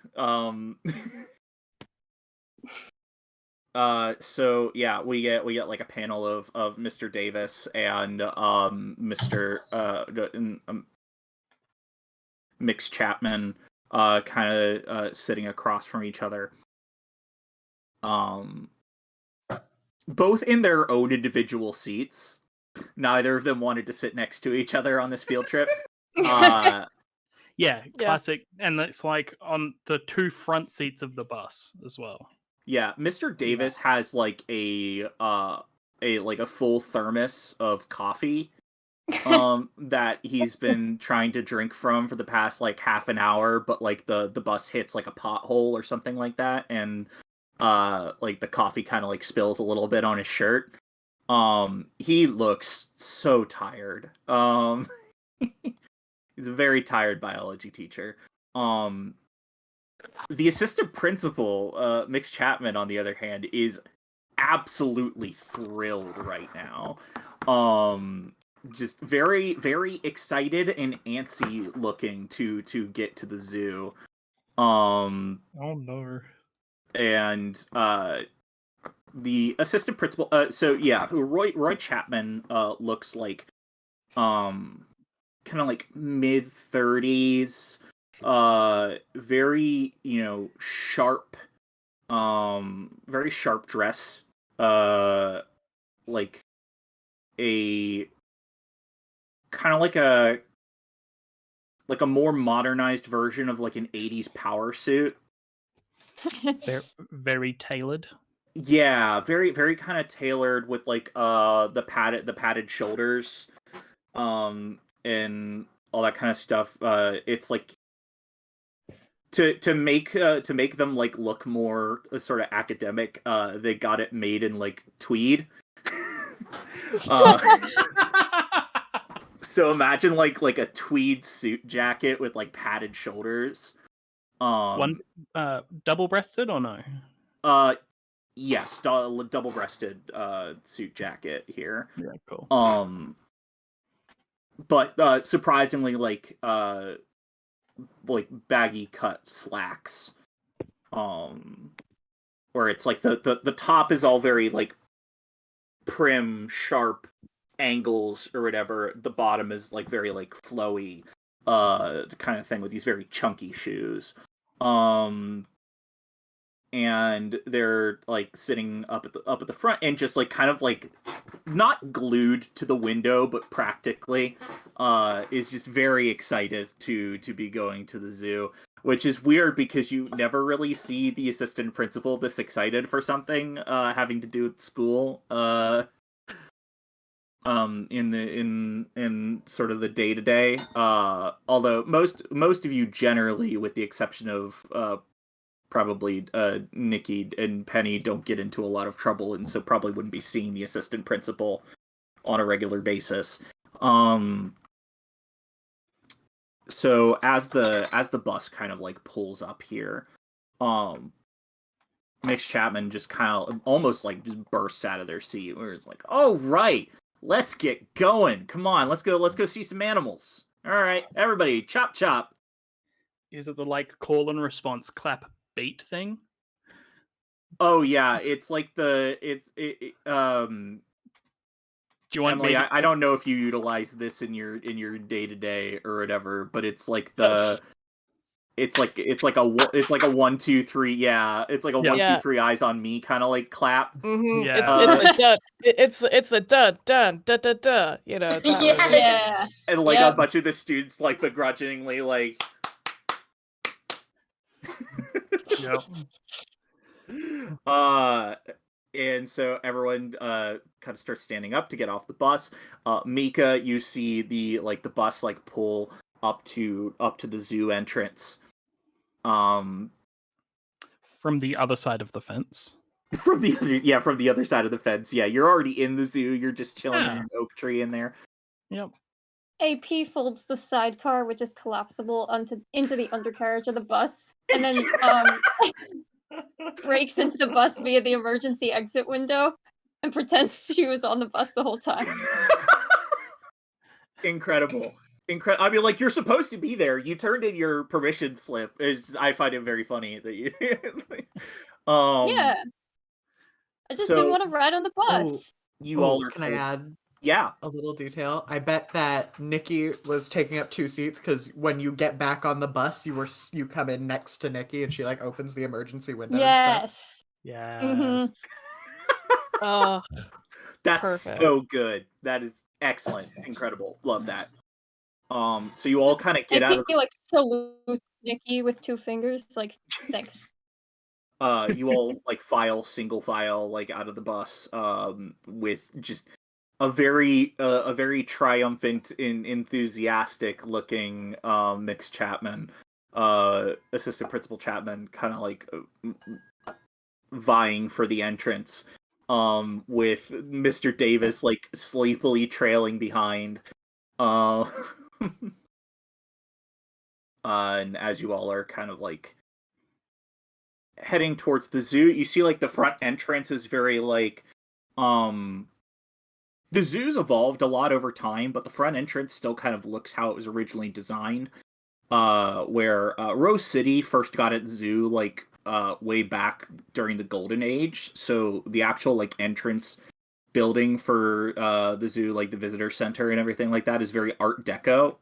Speaker 1: So yeah, we get like a panel of Mr. Davis and Mr. Mix Chapman kind of sitting across from each other. Both in their own individual seats. Neither of them wanted to sit next to each other on this field trip.
Speaker 6: Yeah, classic. And it's like on the two front seats of the bus as well.
Speaker 1: Yeah, Mr. Davis has like a full thermos of coffee that he's been trying to drink from for the past like half an hour, but like the bus hits like a pothole or something like that, and like the coffee kind of like spills a little bit on his shirt. He looks so tired. He's a very tired biology teacher. The assistant principal, Mix Chapman, on the other hand, is absolutely thrilled right now. Just very, very excited and antsy looking to get to the zoo.
Speaker 6: Oh no.
Speaker 1: And the assistant principal. So yeah, Roy Chapman looks like kind of like mid-30s. Very sharp, very sharp dress, like a kind of like a more modernized version of like an 80s power suit.
Speaker 6: Very, very tailored.
Speaker 1: Yeah, very, very kind of tailored with like the padded shoulders, and all that kind of stuff. It's like to make them like look more sort of academic. They got it made in like tweed. So imagine like a tweed suit jacket with like padded shoulders.
Speaker 6: One double-breasted or no?
Speaker 1: Yes, double-breasted suit jacket here.
Speaker 6: Yeah, cool.
Speaker 1: But surprisingly like baggy cut slacks. Where it's like the top is all very like prim, sharp angles or whatever. The bottom is like very like flowy kind of thing with these very chunky shoes. And they're like sitting up at the front and just like kind of like not glued to the window, but practically is just very excited to be going to the zoo, which is weird because you never really see the assistant principal this excited for something having to do with school in sort of the day-to-day, although most of you generally, with the exception of probably Nikki and Penny, don't get into a lot of trouble, and so probably wouldn't be seeing the assistant principal on a regular basis. So as the bus kind of like pulls up here, Mix Chapman just kind of almost like just bursts out of their seat, where it's like, "Oh right, let's get going. Come on, let's go see some animals. All right, everybody, chop chop.
Speaker 6: Is it the like call and response clap beat thing?
Speaker 1: Oh yeah, it's like
Speaker 6: Do you want
Speaker 1: Emily,
Speaker 6: me to...
Speaker 1: I don't know if you utilize this in your day to day or whatever, but it's like the it's like a 1 2 3, yeah, it's like a 1
Speaker 3: Yeah.
Speaker 1: 2 3 eyes on me kind of like clap.
Speaker 3: Mm-hmm.
Speaker 6: Yeah.
Speaker 3: It's the dun. It's the dun dun da da da. You know. That
Speaker 5: Yeah.
Speaker 3: was-
Speaker 2: Yeah.
Speaker 1: And like
Speaker 2: Yep.
Speaker 1: a bunch of the students like begrudgingly like
Speaker 6: Yep.
Speaker 1: and so everyone kind of starts standing up to get off the bus. Mika, you see the bus like pull up to the zoo entrance.
Speaker 6: From the other side of the fence.
Speaker 1: From the other side of the fence. Yeah, you're already in the zoo. You're just chilling in
Speaker 6: Yeah.
Speaker 1: an oak tree in there.
Speaker 6: Yep.
Speaker 2: AP folds the sidecar, which is collapsible, into the undercarriage of the bus, and then breaks into the bus via the emergency exit window, and pretends she was on the bus the whole time.
Speaker 1: Incredible. I mean, like, you're supposed to be there. You turned in your permission slip. I find it very funny that you.
Speaker 2: Yeah. I just
Speaker 1: so-
Speaker 2: didn't want to ride on the bus.
Speaker 1: You all are.
Speaker 4: Can I
Speaker 1: told-
Speaker 4: add
Speaker 1: Yeah.
Speaker 4: a little detail? I bet that Nikki was taking up 2 seats because when you get back on the bus, you come in next to Nikki and she like opens the emergency window. And stuff.
Speaker 2: Yes.
Speaker 6: Yes.
Speaker 3: Oh,
Speaker 1: That's
Speaker 3: Perfect.
Speaker 1: so good. That is excellent. Incredible. Love that. So you all kind of get out of
Speaker 2: AP like salutes Nikki with 2 fingers, like thanks.
Speaker 1: you all like single file like out of the bus with just a very triumphant and enthusiastic looking Mix Chapman, assistant principal Chapman, kind of like vying for the entrance, with Mr. Davis like sleepily trailing behind. And as you all are kind of like heading towards the zoo, you see like the front entrance is very like the zoo's evolved a lot over time, but the front entrance still kind of looks how it was originally designed. Where Rose City first got its zoo like way back during the Golden Age, so the actual like entrance building for the zoo, like the visitor center and everything like that, is very Art Deco.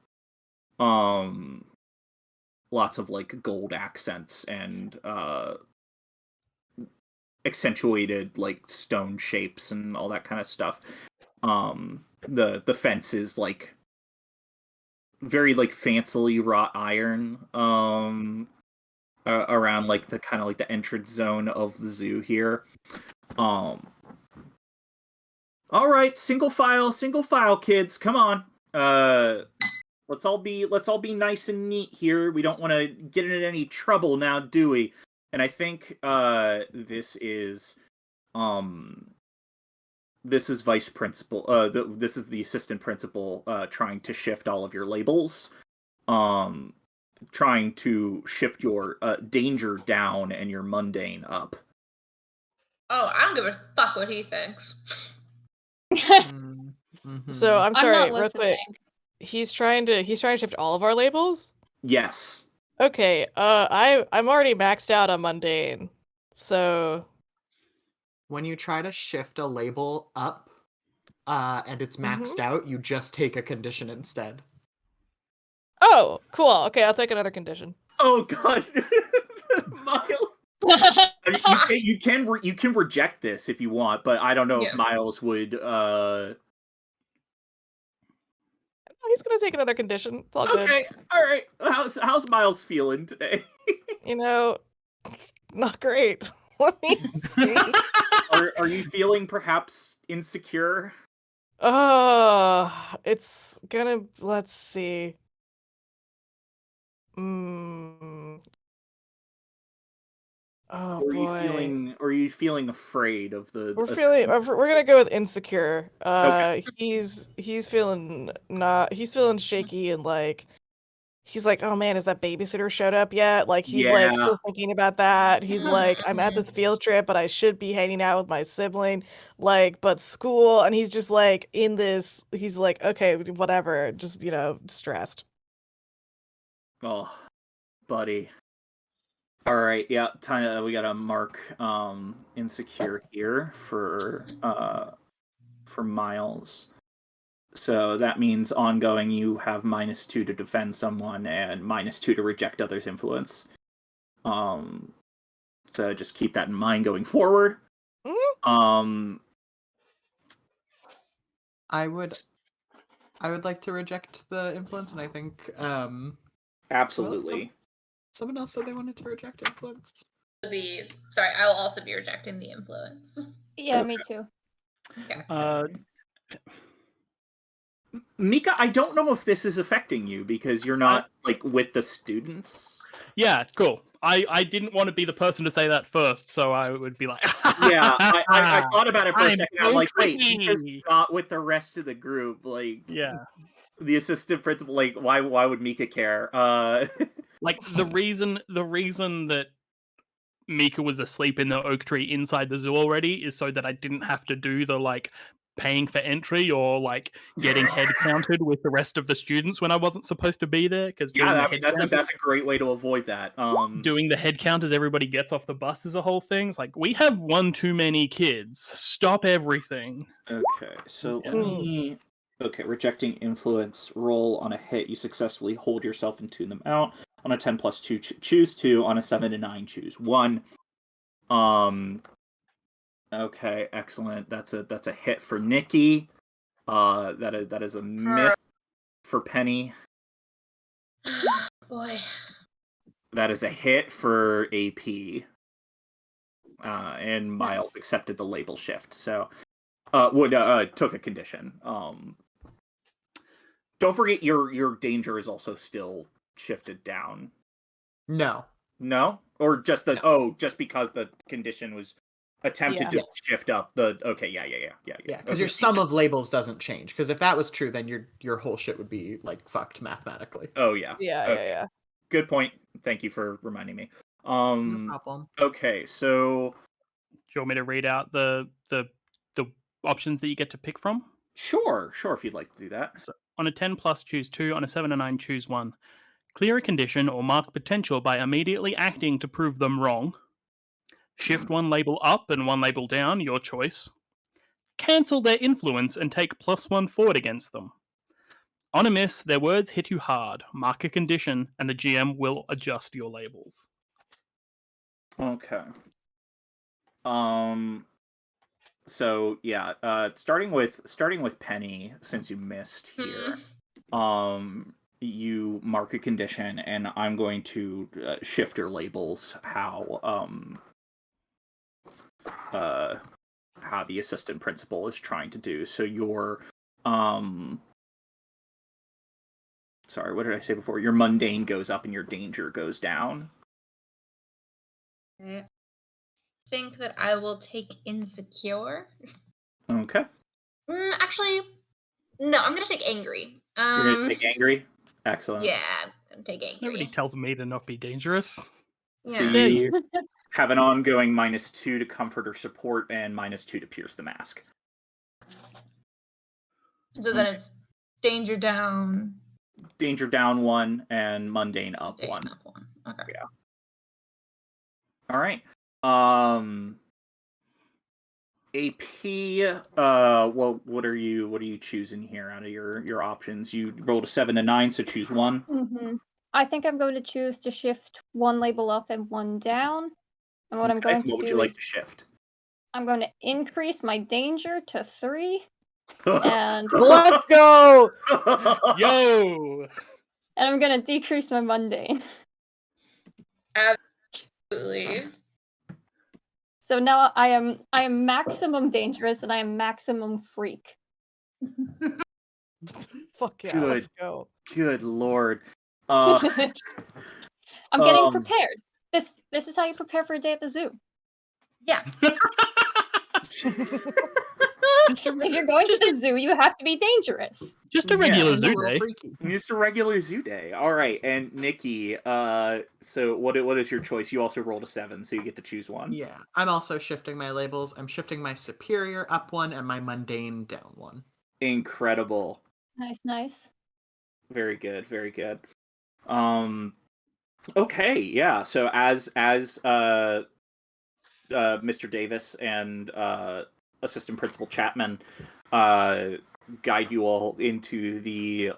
Speaker 1: Lots of like gold accents and accentuated like stone shapes and all that kind of stuff. The fence is like very like fancily wrought iron around like the kind of like the entrance zone of the zoo here. All right, single file kids, come on. Let's all be nice and neat here. We don't want to get in any trouble now, do we? And I think this is vice principal. This is the assistant principal trying to shift all of your labels, trying to shift your danger down and your mundane up.
Speaker 5: Oh, I don't give a fuck what he thinks.
Speaker 3: so I'm
Speaker 2: I'm
Speaker 3: sorry,
Speaker 2: not
Speaker 3: real quick.
Speaker 2: listening.
Speaker 3: He's trying to shift all of our labels.
Speaker 1: Yes.
Speaker 3: Okay. I'm already maxed out on mundane, so
Speaker 4: When you try to shift a label up, and it's maxed out, you just take a condition instead.
Speaker 3: oh, cool. Okay, I'll take another condition.
Speaker 1: Oh God, Miles. I mean, you can reject this if you want, but I don't know if
Speaker 5: Yeah.
Speaker 1: Miles would.
Speaker 3: He's gonna take another condition. It's all good.
Speaker 1: Okay, all right. How's Miles feeling today?
Speaker 3: You know, not great. Let me see.
Speaker 1: Are you feeling perhaps insecure?
Speaker 3: It's gonna. Let's see. Oh
Speaker 1: Or
Speaker 3: boy.
Speaker 1: are you feeling afraid of the?
Speaker 3: We're gonna go with insecure. He's feeling shaky and like He's like, oh man, is that babysitter showed up yet? Like he's
Speaker 1: Yeah.
Speaker 3: like still thinking about that. He's like, I'm at this field trip, but I should be hanging out with my sibling. Like, but school, and he's just like in this. He's like, okay, whatever. Just stressed.
Speaker 1: Oh, buddy. All right, yeah, we got to mark insecure here for Miles. So that means ongoing you have -2 to defend someone and -2 to reject others' influence. So just keep that in mind going forward.
Speaker 4: I would like to reject the influence, and I think
Speaker 1: Absolutely.
Speaker 4: someone else said they wanted to reject influence.
Speaker 5: Sorry, I will also be rejecting the influence.
Speaker 2: Yeah, me too.
Speaker 5: Okay.
Speaker 1: Mika, I don't know if this is affecting you because you're not like with the students.
Speaker 6: Yeah, cool. I didn't want to be the person to say that first, so I would be like,
Speaker 1: Yeah, I thought about it for a
Speaker 6: I'm
Speaker 1: second.
Speaker 6: so
Speaker 1: I'm like, wait,
Speaker 6: tricky.
Speaker 1: Mika's not with the rest of the group. Like,
Speaker 6: yeah.
Speaker 1: the assistant principal. Like, why would Mika care?
Speaker 6: Like the reason that Mika was asleep in the oak tree inside the zoo already is so that I didn't have to do the like paying for entry or like getting head counted with the rest of the students when I wasn't supposed to be there. Because
Speaker 1: yeah, that's a great way to avoid that.
Speaker 6: Doing the head count as everybody gets off the bus is a whole thing. It's like, we have one too many kids. Stop everything.
Speaker 1: Okay, so let me. Okay, rejecting influence. Roll on a hit. You successfully hold yourself and tune them out. On a 10+2, choose 2. On a 7 to 9, choose 1. Okay, excellent. That's a hit for Nikki. That is a miss for Penny.
Speaker 5: Boy.
Speaker 1: That is a hit for AP. And Miles accepted the label shift. So, took a condition. Don't forget your danger is also still shifted down.
Speaker 4: No,
Speaker 1: or just
Speaker 4: No.
Speaker 1: just because the condition was attempted to shift up. Yeah.
Speaker 4: because your sum of labels doesn't change. Because if that was true, then your whole shit would be like fucked mathematically.
Speaker 1: Oh yeah.
Speaker 3: Yeah.
Speaker 1: Good point. Thank you for reminding me.
Speaker 4: No problem.
Speaker 1: Okay, so
Speaker 6: Do you want me to read out the options that you get to pick from?
Speaker 1: sure, if you'd like to do that.
Speaker 6: So on a 10+, choose 2. On a 7 to 9, choose 1. Clear a condition or mark potential by immediately acting to prove them wrong. Shift one label up and one label down, your choice. Cancel their influence and take +1 forward against them. On a miss, their words hit you hard. Mark a condition, and the GM will adjust your labels.
Speaker 1: Okay. So yeah, starting with Penny, since you missed here, you mark a condition, and I'm going to shift your labels how the assistant principal is trying to do. So your sorry, what did I say before? Your mundane goes up and your danger goes down.
Speaker 5: I think that I will take insecure.
Speaker 1: Okay.
Speaker 5: Actually, no, I'm gonna take angry.
Speaker 1: You're gonna take angry? Excellent.
Speaker 5: Yeah, I'm gonna take angry.
Speaker 6: Nobody tells me to not be dangerous.
Speaker 1: So
Speaker 5: Yeah.
Speaker 1: you have an ongoing -2 to comfort or support and -2 to pierce the mask.
Speaker 5: So then it's danger down.
Speaker 1: Danger down 1 and mundane up
Speaker 5: Danger
Speaker 1: 1.
Speaker 5: up 1. Okay.
Speaker 1: Yeah. All right. AP. What are you choosing here out of your options? You rolled a 7 to 9, so choose 1.
Speaker 2: Mm-hmm. I think I'm going to choose to shift 1 label up and 1 down. And what I'm going to
Speaker 1: What would
Speaker 2: do
Speaker 1: you like
Speaker 2: is
Speaker 1: to shift?
Speaker 2: I'm going to increase my danger to 3, and
Speaker 3: Let's go.
Speaker 6: Yo!
Speaker 2: and I'm going to decrease my mundane.
Speaker 5: Absolutely.
Speaker 2: So now I am maximum dangerous and I am maximum freak.
Speaker 3: Fuck yeah,
Speaker 1: Good.
Speaker 3: let's go.
Speaker 1: Good lord.
Speaker 2: I'm getting
Speaker 1: um,
Speaker 2: prepared. This is how you prepare for a day at the zoo.
Speaker 5: Yeah.
Speaker 2: If you're going to the zoo, you have to be dangerous.
Speaker 6: Just a
Speaker 1: Yeah,
Speaker 6: regular
Speaker 4: It's a
Speaker 6: zoo
Speaker 4: little
Speaker 6: day.
Speaker 4: freaky.
Speaker 1: Just a regular zoo day. All right, and Nikki, so what is your choice? You also rolled a 7, so you get to choose one.
Speaker 4: Yeah, I'm also shifting my labels. I'm shifting my superior up one and my mundane down one.
Speaker 1: Incredible.
Speaker 2: Nice.
Speaker 1: Very good, very good. Okay, yeah. So as Mr. Davis and Assistant Principal Chapman guide you all into the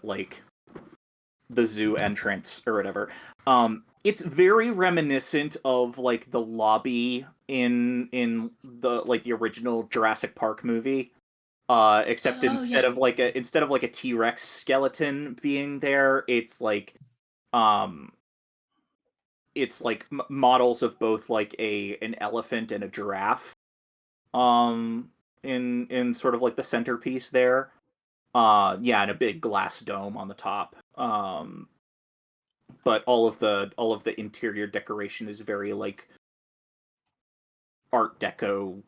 Speaker 1: zoo entrance or whatever. It's very reminiscent of like the lobby in the original Jurassic Park movie. Except
Speaker 5: Oh,
Speaker 1: instead
Speaker 5: yeah.
Speaker 1: of like a T-Rex skeleton being there, it's like models of both like an elephant and a giraffe in sort of like the centerpiece there. Yeah, and a big glass dome on the top. But all of the interior decoration is very like Art Deco.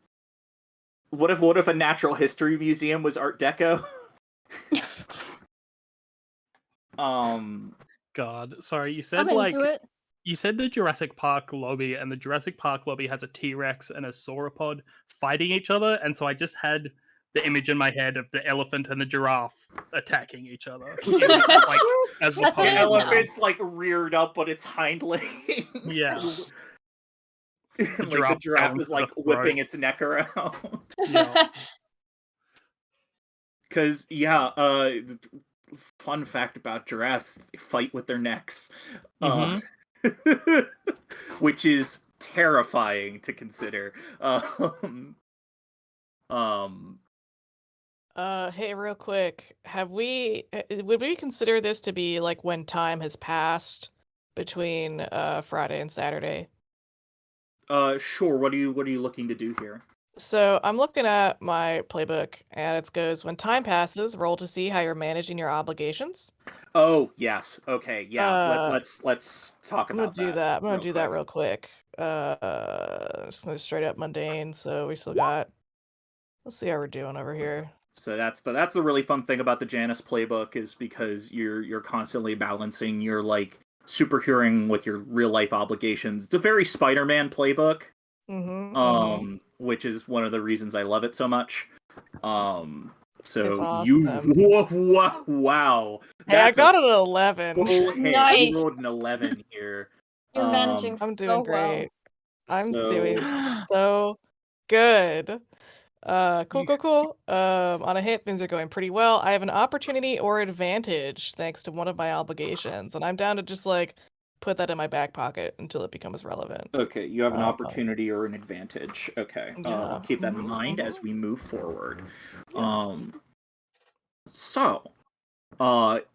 Speaker 1: What if a natural history museum was Art Deco?
Speaker 6: God, sorry, you said
Speaker 2: I'm into it.
Speaker 6: you said the Jurassic Park lobby, and the Jurassic Park lobby has a T-Rex and a sauropod fighting each other, and so I just had the image in my head of the elephant and the giraffe attacking each other. Like, as the
Speaker 2: That's what
Speaker 1: The
Speaker 2: it is now.
Speaker 1: elephant's like reared up on its hind legs.
Speaker 6: Yeah.
Speaker 1: Like the
Speaker 6: giraffe
Speaker 1: giraffe
Speaker 6: fell
Speaker 1: is
Speaker 6: to
Speaker 1: like
Speaker 6: the throat.
Speaker 1: whipping its neck around.
Speaker 6: Yeah.
Speaker 1: Because fun fact about giraffes: they fight with their necks, which is terrifying to consider.
Speaker 3: Hey, real quick, would we consider this to be like when time has passed between Friday and Saturday?
Speaker 1: Sure. What are you looking to do here?
Speaker 3: So I'm looking at my playbook, and it goes, when time passes, roll to see how you're managing your obligations.
Speaker 1: Oh yes. Okay. Yeah. Let's talk
Speaker 3: I'm gonna
Speaker 1: about
Speaker 3: do
Speaker 1: that.
Speaker 3: that. I'm gonna
Speaker 1: real
Speaker 3: do that
Speaker 1: quick.
Speaker 3: real quick. Just gonna straight up mundane. So we still got. Let's see how we're doing over here.
Speaker 1: So that's the really fun thing about the Janus playbook, is because you're constantly balancing your like superheroing with your real life obligations. It's a very Spider-Man playbook, which is one of the reasons I love it so much. So
Speaker 3: It's
Speaker 1: you
Speaker 3: awesome.
Speaker 1: wow.
Speaker 3: Hey, I
Speaker 1: That's a
Speaker 3: got it at 11.
Speaker 1: full hit.
Speaker 2: Nice.
Speaker 1: You rolled an 11 here.
Speaker 2: You're managing
Speaker 3: I'm
Speaker 2: so
Speaker 3: doing
Speaker 2: well.
Speaker 3: great. I'm
Speaker 1: So-
Speaker 3: doing so good. Cool. On a hit, things are going pretty well. I have an opportunity or advantage thanks to one of my obligations, and I'm down to just like put that in my back pocket until it becomes relevant.
Speaker 1: Okay, you have an
Speaker 3: Uh,
Speaker 1: opportunity or an advantage. Okay,
Speaker 3: yeah.
Speaker 1: I'll keep that in mind as we move forward. So,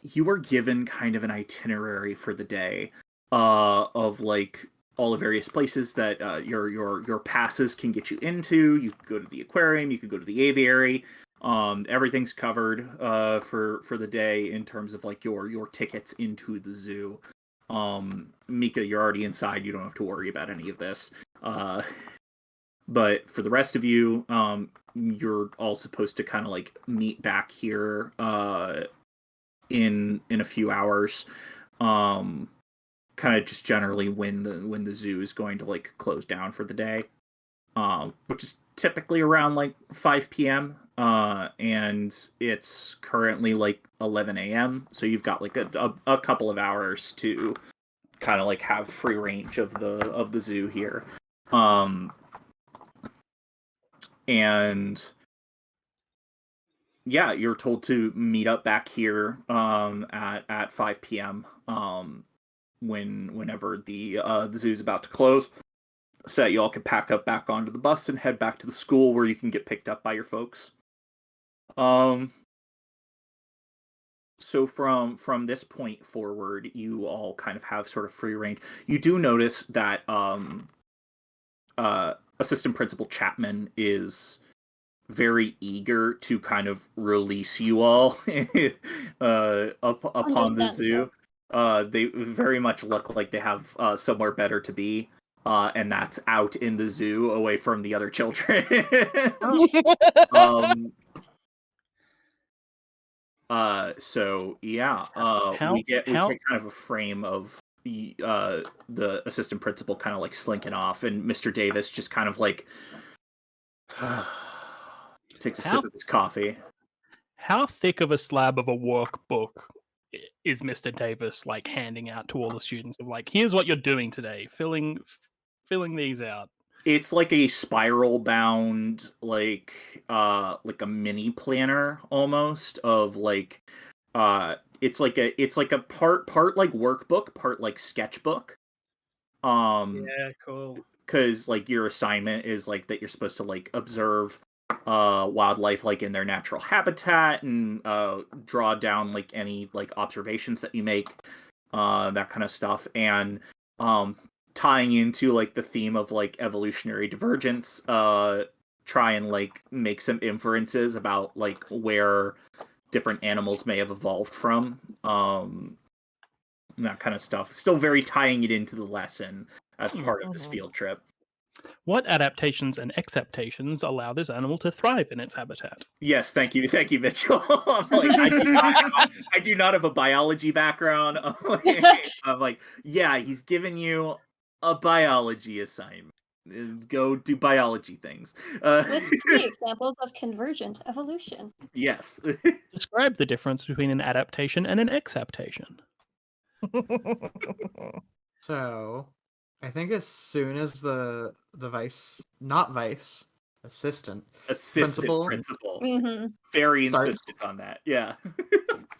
Speaker 1: you were given kind of an itinerary for the day, of like all the various places that your passes can get you into. You could go to the aquarium, you could go to the aviary. Everything's covered for the day in terms of like your tickets into the zoo. Mika, you're already inside. You don't have to worry about any of this. But for the rest of you, you're all supposed to kind of like meet back here in a few hours. Kind of just generally when the zoo is going to like close down for the day, which is typically around like 5 p.m. And it's currently like 11 a.m. So you've got like a couple of hours to kind of like have free range of the zoo here. And yeah, you're told to meet up back here at 5 p.m. Whenever the zoo's about to close, so that you all can pack up back onto the bus and head back to the school where you can get picked up by your folks. So from this point forward, you all kind of have sort of free range. You do notice that Assistant Principal Chapman is very eager to kind of release you all upon the zoo. They very much look like they have somewhere better to be, and that's out in the zoo away from the other children. So yeah, we get kind of a frame of the assistant principal kind of like slinking off, and Mr. Davis just kind of like takes a sip of his coffee.
Speaker 6: How thick of a slab of a workbook is Mr. Davis like handing out to all the students of like, here's what you're doing today, filling these out?
Speaker 1: It's like a spiral bound, like a mini planner almost of like, it's like a part like workbook, part like sketchbook.
Speaker 6: Yeah, cool.
Speaker 1: Because like your assignment is like that you're supposed to like observe wildlife like in their natural habitat and draw down like any like observations that you make, that kind of stuff, and tying into like the theme of like evolutionary divergence, try and like make some inferences about like where different animals may have evolved from, that kind of stuff. Still very tying it into the lesson as part of this field trip.
Speaker 6: What adaptations and acceptations allow this animal to thrive in its habitat?
Speaker 1: Yes, thank you, Mitchell. I'm like, I do not have a biology background. I'm like, yeah, he's given you a biology assignment. Go do biology things.
Speaker 2: List 3 examples of convergent evolution.
Speaker 1: Yes.
Speaker 6: Describe the difference between an adaptation and an acceptation.
Speaker 4: So, I think as soon as the assistant
Speaker 1: principal.
Speaker 2: Mm-hmm.
Speaker 1: Very insistent on that. Yeah.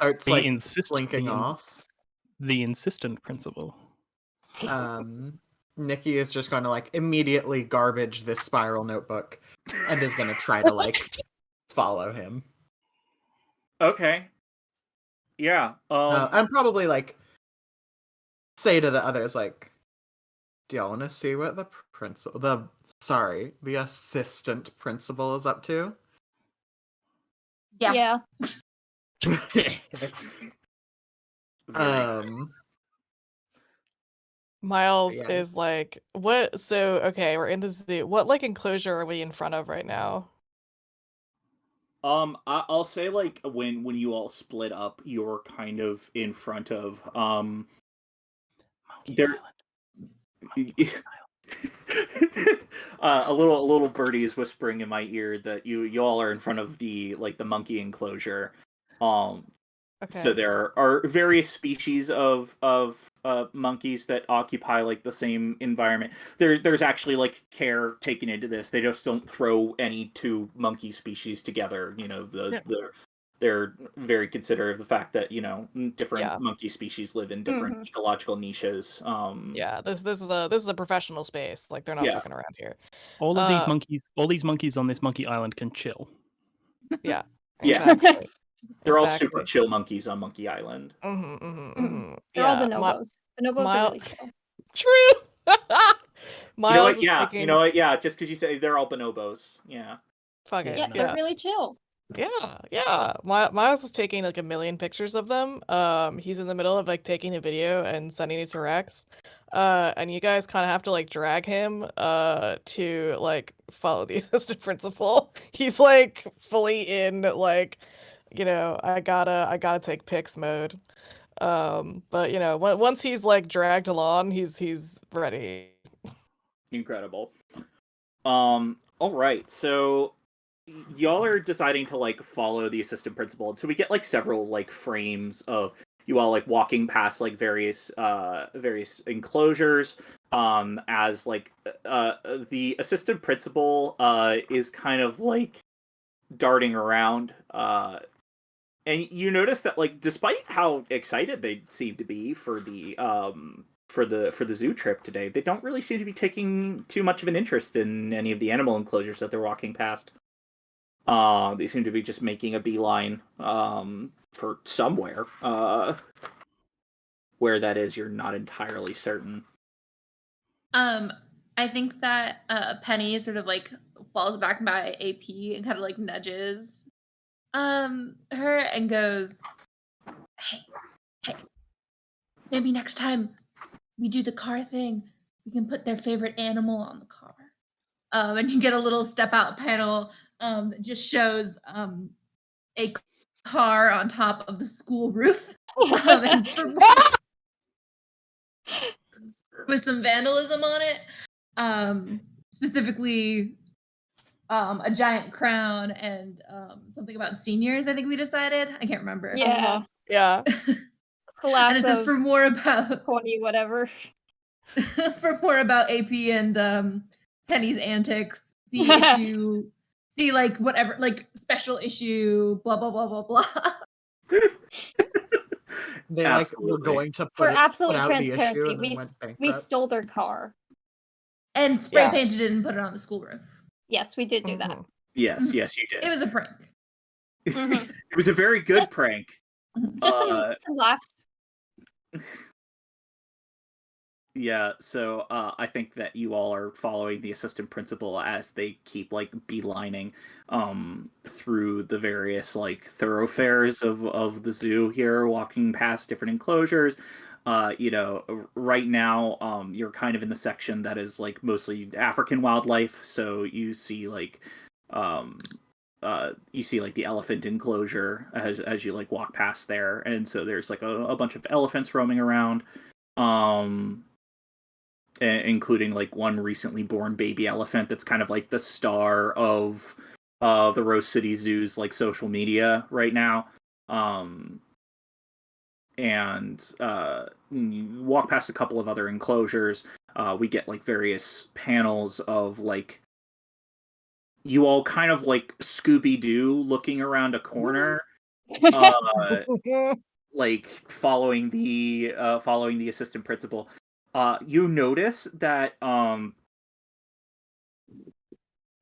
Speaker 4: starts like
Speaker 6: insistent
Speaker 4: blinking off.
Speaker 6: The insistent principal.
Speaker 4: Nikki is just going to like immediately garbage this spiral notebook and is going to try to like follow him.
Speaker 1: Okay. Yeah.
Speaker 4: I'm probably like say to the others like, do y'all want to see what the assistant principal is up to?
Speaker 5: Yeah.
Speaker 3: Miles
Speaker 4: Yeah.
Speaker 3: is like, what? So, okay, we're in the zoo. What like enclosure are we in front of right now?
Speaker 1: I'll say like when you all split up, you're kind of in front of
Speaker 6: Monkey
Speaker 1: there. A little birdie is whispering in my ear that you all are in front of the monkey enclosure. So there are various species of monkeys that occupy like the same environment. There's actually like care taken into this. They just don't throw any two monkey species together. You know, they're very considerate of the fact that, you know, different monkey species live in different ecological niches.
Speaker 3: Yeah, this is a professional space. Like they're not fucking around here.
Speaker 6: All these monkeys on this monkey island can chill.
Speaker 3: Yeah.
Speaker 1: Yeah.
Speaker 3: Exactly.
Speaker 1: They're all super chill monkeys on Monkey Island.
Speaker 2: They're all bonobos. Bonobos are really chill.
Speaker 3: True.
Speaker 1: Miles you know what? Yeah, just because you say they're all bonobos. Yeah.
Speaker 3: Fuck it.
Speaker 2: Yeah, they're really chill.
Speaker 3: Yeah. Miles is taking like 1 million pictures of them. He's in the middle of like taking a video and sending it to Rex. And you guys kind of have to like drag him to like follow the assistant principal. He's like fully in like, you know, I gotta take pics mode. But you know, once he's like dragged along, he's ready.
Speaker 1: Incredible. All right, so y'all are deciding to like follow the assistant principal, and so we get like several like frames of you all like walking past like various enclosures, as like the assistant principal is kind of like darting around, and you notice that like despite how excited they seem to be for the zoo trip today, they don't really seem to be taking too much of an interest in any of the animal enclosures that they're walking past. They seem to be just making a beeline for somewhere. Where that is, you're not entirely certain.
Speaker 5: I think that Penny sort of like falls back by AP and kind of like nudges her and goes, hey, maybe next time we do the car thing, we can put their favorite animal on the car. And you get a little step out panel that just shows a car on top of the school roof. And with some vandalism on it. Specifically, a giant crown and something about seniors, I think we decided. I can't remember.
Speaker 2: Yeah.
Speaker 3: Yeah.
Speaker 5: And
Speaker 2: Class
Speaker 5: it says
Speaker 2: of
Speaker 5: for more about
Speaker 2: 20 whatever.
Speaker 5: for more about AP and Penny's antics, see issue, see like whatever, like special issue, blah blah blah blah blah.
Speaker 4: They like were
Speaker 1: Absolutely.
Speaker 4: going to
Speaker 2: For
Speaker 4: put
Speaker 2: absolute
Speaker 4: out the
Speaker 2: transparency,
Speaker 4: issue and
Speaker 2: we
Speaker 4: then went
Speaker 2: we
Speaker 4: bankrupt.
Speaker 2: stole their car.
Speaker 5: And spray
Speaker 3: Yeah.
Speaker 5: painted it and put it on the school roof.
Speaker 2: Yes, we did do that.
Speaker 3: Mhm.
Speaker 1: Yes, yes, you
Speaker 5: It
Speaker 1: did.
Speaker 5: was a prank.
Speaker 2: Mhm.
Speaker 1: It was a very good
Speaker 2: Just-
Speaker 1: prank.
Speaker 2: Just some laughs.
Speaker 1: Yeah, so I think that you all are following the assistant principal as they keep like beelining through the various like thoroughfares of the zoo here, walking past different enclosures. Right now you're kind of in the section that is like mostly African wildlife, so you see like the elephant enclosure as you like walk past there, and so there's like a bunch of elephants roaming around. Including like one recently born baby elephant that's kind of like the star of the Rose City Zoo's like social media right now. You walk past a couple of other enclosures. We get like various panels of like you all kind of like Scooby-Doo looking around a corner. Like following the assistant principal. You notice that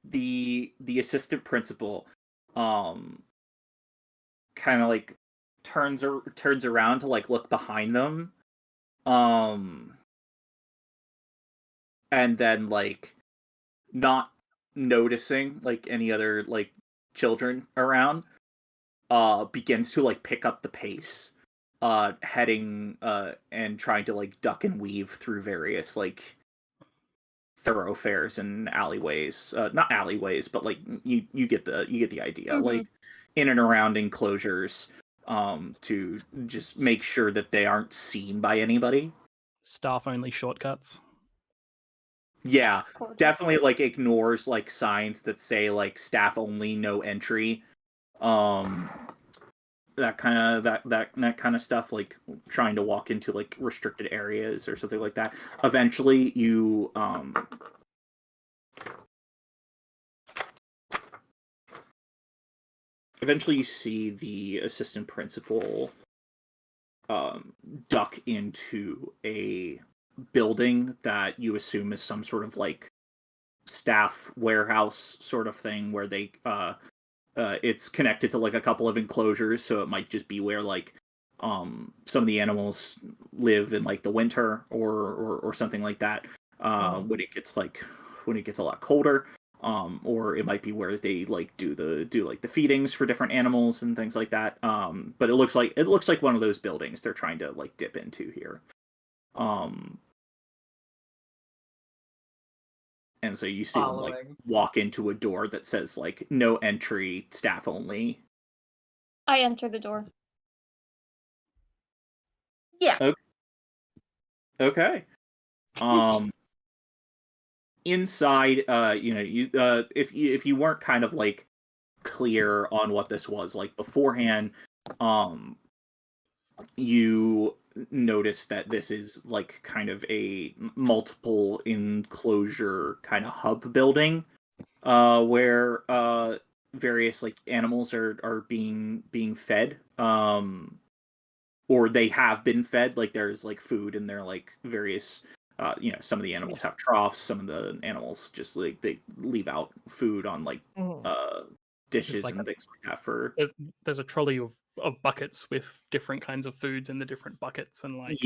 Speaker 1: the assistant principal kind of like turns around to like look behind them, and then like not noticing like any other like children around, begins to like pick up the pace, heading and trying to like duck and weave through various like thoroughfares and alleyways, not alleyways, but like you get the idea.
Speaker 2: Mhm.
Speaker 1: Like in and around enclosures, to just make sure that they aren't seen by anybody.
Speaker 6: Staff only shortcuts.
Speaker 1: Yeah,
Speaker 2: Cool.
Speaker 1: definitely like ignores like signs that say like staff only, no entry. That kind of stuff, like trying to walk into like restricted areas or something like that. Eventually you see the assistant principal duck into a building that you assume is some sort of like staff warehouse sort of thing, where they it's connected to like a couple of enclosures, so it might just be where like some of the animals live in like the winter or something like that, when it gets a lot colder, or it might be where they like do the feedings for different animals and things like that. But it looks like one of those buildings they're trying to like dip into here. And so you see them like
Speaker 4: Following.
Speaker 1: walk into a door that says like no entry, staff only.
Speaker 2: I enter the door.
Speaker 5: Yeah.
Speaker 1: Okay. Inside, if you weren't kind of like clear on what this was like beforehand, you notice that this is like kind of a multiple enclosure kind of hub building, where various like animals are being fed, or they have been fed. Like there's like food and they're like various some of the animals have troughs, some of the animals just like they leave out food on like dishes
Speaker 6: like
Speaker 1: and things like that for
Speaker 6: There's a trolley of buckets with different kinds of foods in the different buckets, and like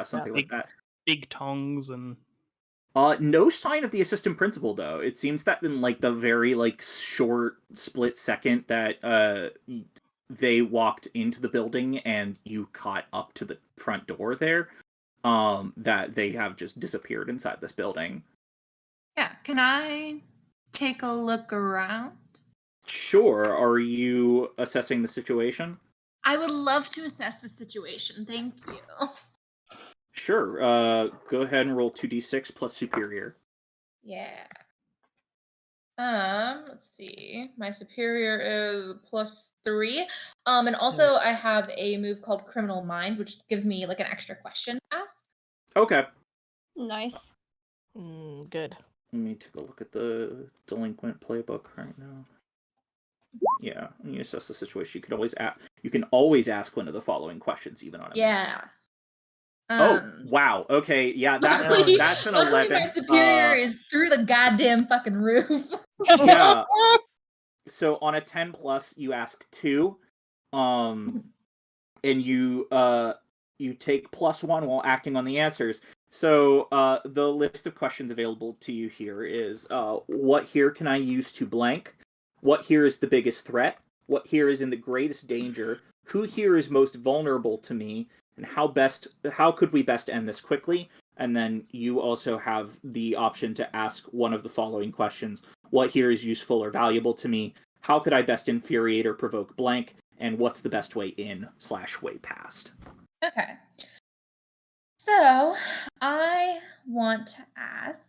Speaker 1: something like that.
Speaker 6: big tongs and
Speaker 1: No sign of the assistant principal though. It seems that in like the very like short split second that they walked into the building and you caught up to the front door there, that they have just disappeared inside this building.
Speaker 5: Yeah. Can I take a look around?
Speaker 1: Sure. Are you assessing the situation?
Speaker 5: I would love to assess the situation. Thank you.
Speaker 1: Sure. Go ahead and roll 2d6 plus superior.
Speaker 5: Yeah. Let's see. My superior is +3. And also I have a move called Criminal Mind, which gives me like an extra question to ask.
Speaker 1: Okay.
Speaker 2: Nice.
Speaker 3: Good.
Speaker 1: Let me take a look at the delinquent playbook right now. Yeah, when you assess the situation, you can always ask one of the following questions, even on a miss.
Speaker 5: Yeah.
Speaker 1: Oh, wow. Okay, yeah, that's
Speaker 5: Luckily,
Speaker 1: that's an
Speaker 5: luckily
Speaker 1: 11.
Speaker 5: my superior is through the goddamn fucking roof.
Speaker 1: Yeah. So on a 10 plus, you ask 2, and you take +1 while acting on the answers. So the list of questions available to you here is what here can I use to blank? What here is the biggest threat? What here is in the greatest danger? Who here is most vulnerable to me? And how could we best end this quickly? And then you also have the option to ask one of the following questions. What here is useful or valuable to me? How could I best infuriate or provoke blank? And what's the best way in/way past?
Speaker 5: Okay. So I want to ask.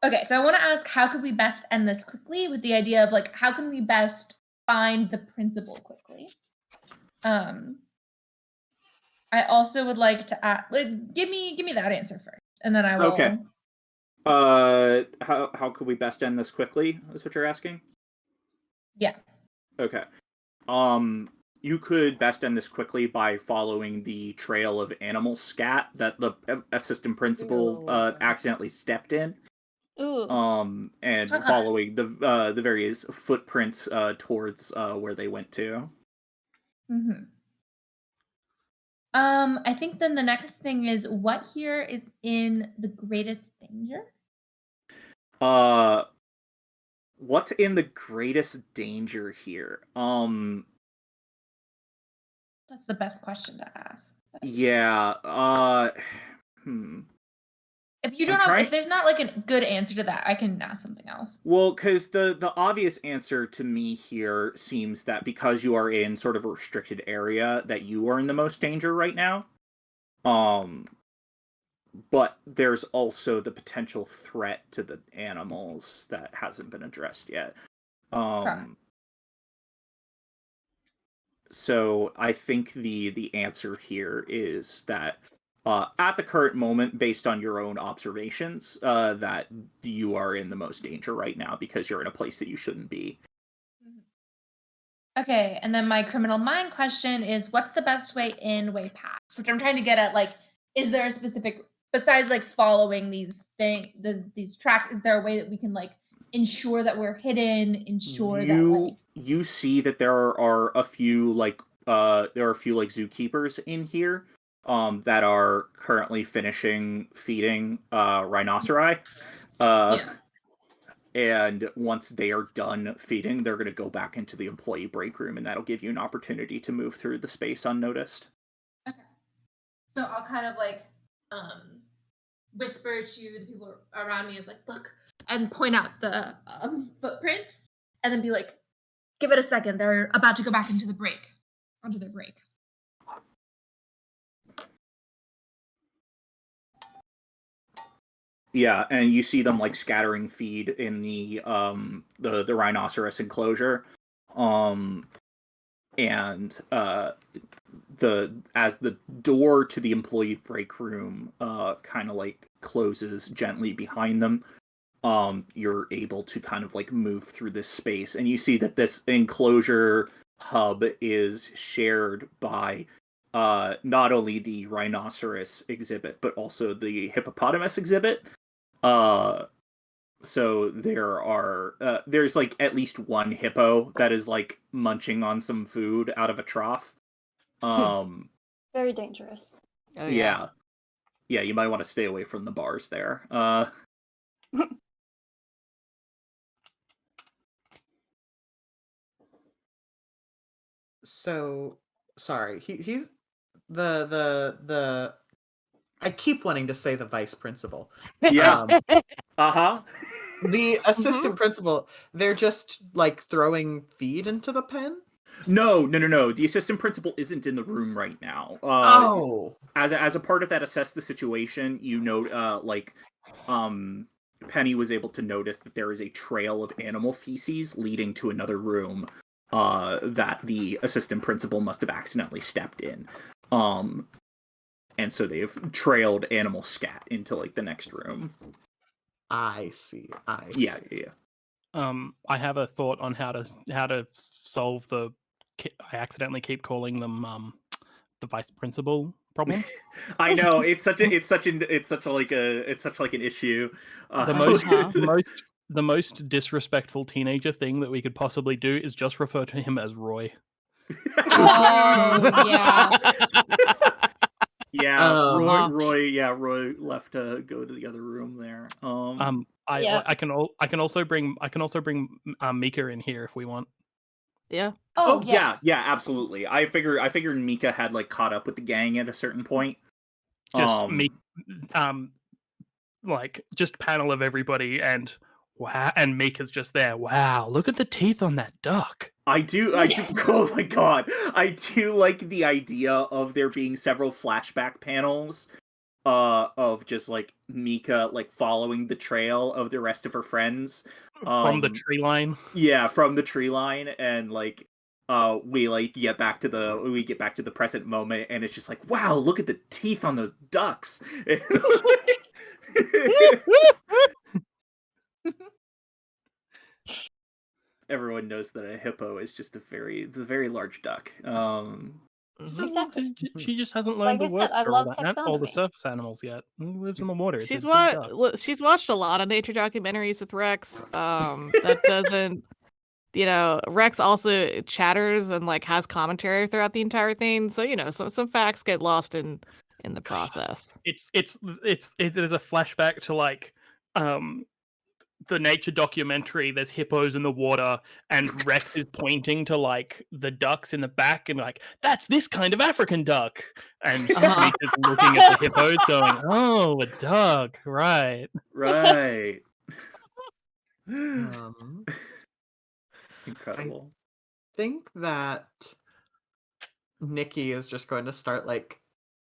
Speaker 5: Okay, so I want to ask, how could we best end this quickly, with the idea of like, how can we best find the principal quickly? I also would like to ask, like, give me that answer first, and then I will.
Speaker 1: Okay. How could we best end this quickly? Is what you're asking?
Speaker 5: Yeah.
Speaker 1: Okay. You could best end this quickly by following the trail of animal scat that the assistant principal accidentally stepped in.
Speaker 2: Ooh.
Speaker 1: And following the various footprints towards where they went to.
Speaker 5: I think then the next thing is, what here is in the greatest danger?
Speaker 1: What's in the greatest danger here?
Speaker 5: That's the best question to ask.
Speaker 1: Yeah.
Speaker 5: If you don't know, if there's not like a good answer to that, I can ask something else.
Speaker 1: Well, because the obvious answer to me here seems that because you are in sort of a restricted area, that you are in the most danger right now. But there's also the potential threat to the animals that hasn't been addressed yet. So I think the answer here is that at the current moment, based on your own observations, that you are in the most danger right now because you're in a place that you shouldn't be.
Speaker 5: Okay, and then my criminal mind question is, what's the best way in, way past? Which I'm trying to get at, like, is there a specific, besides like following these tracks, is there a way that we can like ensure that we're hidden, ensure that like
Speaker 1: you see that there are a few like zookeepers in here that are currently finishing feeding rhinoceri. And once they are done feeding, they're going to go back into the employee break room, and that'll give you an opportunity to move through the space unnoticed.
Speaker 5: Okay. So I'll kind of like whisper to the people around me, as like, look, and point out the footprints, and then be like, give it a second. They're about to go back onto their break.
Speaker 1: Yeah, and you see them like scattering feed in the rhinoceros enclosure, and as the door to the employee break room kind of like closes gently behind them, you're able to kind of like move through this space, and you see that this enclosure hub is shared by not only the rhinoceros exhibit but also the hippopotamus exhibit. So there's like at least one hippo that is like munching on some food out of a trough.
Speaker 2: Very dangerous.
Speaker 3: Oh,
Speaker 1: yeah, you might want to stay away from the bars there.
Speaker 4: So sorry, he's the I keep wanting to say the vice principal.
Speaker 1: Yeah.
Speaker 4: Um,
Speaker 1: Uh-huh.
Speaker 4: the assistant principal, they're just like throwing feed into the pen.
Speaker 1: No. The assistant principal isn't in the room right now.
Speaker 4: Oh,
Speaker 1: As a part of that assess the situation, Penny was able to notice that there is a trail of animal feces leading to another room that the assistant principal must have accidentally stepped in. And so they've trailed animal scat into like the next room.
Speaker 4: I see.
Speaker 1: Yeah.
Speaker 6: I have a thought on how to solve the. I accidentally keep calling them the vice principal problem.
Speaker 1: I know it's such an issue.
Speaker 6: The most disrespectful teenager thing that we could possibly do is just refer to him as Roy.
Speaker 5: Oh, yeah.
Speaker 1: Yeah,
Speaker 3: Uh-huh.
Speaker 1: Roy left to go to the other room there.
Speaker 2: Yeah.
Speaker 6: I can also bring Mika in here if we want.
Speaker 3: Yeah.
Speaker 2: Oh,
Speaker 1: yeah, absolutely. I figured Mika had like caught up with the gang at a certain point.
Speaker 6: Just just panel of everybody and wow, and Mika's just there. Wow, look at the teeth on that duck.
Speaker 1: I do. Oh my god, I do like the idea of there being several flashback panels, of just like Mika like following the trail of the rest of her friends
Speaker 6: From the tree line.
Speaker 1: Yeah, from the tree line, and like we get back to the present moment, and it's just like, wow, look at the teeth on those ducks. Everyone knows that a hippo is just a very large duck.
Speaker 3: Mhm.
Speaker 2: Exactly.
Speaker 6: She just hasn't learned
Speaker 2: Like I
Speaker 6: the words
Speaker 2: said, I
Speaker 6: for
Speaker 2: love
Speaker 6: all the
Speaker 2: taxonomy.
Speaker 6: surface animals yet. She lives in the water. It's a
Speaker 3: She's
Speaker 6: big duck.
Speaker 3: she's watched a lot of nature documentaries with Rex. That doesn't, Rex also chatters and like has commentary throughout the entire thing. So some facts get lost in the process.
Speaker 6: There's a flashback to like the nature documentary. There's hippos in the water, and Rex is pointing to like the ducks in the back, and like, that's this kind of African duck. And Mika's looking at the hippos, going, "Oh, a duck, right?"
Speaker 1: Right.
Speaker 4: Um,
Speaker 1: Incredible.
Speaker 4: think that Nikki is just going to start like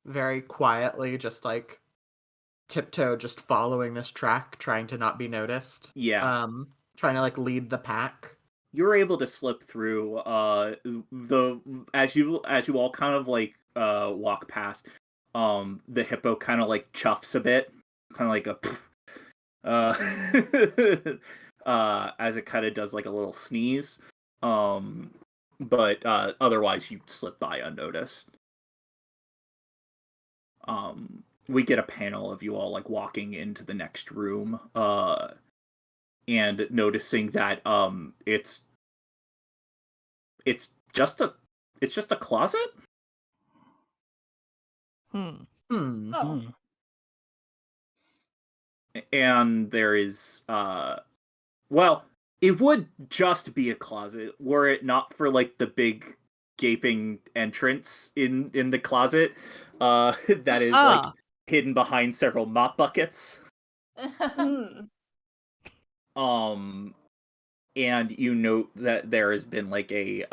Speaker 4: very quietly, just like tiptoe, just following this track, trying to not be noticed.
Speaker 1: Yeah.
Speaker 4: Trying to like lead the pack.
Speaker 1: You're able to slip through as you all kind of like walk past, the hippo kind of like chuffs a bit, kind of like a as it kind of does like a little sneeze, but otherwise you slip by unnoticed. We get a panel of you all like walking into the next room, and noticing that it's just a closet.
Speaker 2: Oh,
Speaker 1: And there is well, it would just be a closet were it not for like the big gaping entrance in the closet that is like hidden behind several mop buckets. And you note that there has been like a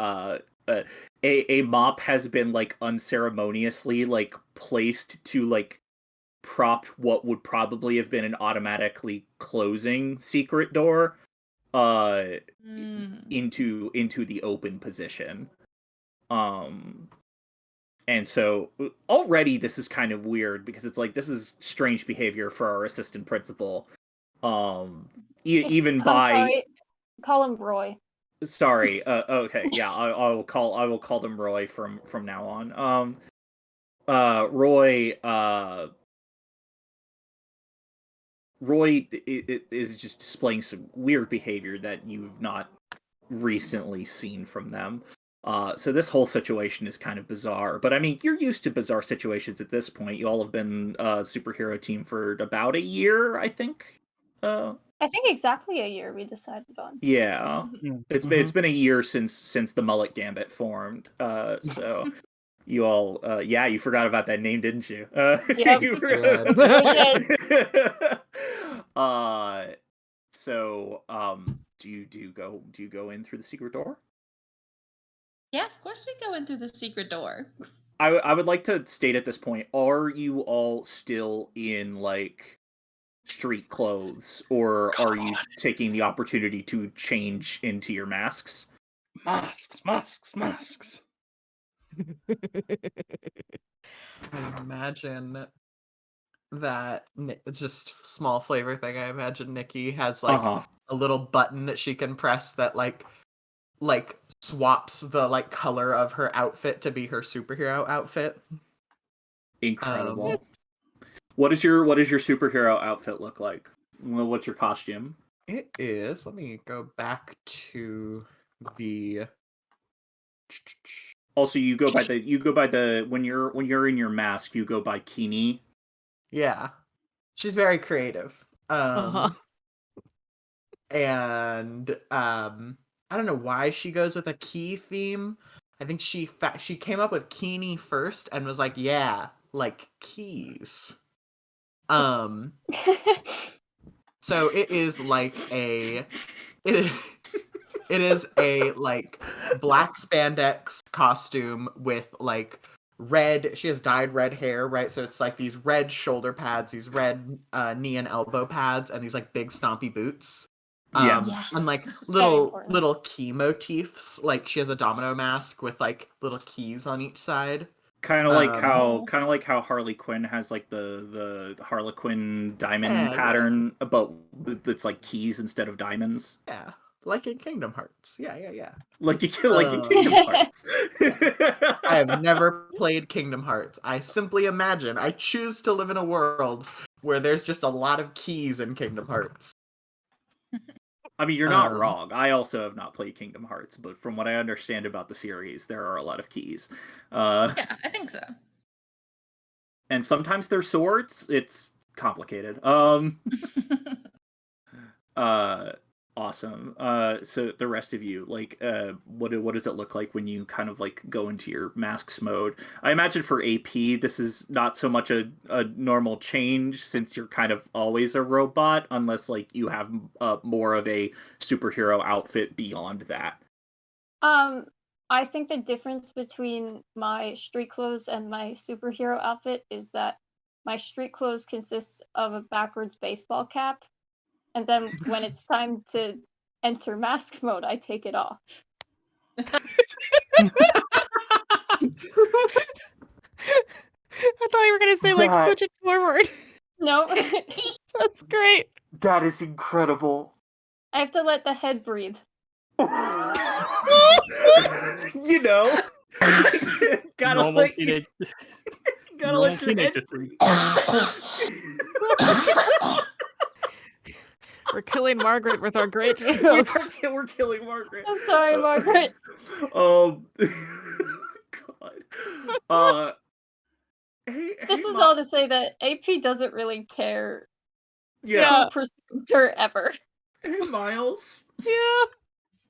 Speaker 1: mop has been like unceremoniously like placed to like prop what would probably have been an automatically closing secret door into the open position. And so already this is kind of weird because it's like, this is strange behavior for our assistant principal. Even by
Speaker 2: sorry. Call him Roy.
Speaker 1: Sorry. Okay. Yeah. I will call them Roy from now on. Roy. Roy is just displaying some weird behavior that you've not recently seen from them. So this whole situation is kind of bizarre. But I mean, you're used to bizarre situations at this point. You all have been a superhero team for about a year, I think.
Speaker 2: I think exactly a year we decided on.
Speaker 1: Yeah, it's been a year since the Mullet Gambit formed. So You all, yeah, you forgot about that name, didn't you?
Speaker 2: Yep.
Speaker 1: You
Speaker 4: Good.
Speaker 1: So, do you go in through the secret door?
Speaker 7: Yeah, of course we go in through the secret door.
Speaker 1: I would like to state at this point: are you all still in like street clothes, or are you taking the opportunity to change into your masks?
Speaker 6: Masks.
Speaker 4: I imagine that just small flavor thing. I imagine Nikki has like a little button that she can press that like swaps the like color of her outfit to be her superhero outfit.
Speaker 1: Incredible. What does your superhero outfit look like? What's your costume?
Speaker 4: It is. Let me go back to the.
Speaker 1: Also, you go by the when you're in your mask, you go by Kini.
Speaker 4: Yeah, she's very creative. And I don't know why she goes with a key theme. I think she came up with Kini first and was like, yeah, like keys. So it is like it is a like black spandex costume with like red. She has dyed red hair, right? So it's like these red shoulder pads, these red knee and elbow pads, and these like big stompy boots.
Speaker 1: Yeah.
Speaker 4: And like
Speaker 2: Very important.
Speaker 4: little key motifs. Like she has a domino mask with like little keys on each side.
Speaker 1: Kind of like how Harley Quinn has like the Harlequin diamond pattern, but it's like keys instead of diamonds.
Speaker 4: Yeah, like in Kingdom Hearts. Yeah.
Speaker 1: Like in Kingdom Hearts.
Speaker 4: I have never played Kingdom Hearts. I simply imagine. I choose to live in a world where there's just a lot of keys in Kingdom Hearts.
Speaker 1: I mean, you're not wrong. I also have not played Kingdom Hearts, but from what I understand about the series, there are a lot of keys.
Speaker 7: Yeah, I think so.
Speaker 1: And sometimes they're swords. It's complicated. Awesome. So the rest of you, like, what does it look like when you kind of like go into your masks mode? I imagine for AP, this is not so much a normal change since you're kind of always a robot, unless like you have more of a superhero outfit beyond that.
Speaker 2: I think the difference between my street clothes and my superhero outfit is that my street clothes consists of a backwards baseball cap. And then when it's time to enter mask mode, I take it off.
Speaker 3: I thought you were going to say, like, switch it forward.
Speaker 2: No.
Speaker 3: That's great.
Speaker 1: That is incredible.
Speaker 2: I have to let the head breathe.
Speaker 1: You know. Gotta
Speaker 6: Normal
Speaker 1: let
Speaker 6: teenage-
Speaker 1: gotta
Speaker 6: normal
Speaker 1: let your head
Speaker 6: teenager
Speaker 1: breathe.
Speaker 3: We're killing Margaret with our great jokes.
Speaker 1: We're killing Margaret.
Speaker 2: I'm sorry, Margaret.
Speaker 1: God. Hey,
Speaker 2: This is all to say that AP doesn't really care
Speaker 1: Yeah.
Speaker 2: who pursued her ever.
Speaker 1: Hey, Miles.
Speaker 3: Yeah.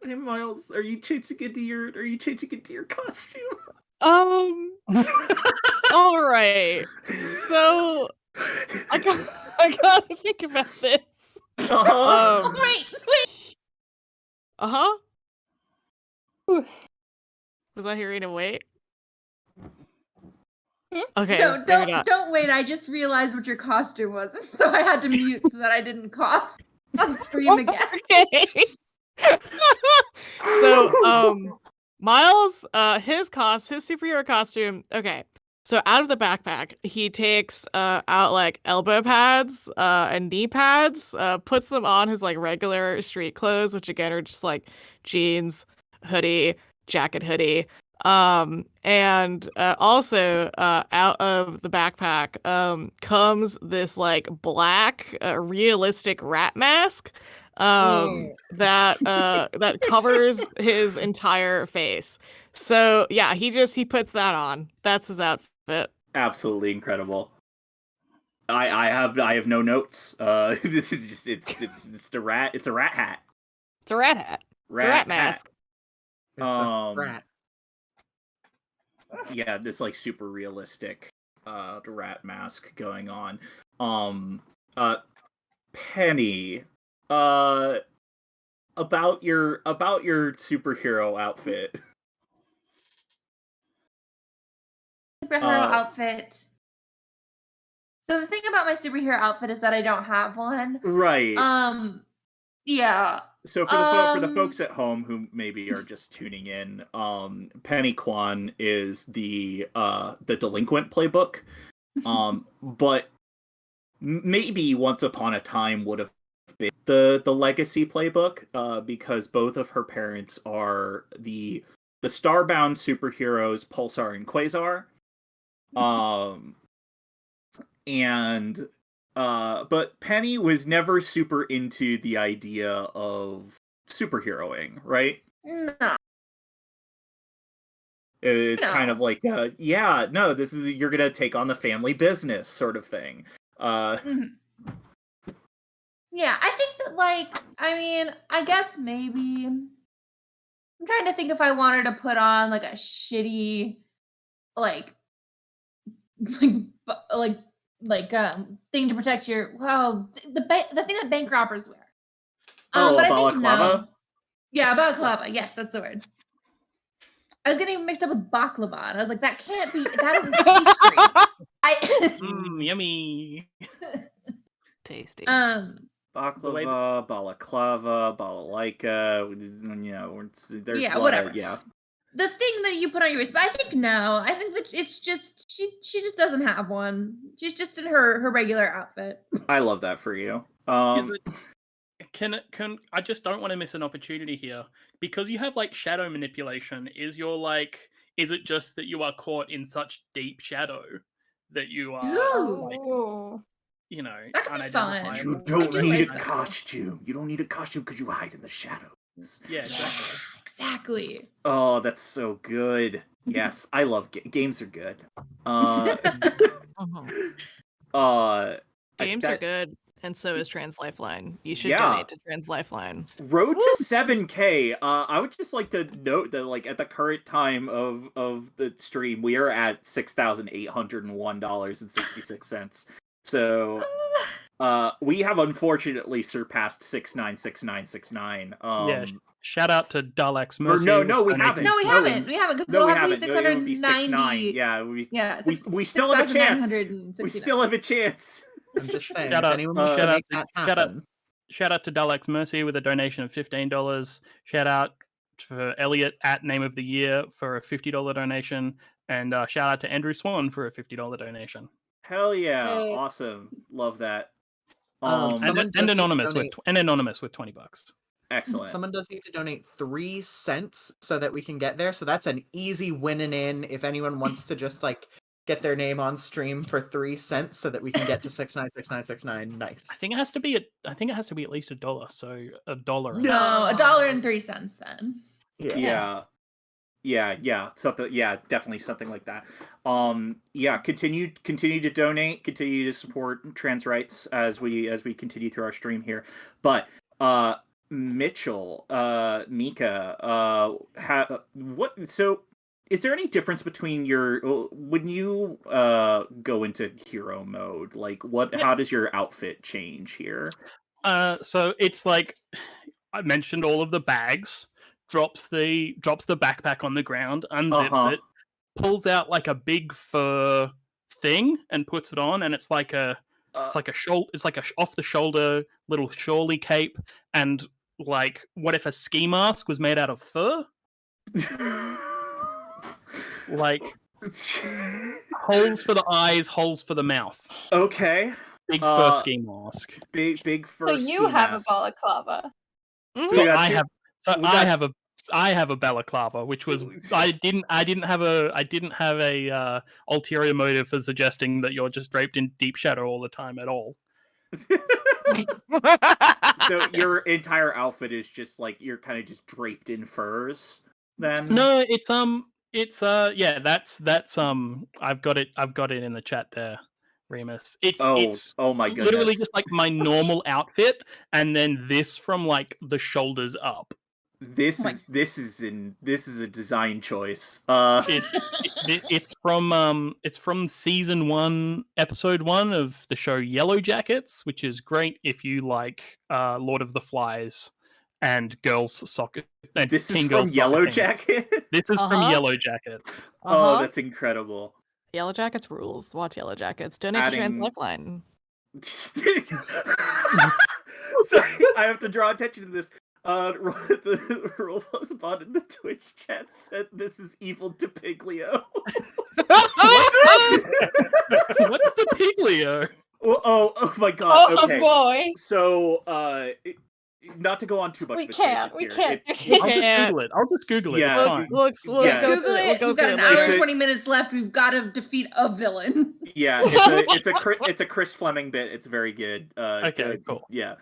Speaker 1: Hey, Miles. Are you changing into your costume?
Speaker 3: All right. So I gotta think about this.
Speaker 7: Wait.
Speaker 3: Uh-huh.
Speaker 2: Whew.
Speaker 3: Was I hearing a wait?
Speaker 2: Hmm?
Speaker 3: Okay.
Speaker 5: No,
Speaker 3: maybe not.
Speaker 5: don't wait. I just realized what your costume was, so I had to mute so that I didn't cough on stream again.
Speaker 3: Okay. So, Miles, his superhero costume. Okay. So out of the backpack, he takes out like elbow pads and knee pads, puts them on his like regular street clothes, which again are just like jeans, hoodie, jacket hoodie. And also out of the backpack comes this like black realistic rat mask that covers his entire face. So yeah, he puts that on. That's his outfit.
Speaker 1: Absolutely incredible. I have no notes. This is just it's a rat. It's a rat hat.
Speaker 3: It's a rat hat. It's a rat mask.
Speaker 4: It's a rat.
Speaker 1: yeah, this like super realistic rat mask going on. Penny, about your superhero outfit.
Speaker 5: Superhero outfit. So the thing about my superhero outfit is that I don't have one.
Speaker 1: Right.
Speaker 5: Yeah.
Speaker 1: So for the folks at home who maybe are just tuning in, Penny Kwan is the delinquent playbook. But maybe once upon a time would have been the legacy playbook, because both of her parents are the starbound superheroes Pulsar and Quasar. And but Penny was never super into the idea of superheroing, right?
Speaker 5: No.
Speaker 1: It's kind
Speaker 5: No.
Speaker 1: of like, yeah, no, this is, you're gonna take on the family business sort of thing.
Speaker 5: Mhm. Yeah, I think that, like, I mean, I guess maybe I'm trying to think if I wanted to put on like a shitty, like, like, thing to protect your the thing that bank robbers wear.
Speaker 1: Oh,
Speaker 5: But
Speaker 1: a
Speaker 5: I think
Speaker 1: balaclava?
Speaker 5: no. Yeah, balaclava. Yes, that's the word. I was getting mixed up with baklava, and I was like, that can't be. That is a pastry.
Speaker 6: Yummy.
Speaker 3: Tasty.
Speaker 1: Baklava, balaclava, balalaika, you know, there's
Speaker 5: Yeah,
Speaker 1: a lot
Speaker 5: whatever.
Speaker 1: of, yeah.
Speaker 5: The thing that you put on your wrist, but I think no. I think that it's just she just doesn't have one. She's just in her regular outfit.
Speaker 1: I love that for you.
Speaker 6: Is it? Can I just don't want to miss an opportunity here because you have like shadow manipulation. Is it just that you are caught in such deep shadow that you are like,
Speaker 2: Oh.
Speaker 6: you know,
Speaker 5: That could be fun.
Speaker 6: unidentifiable?
Speaker 1: You
Speaker 5: I
Speaker 1: don't
Speaker 5: do
Speaker 1: need
Speaker 5: like
Speaker 1: a
Speaker 5: that.
Speaker 1: costume. You don't need a costume because you hide in the shadows.
Speaker 6: Yeah, exactly.
Speaker 5: Exactly.
Speaker 1: Oh, that's so good. Yes, I love games are good.
Speaker 3: Games are good, and so is Trans Lifeline. You should
Speaker 1: Yeah.
Speaker 3: donate to Trans Lifeline.
Speaker 1: Road to 7K. I would just like to note that, like, at the current time of the stream, we are at $6,801.66. So, we have unfortunately surpassed 696969.
Speaker 6: Yeah. Shout out to Daleks Mercy.
Speaker 1: No, we haven't.
Speaker 5: No, we haven't. We haven't because
Speaker 1: No,
Speaker 5: it'll
Speaker 1: we
Speaker 5: have to be
Speaker 1: haven't. It would be
Speaker 5: 690.
Speaker 1: 69. Yeah, we still have a chance.
Speaker 5: 6,969.
Speaker 1: We still have a chance.
Speaker 4: I'm just saying,
Speaker 6: Shout
Speaker 4: if
Speaker 6: out-
Speaker 4: anyone wants to
Speaker 6: shout out
Speaker 4: make
Speaker 6: to-
Speaker 4: that
Speaker 6: shout out-
Speaker 4: happen.
Speaker 6: Shout out to Daleks Mercy with a donation of $15. Shout out to Elliot at Name of the Year for a $50 donation, and shout out to Andrew Swan for a $50 donation.
Speaker 1: Hell yeah!
Speaker 4: Hey.
Speaker 1: Awesome, love that.
Speaker 4: Someone does
Speaker 6: And
Speaker 4: need to
Speaker 6: anonymous
Speaker 4: donate-
Speaker 6: with $20.
Speaker 1: Excellent.
Speaker 4: Someone does need to donate 3 cents so that we can get there. So that's an easy winning in. If anyone wants to just like get their name on stream for 3 cents so that we can get to 696969. Nice.
Speaker 6: I think it has to be at least $1. So $1.
Speaker 4: No.
Speaker 5: No, $1.03 then.
Speaker 1: Yeah. Something. Yeah, definitely something like that. Yeah. Continue to donate. Continue to support trans rights as we continue through our stream here. But Mitchell, Mika, what? So, is there any difference between when you go into hero mode? Like, how does your outfit change here?
Speaker 6: So it's like I mentioned, all of the bags, drops the backpack on the ground, unzips it, pulls out like a big fur thing and puts it on, and it's like a off the shoulder little shawly cape, and like what if a ski mask was made out of fur? Like holes for the eyes, holes for the mouth.
Speaker 1: Okay.
Speaker 6: Big fur ski mask.
Speaker 1: Big fur.
Speaker 2: So you have a balaclava.
Speaker 6: So I have a balaclava, which was I didn't have a ulterior motive for suggesting that you're just draped in deep shadow all the time at all.
Speaker 1: So your entire outfit is just like you're kind of just draped in furs. Then
Speaker 6: no, it's that's I've got it in the chat there, Remus. It's
Speaker 1: oh my goodness,
Speaker 6: literally just like my normal outfit, and then this from like the shoulders up.
Speaker 1: This
Speaker 7: my-
Speaker 1: is a design choice.
Speaker 6: It's from season 1, episode 1 of the show Yellow Jackets, which is great if you like Lord of the Flies and girls soccer. And
Speaker 1: This is
Speaker 6: teen
Speaker 1: from
Speaker 6: girls soccer
Speaker 1: Yellow
Speaker 6: teams.
Speaker 1: Jacket.
Speaker 6: This is from
Speaker 3: Uh-huh.
Speaker 6: Yellow Jackets.
Speaker 1: Oh, that's incredible.
Speaker 3: Yellow Jackets rules. Watch Yellow Jackets. Donate to Trans
Speaker 1: Adding-
Speaker 3: Lifeline.
Speaker 1: Sorry, I have to draw attention to this. The Roblox bot in the Twitch chat said this is evil DePiglio.
Speaker 6: What's the Piglio?
Speaker 1: Oh my god.
Speaker 2: Oh
Speaker 1: Okay.
Speaker 2: boy.
Speaker 1: So, not to go on too much.
Speaker 2: We
Speaker 1: of a tangent
Speaker 2: can't. We
Speaker 1: here,
Speaker 2: can't.
Speaker 6: I'll just
Speaker 3: Yeah.
Speaker 6: Google it. I'll just Google it.
Speaker 1: Yeah.
Speaker 6: It's
Speaker 3: We'll,
Speaker 6: fine.
Speaker 3: we'll
Speaker 1: Yeah.
Speaker 3: go
Speaker 5: Google
Speaker 3: through it. We'll
Speaker 5: it.
Speaker 3: go
Speaker 5: We've got
Speaker 3: through
Speaker 5: an
Speaker 3: it
Speaker 5: hour
Speaker 3: later.
Speaker 1: It's
Speaker 5: and
Speaker 1: a-
Speaker 5: 20 minutes left. We've got to defeat a villain.
Speaker 1: Yeah, it's a Chris Fleming bit. It's very good.
Speaker 6: Okay, cool.
Speaker 1: Yeah.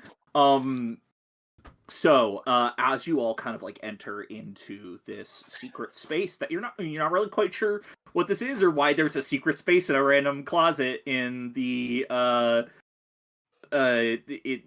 Speaker 1: So, as you all kind of like enter into this secret space that you're not really quite sure what this is or why there's a secret space in a random closet in the the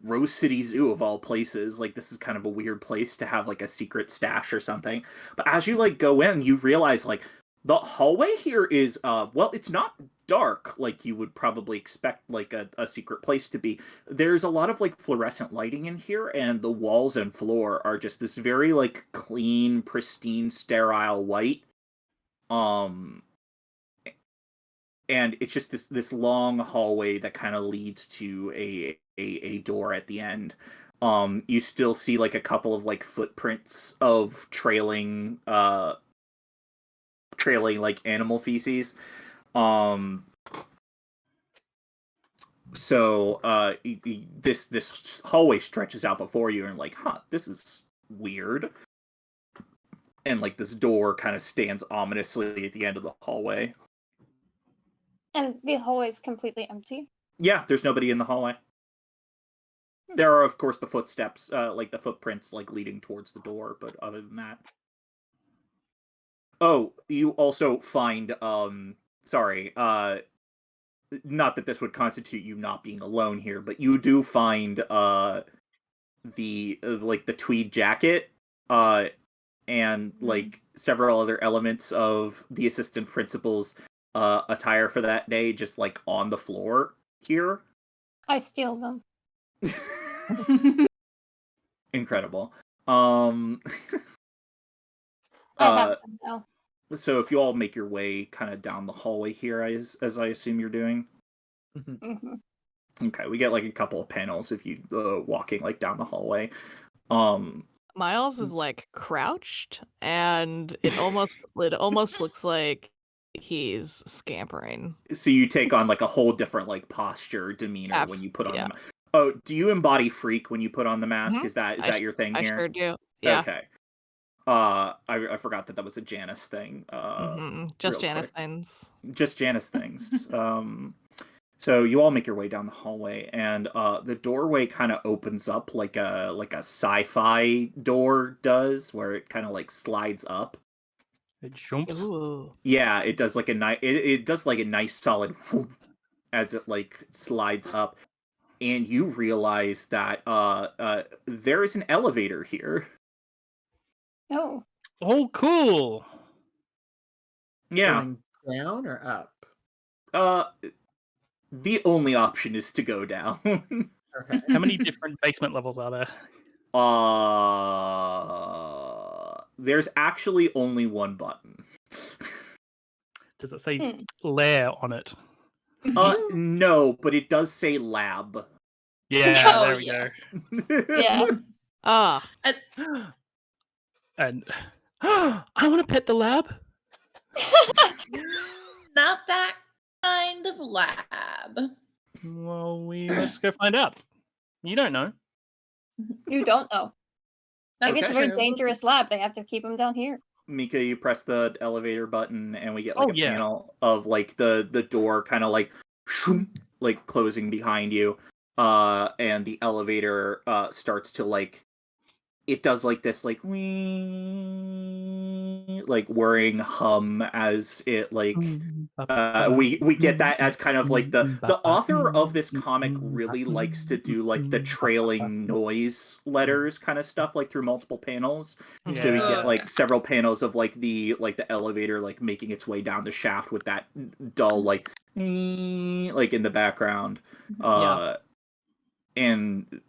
Speaker 1: Rose City Zoo of all places. Like, this is kind of a weird place to have like a secret stash or something. But as you like go in, you realize like the hallway here is well, it's not dark like you would probably expect like a secret place to be. There's a lot of like fluorescent lighting in here, and the walls and floor are just this very like clean, pristine, sterile white. And it's just this long hallway that kind of leads to a door at the end. You still see like a couple of like footprints of trailing like animal feces. So this hallway stretches out before you, and like, this is weird. And like this door kind of stands ominously at the end of the hallway.
Speaker 2: And the hallway is completely empty.
Speaker 1: Yeah, there's nobody in the hallway. There are, of course, the footsteps, like the footprints, like leading towards the door. But other than that, oh, you also find, sorry, not that this would constitute you not being alone here, but you do find the like the tweed jacket, and like several other elements of the assistant principal's attire for that day, just like on the floor here.
Speaker 2: I steal them.
Speaker 1: Incredible.
Speaker 2: I have them now.
Speaker 1: So if you all make your way kind of down the hallway here, as I assume you're doing.
Speaker 2: Hmm.
Speaker 1: Okay, we get like a couple of panels if you walking like down the hallway.
Speaker 3: Miles is like crouched, and it almost looks like he's scampering.
Speaker 1: So you take on like a whole different like posture, demeanor when you put on
Speaker 3: yeah.
Speaker 1: the mask. Oh, do you embody freak when you put on the mask?
Speaker 3: Mhm.
Speaker 1: Is that
Speaker 3: I
Speaker 1: your thing
Speaker 3: I
Speaker 1: here?
Speaker 3: sure do. Yeah.
Speaker 1: Okay. I forgot that was a Janice thing.
Speaker 3: Just
Speaker 1: real
Speaker 3: Janice
Speaker 1: quick.
Speaker 3: things.
Speaker 1: Just Janice things. So you all make your way down the hallway, and the doorway kind of opens up like a sci-fi door does, where it kind of like slides up.
Speaker 6: It jumps.
Speaker 3: Ooh.
Speaker 1: Yeah, it does like a nice. It does like a nice solid whoop as it like slides up, and you realize that there is an elevator here.
Speaker 2: Oh,
Speaker 6: Oh, cool.
Speaker 1: Yeah.
Speaker 4: Going down or up?
Speaker 1: The only option is to go down.
Speaker 4: Okay.
Speaker 6: How many different basement levels are there?
Speaker 1: There's actually only one button.
Speaker 6: Does it say
Speaker 2: Hmm.
Speaker 6: lair on it?
Speaker 1: No, but it does say lab.
Speaker 6: Yeah,
Speaker 2: Oh,
Speaker 6: there we
Speaker 2: yeah.
Speaker 6: go.
Speaker 2: yeah.
Speaker 3: Ah,
Speaker 6: And I want to pet the lab.
Speaker 7: Not that kind of lab.
Speaker 6: Well, let's go find out. You don't know.
Speaker 2: You don't know. Maybe it's a
Speaker 1: Okay.
Speaker 2: very dangerous lab. They have to keep them down here.
Speaker 1: Mika, you press the elevator button, and we get like
Speaker 6: Oh,
Speaker 1: a
Speaker 6: yeah.
Speaker 1: panel of like the door kind of like shoom, like closing behind you, and the elevator starts to like it does like this like whirring hum as it like we get that as kind of like the author of this comic really likes to do like the trailing noise letters kind of stuff like through multiple panels. So we get like several panels of like the elevator like making its way down the shaft with that dull like in the background. And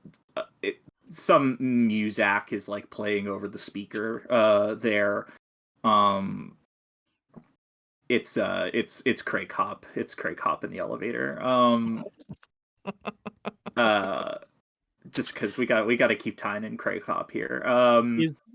Speaker 1: some muzak is like playing over the speaker there. It's Craig Hop. It's Craig Hop in the elevator. Just because we got to keep tying in Craig Hop here.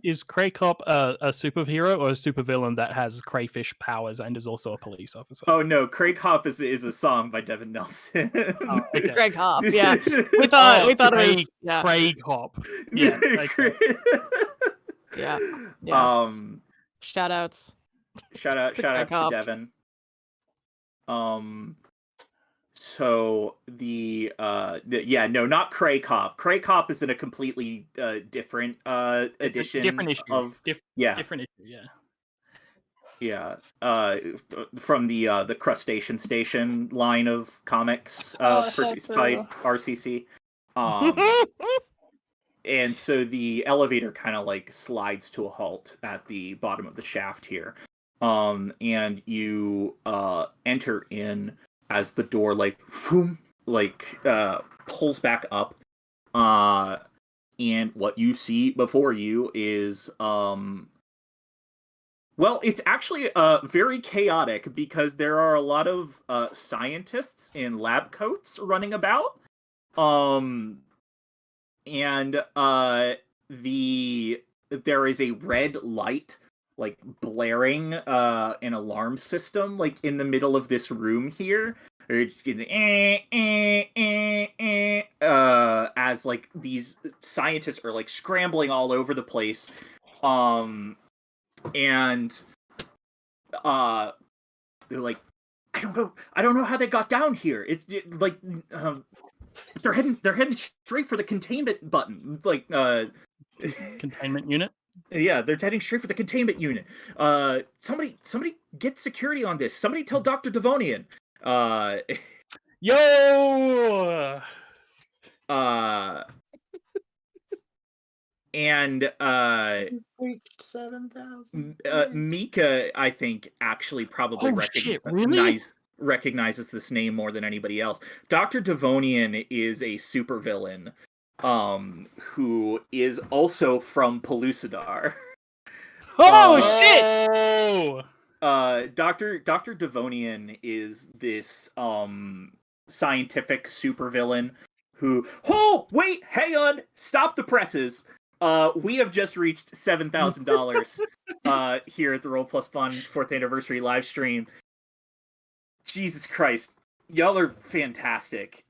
Speaker 6: Is Craig Hop a superhero or a supervillain that has crayfish powers and is also a police officer?
Speaker 1: Oh no, Craig Hop is a song by Devin Nelson.
Speaker 6: Okay.
Speaker 3: Craig Hop, yeah. We thought it was
Speaker 6: Craig Hop. Yeah. Okay.
Speaker 3: yeah. Shout outs.
Speaker 1: Shout outs to Devin. So not Craig Hop. Craig Hop is in a completely different edition.
Speaker 6: Different issue. Different issue,
Speaker 1: yeah. From the Crustacean Station line of comics produced by RCC. And so the elevator kind of like slides to a halt at the bottom of the shaft here. And you enter in as the door pulls back up. And what you see before you is it's actually very chaotic because there are a lot of scientists in lab coats running about. And there is a red light like blaring an alarm system like in the middle of this room here. It's getting as like these scientists are like scrambling all over the place. And they're like, I don't know how they got down here. They're heading straight for the containment button. Like
Speaker 6: containment unit?
Speaker 1: Yeah, they're heading straight for the containment unit. Somebody get security on this. Somebody tell Dr. Devonian.
Speaker 6: Yo!
Speaker 1: And
Speaker 4: reached 7,000.
Speaker 1: Mika, I think, actually probably recognizes this name more than anybody else. Dr. Devonian is a supervillain who is also from Pellucidar.
Speaker 3: Shit!
Speaker 1: Dr. Devonian is this scientific supervillain who wait, hang on, stop the presses. We have just reached $7,000 here at the Roll Plus Fun 4th anniversary live stream. Jesus Christ, y'all are fantastic.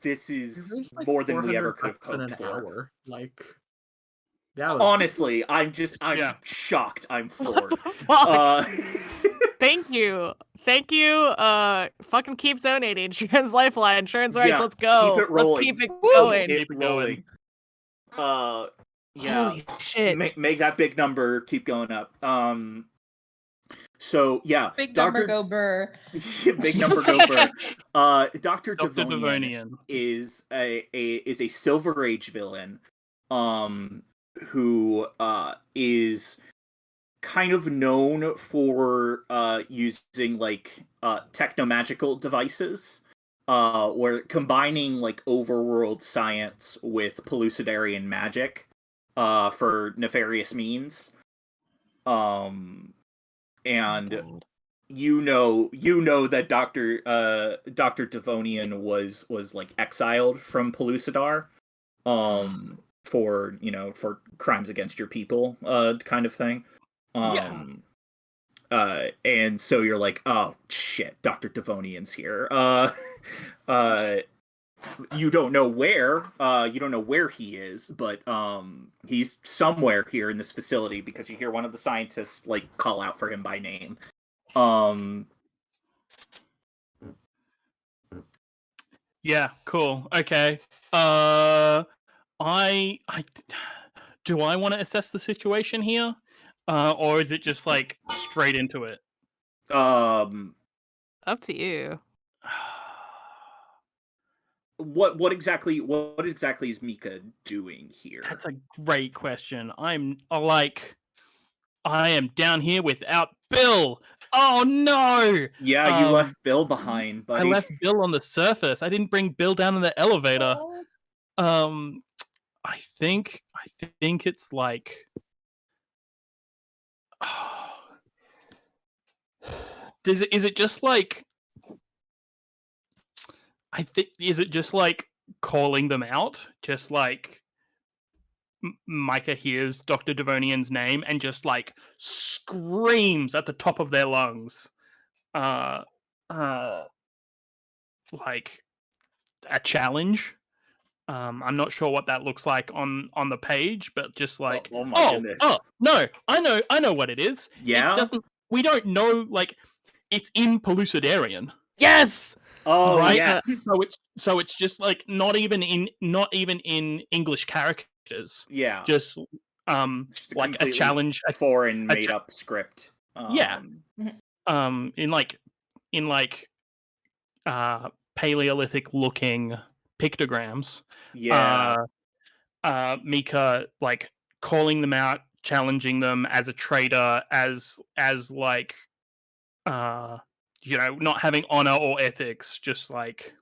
Speaker 1: This is more than we ever could have hoped for.
Speaker 4: Like, that was...
Speaker 1: Honestly, I'm shocked. I'm floored.
Speaker 3: Thank you. Fucking keep donating. Trans Lifeline, Trans Rights, let's go.
Speaker 1: Keep it rolling.
Speaker 3: Let's keep it going.
Speaker 1: Keep it rolling.
Speaker 3: Holy shit.
Speaker 1: Make that big number keep going up. So yeah,
Speaker 7: big number go Burr.
Speaker 1: Big number go Burr. Dr. Devonian is a Silver Age villain, who is kind of known for using like technomagical devices, where combining like overworld science with Pellucidarian magic for nefarious means. And you know that Dr. Devonian was like exiled from Pellucidar for crimes against your people kind of thing. And so you're like, oh shit, Dr. Devonian's here. You don't know where he is, but he's somewhere here in this facility because you hear one of the scientists like call out for him by name.
Speaker 6: Yeah, cool. Okay. do I want to assess the situation here, or is it just like straight into it?
Speaker 1: Um,
Speaker 3: Up to you.
Speaker 1: what exactly is Mika doing here?
Speaker 6: That's a great question. I am down here without Bill. Oh no!
Speaker 1: Yeah, you left Bill behind,
Speaker 6: I
Speaker 1: buddy.
Speaker 6: left Bill on the surface. I didn't bring Bill down in the elevator.
Speaker 2: Oh,
Speaker 6: I think it's like. Is it just like? Is it just like calling them out? Just like Micah hears Dr. Devonian's name and just like screams at the top of their lungs. Like a challenge. I'm not sure what that looks like on the page, but just like
Speaker 1: oh my goodness.
Speaker 6: No, I know what it is.
Speaker 1: Yeah?
Speaker 6: We don't know, like, it's in Pellucidarian.
Speaker 3: Yes.
Speaker 1: Oh,
Speaker 6: right?
Speaker 1: yes.
Speaker 6: So it's just like not even in English characters.
Speaker 1: Yeah.
Speaker 6: Just
Speaker 1: Just
Speaker 6: like a
Speaker 1: completely
Speaker 6: challenge.
Speaker 1: foreign made up script.
Speaker 6: Yeah. In Paleolithic looking pictograms.
Speaker 1: Yeah.
Speaker 6: Mika like calling them out, challenging them as a traitor, as like not having honor or ethics, just like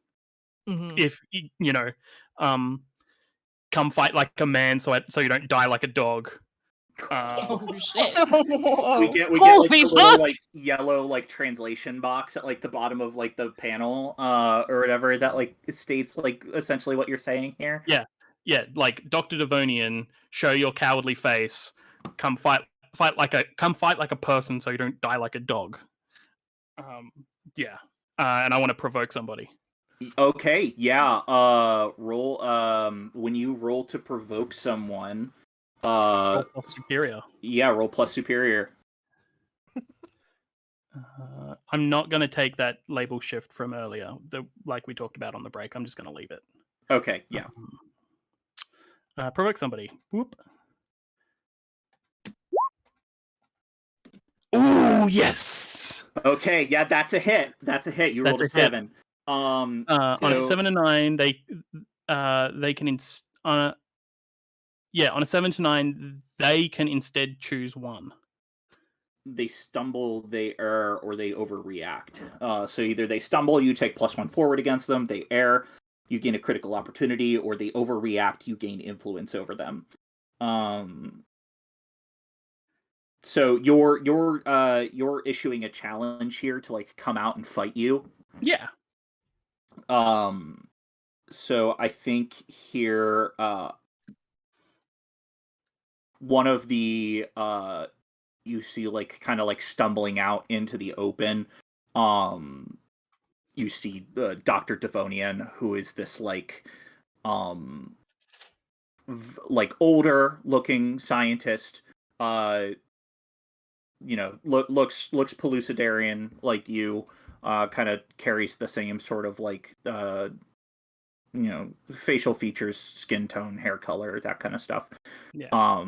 Speaker 6: if come fight like a man so you don't die like a dog.
Speaker 7: Oh shit!
Speaker 1: we get like
Speaker 3: Holy
Speaker 1: the
Speaker 3: fuck!
Speaker 1: little like yellow like translation box at like the bottom of like the panel or whatever that like states like essentially what you're saying here.
Speaker 6: Yeah, like Dr. Devonian, show your cowardly face. Come fight like a person so you don't die like a dog. And I want to provoke somebody.
Speaker 1: Okay, yeah. Roll when you roll to provoke someone,
Speaker 6: Superior.
Speaker 1: Yeah, roll plus superior.
Speaker 6: I'm not going to take that label shift from earlier, like we talked about on the break. I'm just going to leave it.
Speaker 1: Okay, yeah.
Speaker 6: Provoke somebody. Whoop. Ooh, yes.
Speaker 1: Okay, yeah, that's a hit. That's a hit. You rolled a 7.
Speaker 6: On a 7 to 9, they can on a 7 to 9, they can instead choose one.
Speaker 1: They stumble, they err, or they overreact. So either they stumble, you take +1 forward against them. They err, you gain a critical opportunity, or they overreact, you gain influence over them. So you're issuing a challenge here to like come out and fight you.
Speaker 6: Yeah.
Speaker 1: So I think here one of the you see like kind of like stumbling out into the open. You see Dr. Devonian, who is this like like older looking scientist. Looks Pellucidarian like you. Kind of carries the same sort of like facial features, skin tone, hair color, that kind of stuff.
Speaker 6: Yeah.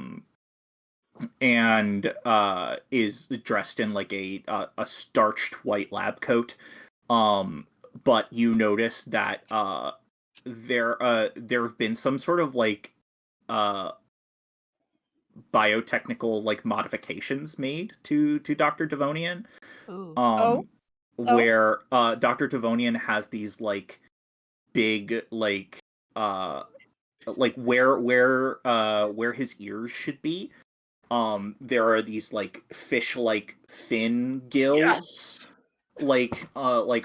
Speaker 1: And is dressed in like a starched white lab coat. But you notice that there have been some sort of like biotechnical like modifications made to Dr. Devonian. Where Dr. Devonian has these like big like where his ears should be. There are these like fish-like fin gills,
Speaker 6: yes!
Speaker 1: like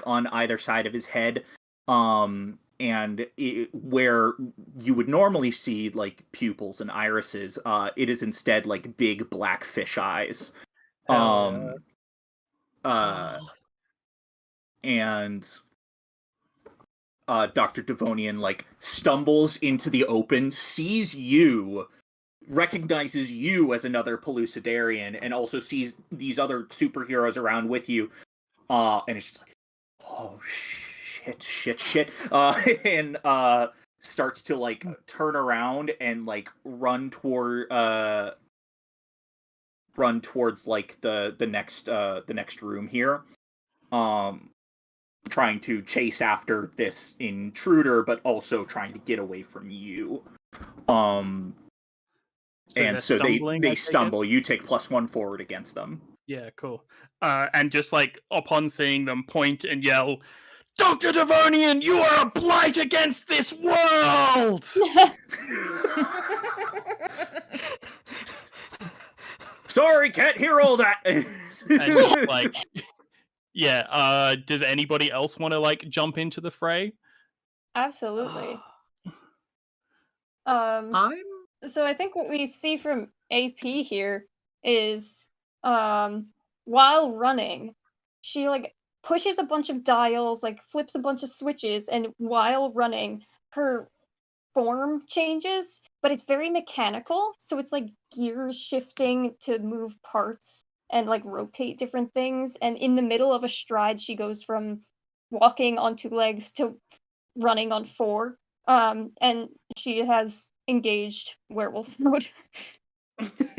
Speaker 1: on either side of his head. And where you would normally see like pupils and irises, it is instead like big black fish eyes. And Dr. Devonian like stumbles into the open, sees you, recognizes you as another Pellucidarian, and also sees these other superheroes around with you, and it's just like, oh shit, and starts to like turn around and like run towards like the next room here, trying to chase after this intruder, but also trying to get away from you. And so they stumble. You take +1 forward against them.
Speaker 6: Yeah, cool. And just like upon seeing them, point and yell, "Dr. Devonian, you are a blight against this world!"
Speaker 1: Sorry, can't hear all that.
Speaker 6: And just like, yeah. Does anybody else want to like jump into the fray?
Speaker 2: Absolutely.
Speaker 4: I'm
Speaker 2: So I think what we see from AP here is while running, she like pushes a bunch of dials, like flips a bunch of switches, and while running, her form changes, but it's very mechanical, so it's like gears shifting to move parts and like rotate different things, and in the middle of a stride she goes from walking on 2 legs to running on 4. And she has engaged werewolf mode.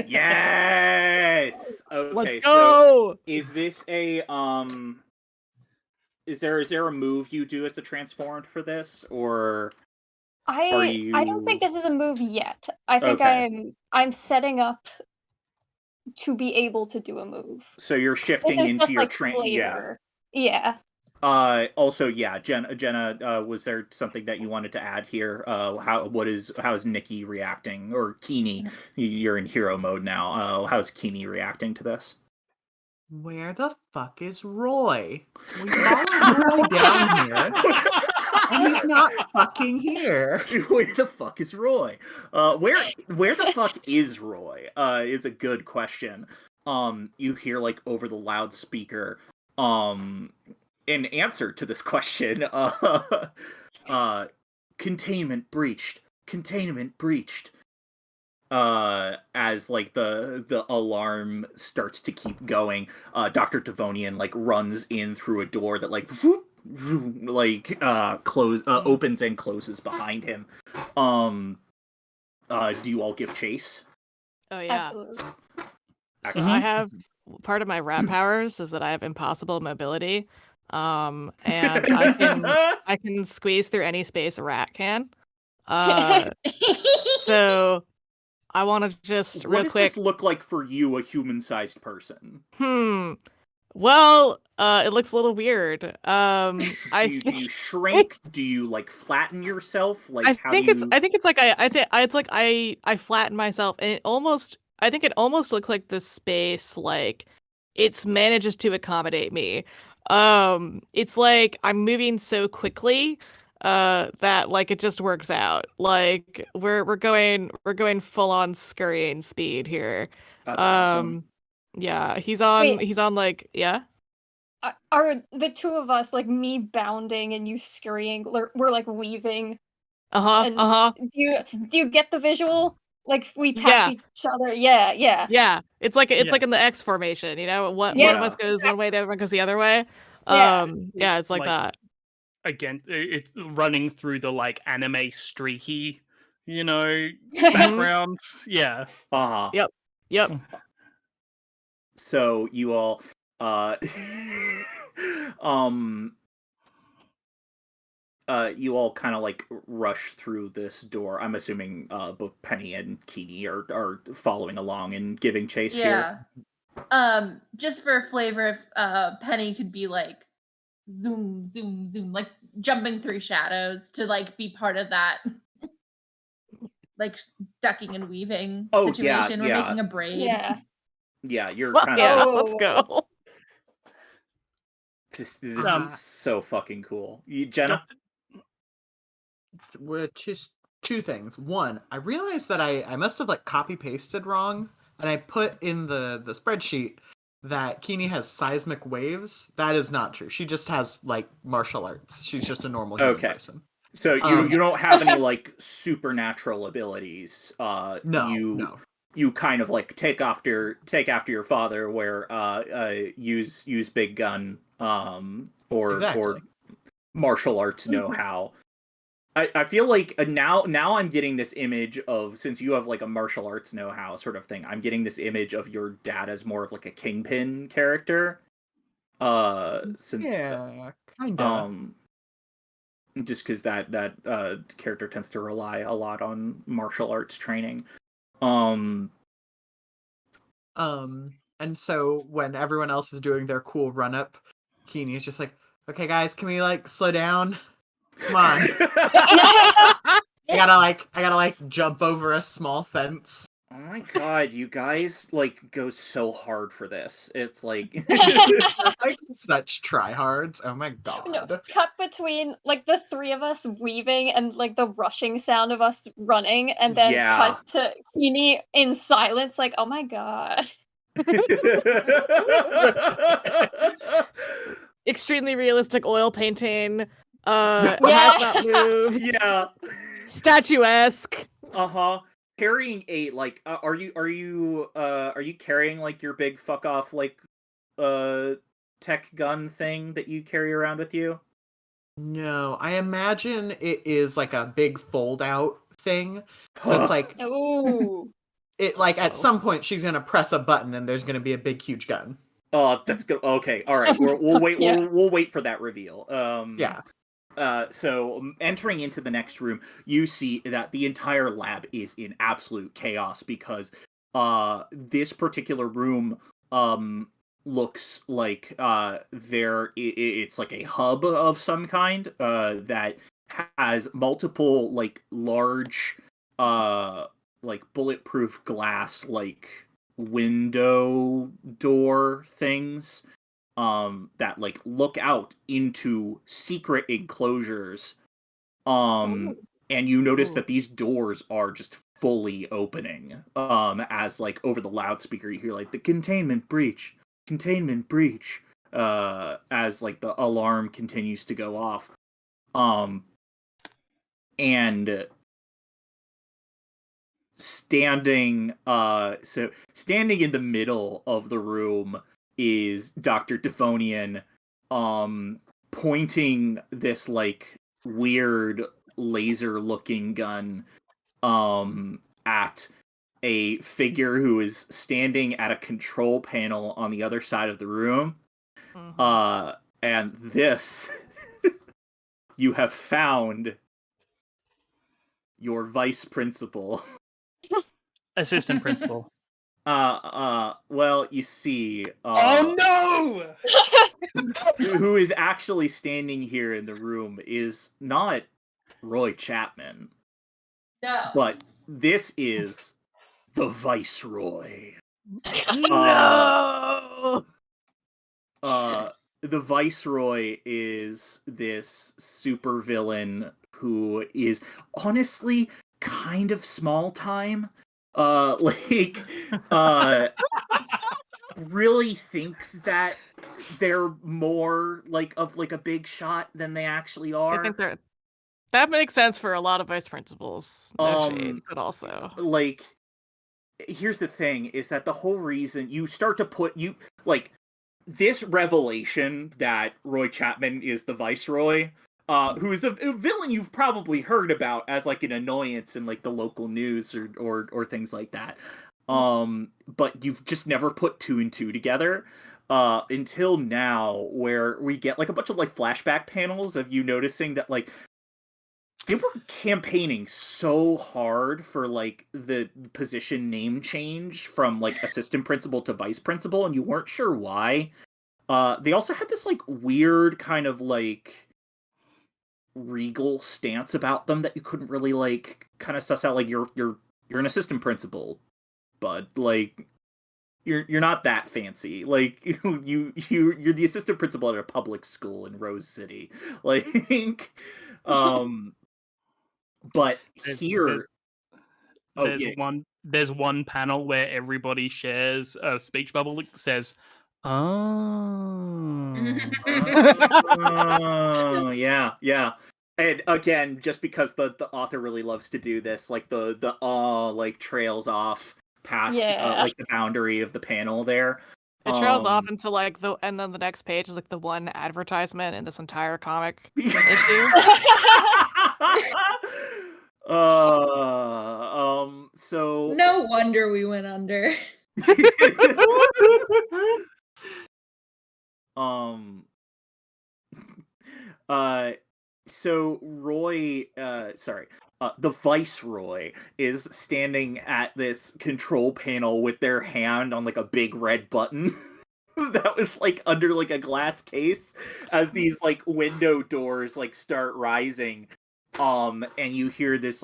Speaker 1: Yes. Okay.
Speaker 3: Let's
Speaker 1: So
Speaker 3: go.
Speaker 1: is this a Is there a move you do as the transformed for this, or
Speaker 2: I don't think
Speaker 1: you-
Speaker 2: this is a move yet. I think
Speaker 1: Okay.
Speaker 2: I'm setting up to be able to do a move.
Speaker 1: so you're
Speaker 2: This
Speaker 1: shifting
Speaker 2: is
Speaker 1: into
Speaker 2: just
Speaker 1: your
Speaker 2: like flavor. Yeah.
Speaker 1: Also, yeah, Jenna, was there something that you wanted to add here? How's Nikki reacting, or Keeney? You're in hero mode now. How's Keeney reacting to this?
Speaker 4: Where the fuck is Roy? We followed Roy down here, and he's not fucking here.
Speaker 1: Where the fuck is Roy? Where the fuck is Roy? Is a good question. You hear like over the loudspeaker, in answer to this question, containment breached. Containment breached. As like the alarm starts to keep going, Dr. Devonian like runs in through a door that like opens and closes behind him. Do you all give chase?
Speaker 3: Oh yeah.
Speaker 2: Absolutely.
Speaker 3: So
Speaker 1: Excellent.
Speaker 3: I have part of my rat powers is that I have impossible mobility. And I can squeeze through any space a rat can. So I want to just
Speaker 1: What
Speaker 3: real
Speaker 1: does
Speaker 3: quick.
Speaker 1: this look like for you, a human-sized person?
Speaker 3: Well, it looks a little weird.
Speaker 1: Do you shrink? Do you like flatten yourself? Like
Speaker 3: I think it's like I flatten myself, and I think it almost looks like the space like it's manages to accommodate me. It's like I'm moving so quickly that like it just works out. Like we're going full on scurrying speed here.
Speaker 1: That's awesome.
Speaker 3: Yeah, he's on like, yeah.
Speaker 2: Are the two of us, like me bounding and you scurrying, we're like weaving? Do you get the visual? Like we pass each other. Yeah.
Speaker 3: Yeah, it's like in the X formation, you know. One of us goes one way, the other one goes the other way.
Speaker 2: Yeah.
Speaker 3: Yeah, it's like that.
Speaker 6: Again, it's running through the like anime streaky, background. Yeah.
Speaker 3: Yep.
Speaker 1: So you all you all kind of like rush through this door. I'm assuming both Penny and Keeney are following along and giving chase here.
Speaker 5: Just for flavor, if Penny could be like zoom, zoom, zoom, like jumping through shadows to like be part of that like ducking and weaving situation. We're making a braid.
Speaker 1: Yeah, you're
Speaker 3: Well,
Speaker 1: kind
Speaker 3: yeah,
Speaker 1: of.
Speaker 3: let's go.
Speaker 1: This is so fucking cool. Jenna?
Speaker 4: Just 2 things. One, I realized that I must have like copy pasted wrong, and I put in the spreadsheet that Keeney has seismic waves. That is not true. She just has like martial arts. She's just a normal human person.
Speaker 1: So you don't have any like supernatural abilities.
Speaker 4: No.
Speaker 1: You kind of like take after your father, where use big gun or martial arts know-how. I feel like now I'm getting this image of, since you have like a martial arts know-how sort of thing, I'm getting this image of your dad as more of like a kingpin character.
Speaker 4: Yeah, kind of.
Speaker 1: Just because that character tends to rely a lot on martial arts training.
Speaker 4: And so when everyone else is doing their cool run up, Keeney is just like, okay guys, can we like slow down? Come on. I gotta jump over a small fence.
Speaker 1: Oh my god, you guys like go so hard for this. It's like
Speaker 4: Like such tryhards. Oh my god.
Speaker 2: No, cut between like the three of us weaving and like the rushing sound of us running, and then
Speaker 1: Yeah.
Speaker 2: cut to Keeney in silence, like, oh my god.
Speaker 3: Extremely realistic oil painting.
Speaker 2: Yeah.
Speaker 3: Has not moved.
Speaker 1: Yeah.
Speaker 3: Statuesque.
Speaker 1: Uh-huh. Carrying a like are you carrying like your big fuck off like tech gun thing that you carry around with you?
Speaker 4: No, I imagine it is like a big fold out thing. So it's like
Speaker 2: Ooh.
Speaker 4: it like at some point she's gonna press a button and there's gonna be a big huge gun.
Speaker 1: Oh, that's good. Okay, all right. We'll wait.
Speaker 2: Yeah.
Speaker 1: We'll wait for that reveal.
Speaker 4: Yeah.
Speaker 1: So entering into the next room, you see that the entire lab is in absolute chaos because this particular room looks like it's like a hub of some kind that has multiple like large like bulletproof glass like window door things that like look out into secret enclosures. And you notice that these doors are just fully opening. As like over the loudspeaker you hear like the containment breach, as like the alarm continues to go off. And standing in the middle of the room is Dr. Devonian, pointing this like weird laser looking gun at a figure who is standing at a control panel on the other side of the room. And this you have found your vice principal.
Speaker 6: Assistant principal.
Speaker 1: Well, you see,
Speaker 6: Oh no!
Speaker 1: who is actually standing here in the room is not Roy Chapman,
Speaker 5: No.
Speaker 1: but this is the Viceroy.
Speaker 3: No.
Speaker 1: The Viceroy is this supervillain who is honestly kind of small time. Really thinks that they're more like of like a big shot than they actually are.
Speaker 3: I think that makes sense for a lot of vice principals. No shade, but also
Speaker 1: like here's the thing is that the whole reason you start to put you like this revelation that Roy Chapman is the Viceroy, who is a villain you've probably heard about as like an annoyance in like the local news or things like that. But you've just never put two and two together until now, where we get like a bunch of like flashback panels of you noticing that like they were campaigning so hard for like the position name change from like assistant principal to vice principal, and you weren't sure why. They also had this like weird kind of like regal stance about them that you couldn't really like kind of suss out. Like you're an assistant principal, but like you're not that fancy. Like you're the assistant principal at a public school in Rose City. Like but here
Speaker 6: there's one panel where everybody shares a speech bubble that says, "Oh."
Speaker 1: Oh, yeah. And again, just because the author really loves to do this, like the like trails off past like the boundary of the panel there.
Speaker 3: it trails off into like and then the next page is like the one advertisement in this entire comic issue.
Speaker 1: So
Speaker 5: No wonder we went under.
Speaker 1: um uh so Roy the Viceroy is standing at this control panel with their hand on like a big red button that was like under like a glass case as these like window doors like start rising. And you hear this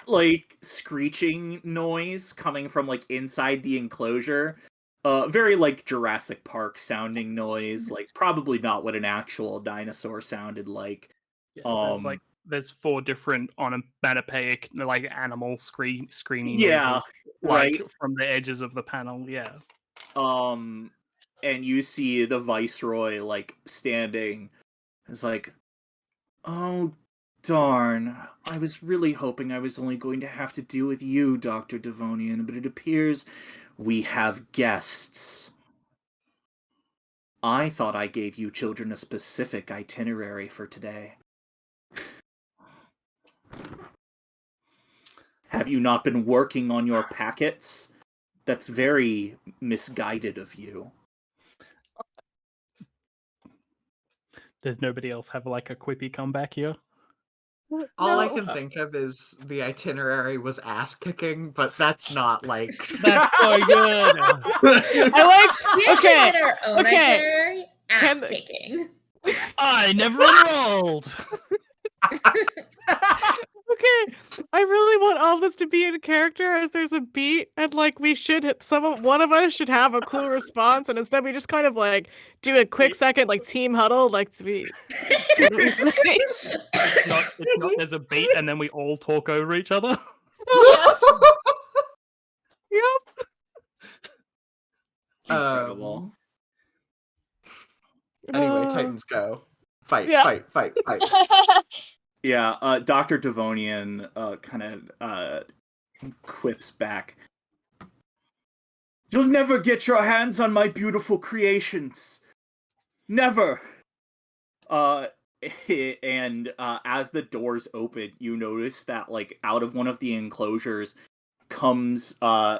Speaker 1: like screeching noise coming from like inside the enclosure. Very like Jurassic Park sounding noise, like probably not what an actual dinosaur sounded like.
Speaker 6: Yeah, there's 4 different onomatopoeic like animal screaming
Speaker 1: Yeah,
Speaker 6: noises, like
Speaker 1: right.
Speaker 6: from the edges of the panel. Yeah.
Speaker 1: And you see the Viceroy like standing. It's like, oh darn! I was really hoping I was only going to have to deal with you, Dr. Devonian, but it appears we have guests. I thought I gave you children a specific itinerary for today. Have you not been working on your packets? That's very misguided of you.
Speaker 6: Does nobody else have like a quippy comeback here?
Speaker 4: All I
Speaker 2: No.
Speaker 4: can think of is the itinerary was ass kicking, but that's not like.
Speaker 6: That's so good.
Speaker 5: We actually
Speaker 3: Okay,
Speaker 5: did our own
Speaker 3: okay.
Speaker 5: itinerary. Ass
Speaker 3: Can-
Speaker 5: kicking.
Speaker 6: I never enrolled.
Speaker 3: Okay, I really want all this to be in character as there's a beat, and like one of us should have a cool response, and instead we just kind of like do a quick second like team huddle, like to be. What do we say?
Speaker 6: It's not there's a beat and then we all talk over each other.
Speaker 3: Yep.
Speaker 1: Incredible.
Speaker 4: Anyway, Titans go. Fight,
Speaker 3: Yeah.
Speaker 4: fight.
Speaker 1: Yeah, Dr. Devonian kind of quips back. You'll never get your hands on my beautiful creations. Never. And as the doors open, you notice that like out of one of the enclosures comes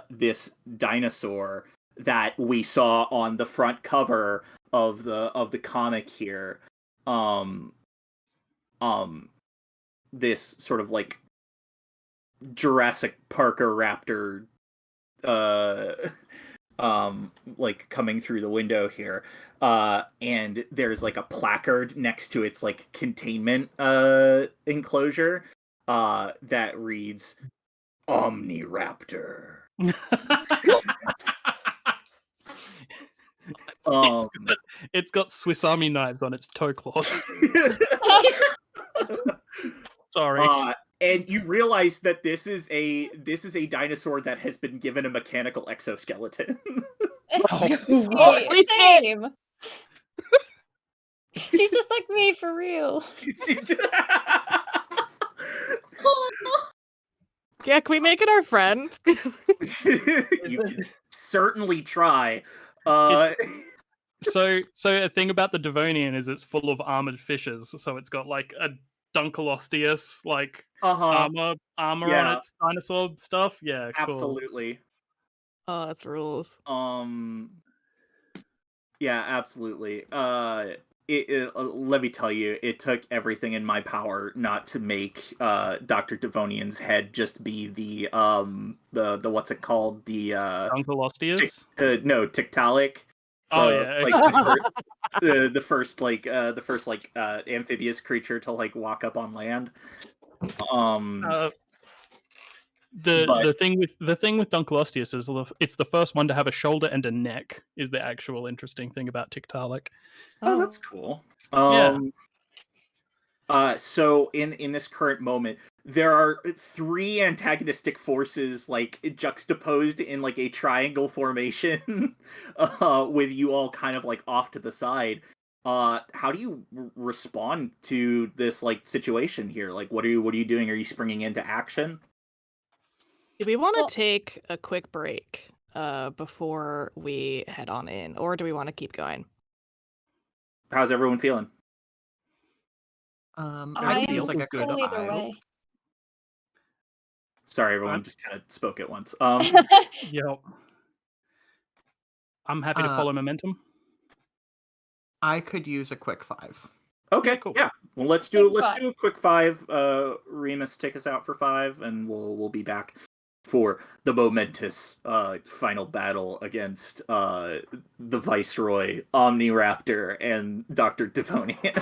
Speaker 1: this dinosaur that we saw on the front cover of the comic here. This sort of like Jurassic Parker raptor like coming through the window here, and there's like a placard next to its like containment enclosure that reads Omniraptor.
Speaker 6: It's got Swiss Army knives on its toe claws. Sorry.
Speaker 1: And you realize that this is a dinosaur that has been given a mechanical exoskeleton.
Speaker 2: Same. She's just like me for real.
Speaker 3: Yeah, can we make it our friend?
Speaker 1: You can certainly try.
Speaker 6: So a thing about the Devonian is it's full of armored fishes. So it's got like a Dunkleosteus like armor
Speaker 1: Yeah.
Speaker 6: on its dinosaur stuff. Yeah, cool.
Speaker 1: Absolutely.
Speaker 3: Oh, that's rules.
Speaker 1: Yeah, absolutely. Let me tell you, it took everything in my power not to make Dr. Devonian's head just be the what's it called? The
Speaker 6: Dunkleosteus?
Speaker 1: no, Tiktaalik.
Speaker 6: Oh yeah.
Speaker 1: Like the first amphibious creature to like walk up on land.
Speaker 6: The thing with Dunkleosteus is it's the first one to have a shoulder and a neck. Is the actual interesting thing about Tiktaalik.
Speaker 1: Oh, that's cool.
Speaker 6: Yeah.
Speaker 1: So in this current moment, there are 3 antagonistic forces like juxtaposed in like a triangle formation, with you all kind of like off to the side. How do you respond to this like situation here? Like, what are you doing? Are you springing into action?
Speaker 3: Do we want to
Speaker 2: Well-
Speaker 3: take a quick break before we head on in, or do we want to keep going?
Speaker 1: How's everyone feeling?
Speaker 2: I
Speaker 6: Everybody
Speaker 2: am
Speaker 6: else
Speaker 4: use, like, a
Speaker 6: is
Speaker 2: cool
Speaker 6: good.
Speaker 2: either way.
Speaker 1: Sorry, everyone
Speaker 6: I'm-
Speaker 1: just kind of spoke at once.
Speaker 6: Yep. I'm happy to
Speaker 4: Uh,
Speaker 6: follow momentum.
Speaker 4: I could use a quick 5.
Speaker 1: Okay,
Speaker 6: cool.
Speaker 1: yeah. Well, let's do
Speaker 2: Quick five.
Speaker 1: a quick 5. Remus, take us out for 5, and we'll be back for the momentous final battle against the Viceroy, Omniraptor, and Dr. Devonian.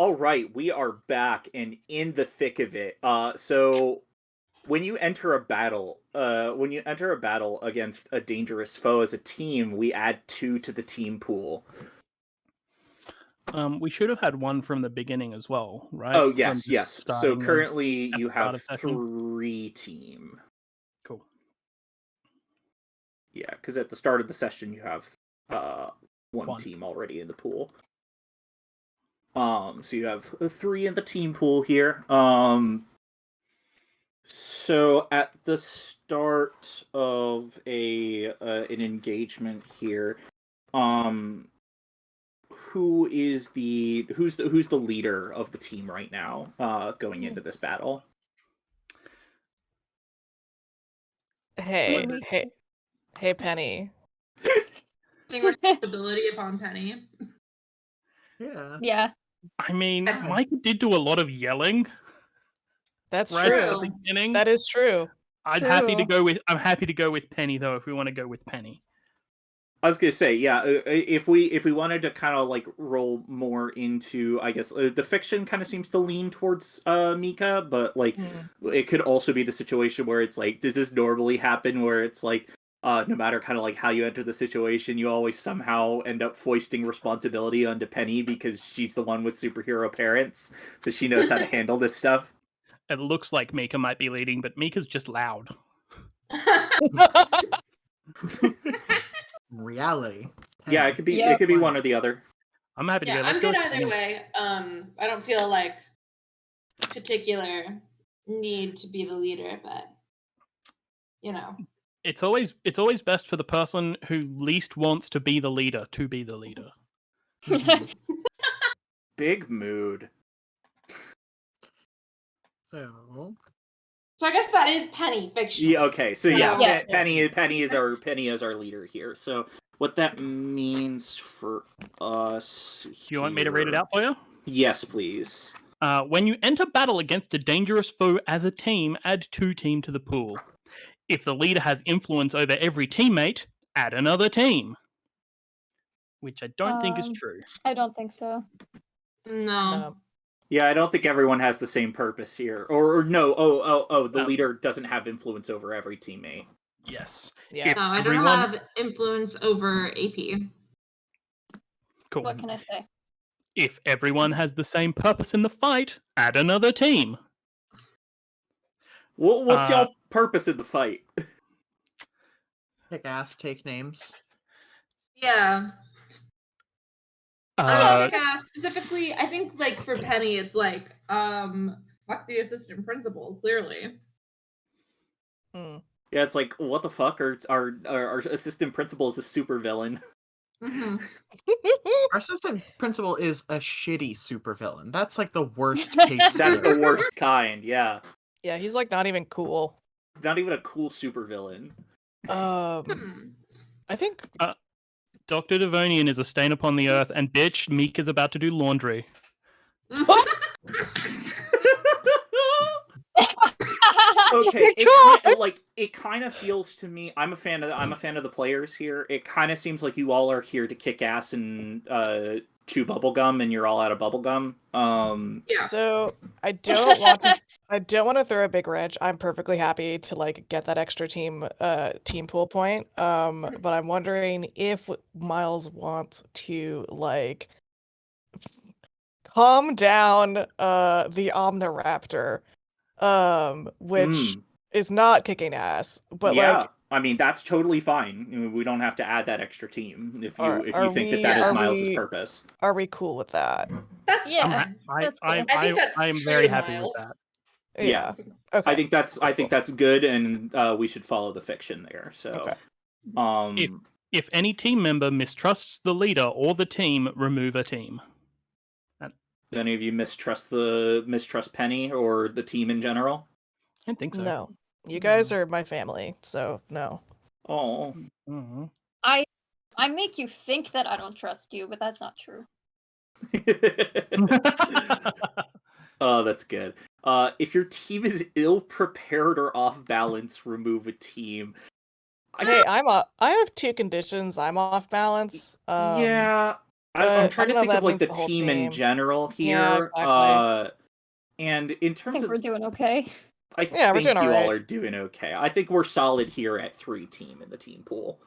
Speaker 1: All right, we are back and in the thick of it. So when you enter a battle, against a dangerous foe as a team, we add 2 to the team pool.
Speaker 6: We should have had 1 from the beginning as well, right?
Speaker 1: Oh
Speaker 6: From
Speaker 1: yes,
Speaker 6: just
Speaker 1: yes. So
Speaker 6: starting them
Speaker 1: currently
Speaker 6: at
Speaker 1: you
Speaker 6: the start
Speaker 1: have
Speaker 6: of session.
Speaker 1: 3 team.
Speaker 6: Cool.
Speaker 1: Yeah, because at the start of the session you have one
Speaker 6: 1.
Speaker 1: team already in the pool. So you have 3 in the team pool here. So at the start of an engagement here, who's the leader of the team right now, going into this battle?
Speaker 3: Hey,
Speaker 2: we-
Speaker 3: hey, Penny.
Speaker 5: Putting responsibility upon Penny.
Speaker 4: Yeah.
Speaker 2: Yeah.
Speaker 6: I mean,
Speaker 5: Yeah.
Speaker 6: Micah did do a lot of yelling
Speaker 3: That's
Speaker 6: right at
Speaker 3: true.
Speaker 6: the beginning.
Speaker 3: That is true.
Speaker 6: I'm
Speaker 2: True.
Speaker 6: happy to go with Penny though, if we want to go with Penny.
Speaker 1: I was gonna say, yeah, if we wanted to kind of like roll more into, I guess the fiction kind of seems to lean towards Mika, but like it could also be the situation where it's like, does this normally happen where it's like, no matter kind of like how you enter the situation, you always somehow end up foisting responsibility onto Penny because she's the one with superhero parents, so she knows how to handle this stuff.
Speaker 6: It looks like Mika might be leading, but Mika's just loud.
Speaker 4: In reality.
Speaker 1: Yeah, it could be
Speaker 2: Yep.
Speaker 1: one or the other.
Speaker 6: I'm happy to
Speaker 8: Yeah,
Speaker 6: go. Let's
Speaker 8: I'm
Speaker 6: go
Speaker 8: good
Speaker 6: with
Speaker 8: either
Speaker 6: Penny.
Speaker 8: way. I don't feel like particular need to be the leader, but you know.
Speaker 6: It's always best for the person who least wants to be the leader to be the leader.
Speaker 1: Big mood.
Speaker 4: So,
Speaker 8: So I guess that is Penny fiction.
Speaker 1: Yeah. Okay. So yeah,
Speaker 2: Yeah.
Speaker 1: Penny is our leader here. So what that means for us?
Speaker 6: Do you want me to read it
Speaker 1: here-
Speaker 6: out for you?
Speaker 1: Yes, please.
Speaker 6: When you enter battle against a dangerous foe as a team, add 2 team to the pool. If the leader has influence over every teammate, add another team. Which I don't think is true.
Speaker 2: I don't think so.
Speaker 5: No.
Speaker 1: Yeah, I don't think everyone has the same purpose here. Or no. The leader doesn't have influence over every teammate.
Speaker 6: Yes.
Speaker 3: Yeah.
Speaker 6: If
Speaker 5: No, I don't
Speaker 6: everyone-
Speaker 5: have influence over AP.
Speaker 6: Cool.
Speaker 2: What can I say?
Speaker 6: If everyone has the same purpose in the fight, add another team.
Speaker 1: What's y'all purpose in the fight?
Speaker 4: kick ass, take names.
Speaker 5: Yeah. Specifically, I think like for Penny, it's like, fuck the assistant principal, clearly.
Speaker 3: Mm.
Speaker 1: Yeah, it's like, what the fuck? Our assistant principal is a supervillain.
Speaker 5: Mm-hmm.
Speaker 4: Our assistant principal is a shitty supervillain. That's like the worst case.
Speaker 1: That's the
Speaker 4: scenario.
Speaker 1: worst kind. Yeah,
Speaker 3: Yeah, he's like not even cool.
Speaker 1: not even a cool supervillain.
Speaker 3: I think
Speaker 6: Dr. Devonian is a stain upon the earth, and bitch, Meek is about to do laundry.
Speaker 1: Okay, it kind of feels to me. I'm a fan of the players here. It kind of seems like you all are here to kick ass and chew bubblegum, and you're all out of bubblegum.
Speaker 5: Yeah.
Speaker 3: so. I don't want to throw a big wrench. I'm perfectly happy to like get that extra team pool point. But I'm wondering if Miles wants to like calm down the Omniraptor, which is not kicking ass, but
Speaker 1: yeah,
Speaker 3: like
Speaker 1: I mean that's totally fine. We don't have to add that extra team if you
Speaker 3: Are
Speaker 1: think that is
Speaker 3: are
Speaker 1: Miles's
Speaker 3: we-
Speaker 1: purpose.
Speaker 3: are we cool with that?
Speaker 5: That's
Speaker 2: Yeah.
Speaker 5: fine.
Speaker 2: That's cool.
Speaker 5: I think that's
Speaker 6: I'm
Speaker 5: true
Speaker 6: very
Speaker 5: to
Speaker 6: happy
Speaker 5: Miles.
Speaker 6: with that.
Speaker 1: Yeah.
Speaker 3: Okay.
Speaker 1: I think that's good, and we should follow the fiction there. So,
Speaker 3: Okay.
Speaker 6: If any team member mistrusts the leader or the team, remove a team.
Speaker 1: do any of you mistrust Penny or the team in general?
Speaker 6: I don't think so.
Speaker 3: No. You guys are my family, so no.
Speaker 1: Oh,
Speaker 6: Mhm.
Speaker 2: I make you think that I don't trust you, but that's not true.
Speaker 1: oh, that's good. If your team is ill prepared or off balance, remove a team.
Speaker 3: Hey, I have 2 conditions. I'm off balance.
Speaker 1: Yeah, I'm
Speaker 3: But
Speaker 1: trying to
Speaker 3: I don't
Speaker 1: think
Speaker 3: know
Speaker 1: of
Speaker 3: if that
Speaker 1: like the
Speaker 3: means the whole
Speaker 1: team in
Speaker 3: team.
Speaker 1: general
Speaker 3: Yeah,
Speaker 1: here.
Speaker 3: exactly.
Speaker 1: And in
Speaker 2: I
Speaker 1: terms
Speaker 2: think
Speaker 1: of,
Speaker 2: we're doing okay.
Speaker 1: I
Speaker 3: Yeah, we're
Speaker 1: think
Speaker 3: doing all
Speaker 1: you all
Speaker 3: right.
Speaker 1: are doing okay. I think we're solid here at 3 team in the team pool.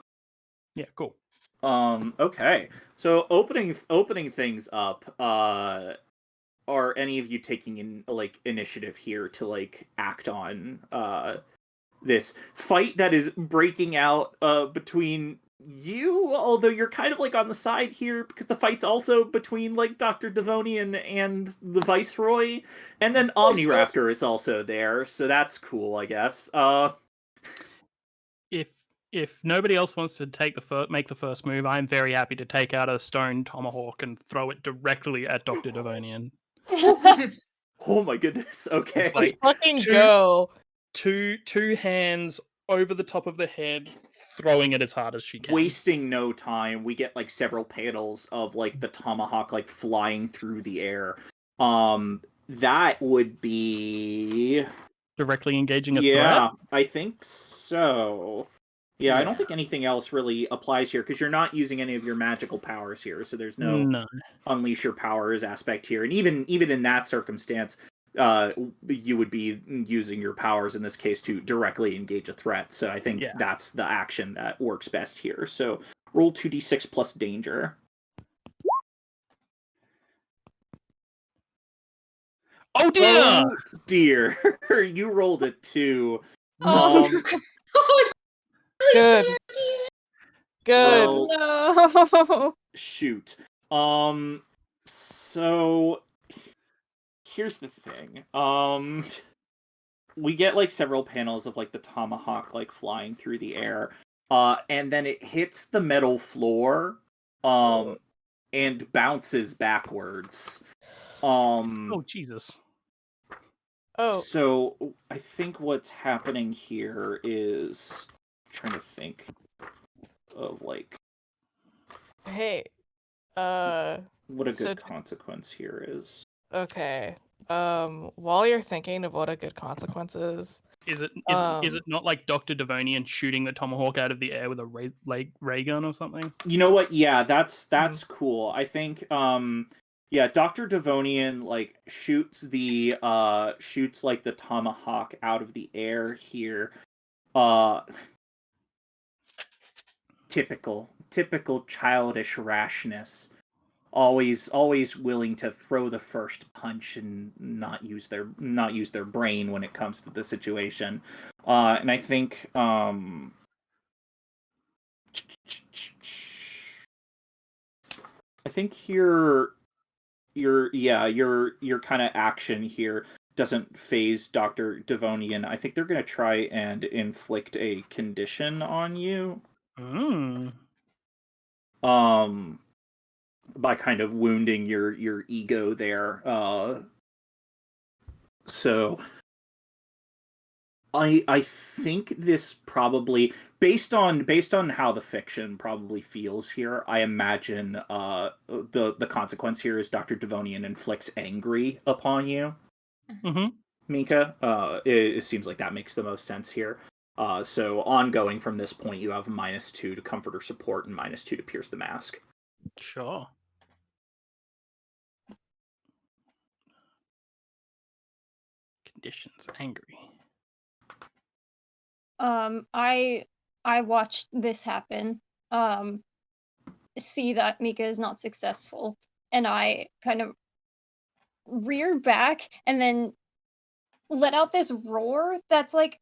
Speaker 6: Yeah, cool.
Speaker 1: Okay. So opening things up, are any of you taking in like initiative here to like act on this fight that is breaking out between you, although you're kind of like on the side here because the fight's also between like Dr. Devonian and the Viceroy, and then Omniraptor is also there, so that's cool, I guess.
Speaker 6: If nobody else wants to make the first move, I'm very happy to take out a stone tomahawk and throw it directly at Dr. Devonian.
Speaker 1: Oh my goodness. Okay.
Speaker 6: It's
Speaker 3: Let's
Speaker 6: like
Speaker 3: fucking
Speaker 6: two-
Speaker 3: go.
Speaker 6: two hands over the top of the head, throwing it as hard as she can.
Speaker 1: Wasting no time, we get like several panels of like the tomahawk like flying through the air. That would be
Speaker 6: Directly engaging a
Speaker 1: yeah,
Speaker 6: threat.
Speaker 1: I think so. Yeah, I don't
Speaker 6: Yeah.
Speaker 1: think anything else really applies here because you're not using any of your magical powers here, so there's no
Speaker 6: No.
Speaker 1: unleash your powers aspect here. And even in that circumstance, you would be using your powers in this case to directly engage a threat. So I think
Speaker 6: Yeah.
Speaker 1: that's the action that works best here. So roll 2d6 plus danger.
Speaker 6: Oh dear!
Speaker 1: Oh dear, you rolled a 2.
Speaker 2: Oh,
Speaker 3: Good. Good.
Speaker 1: Well,
Speaker 2: no.
Speaker 1: shoot. So here's the thing. We get like several panels of like the tomahawk like flying through the air. And then it hits the metal floor and bounces backwards.
Speaker 6: Oh Jesus!
Speaker 3: Oh,
Speaker 1: So I think what's happening here is I'm trying to think of like
Speaker 3: hey.
Speaker 1: what a
Speaker 3: So
Speaker 1: good
Speaker 3: d-
Speaker 1: consequence here is.
Speaker 3: Okay. While you're thinking of what a good consequence is,
Speaker 6: Is it not like Dr. Devonian shooting the tomahawk out of the air with a ray gun or something?
Speaker 1: You know what? Yeah, that's cool. I think yeah, Dr. Devonian like shoots like the tomahawk out of the air here. Typical childish rashness. Always willing to throw the first punch and not use their brain when it comes to the situation. And I think your kind of action here doesn't phase Dr. Devonian. I think they're going to try and inflict a condition on you. By kind of wounding your ego there. So I think this probably based on how the fiction probably feels here, I imagine the consequence here is Dr. Devonian inflicts angry upon you.
Speaker 6: Mm-hmm.
Speaker 1: Mika. It seems like that makes the most sense here. So ongoing from this point, you have -2 to comfort or support and -2 to pierce the mask.
Speaker 6: Sure. Conditions angry.
Speaker 2: I watched this happen. See that Mika is not successful, and I kind of rear back and then let out this roar that's like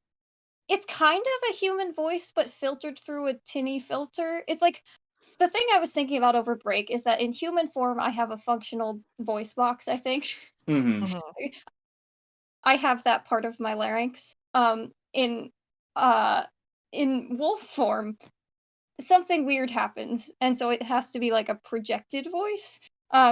Speaker 2: it's kind of a human voice but filtered through a tinny filter. It's like the thing I was thinking about over break is that in human form I have a functional voice box, I think.
Speaker 1: Mm-hmm.
Speaker 3: mhm.
Speaker 2: I have that part of my larynx. In wolf form, something weird happens, and so it has to be like a projected voice.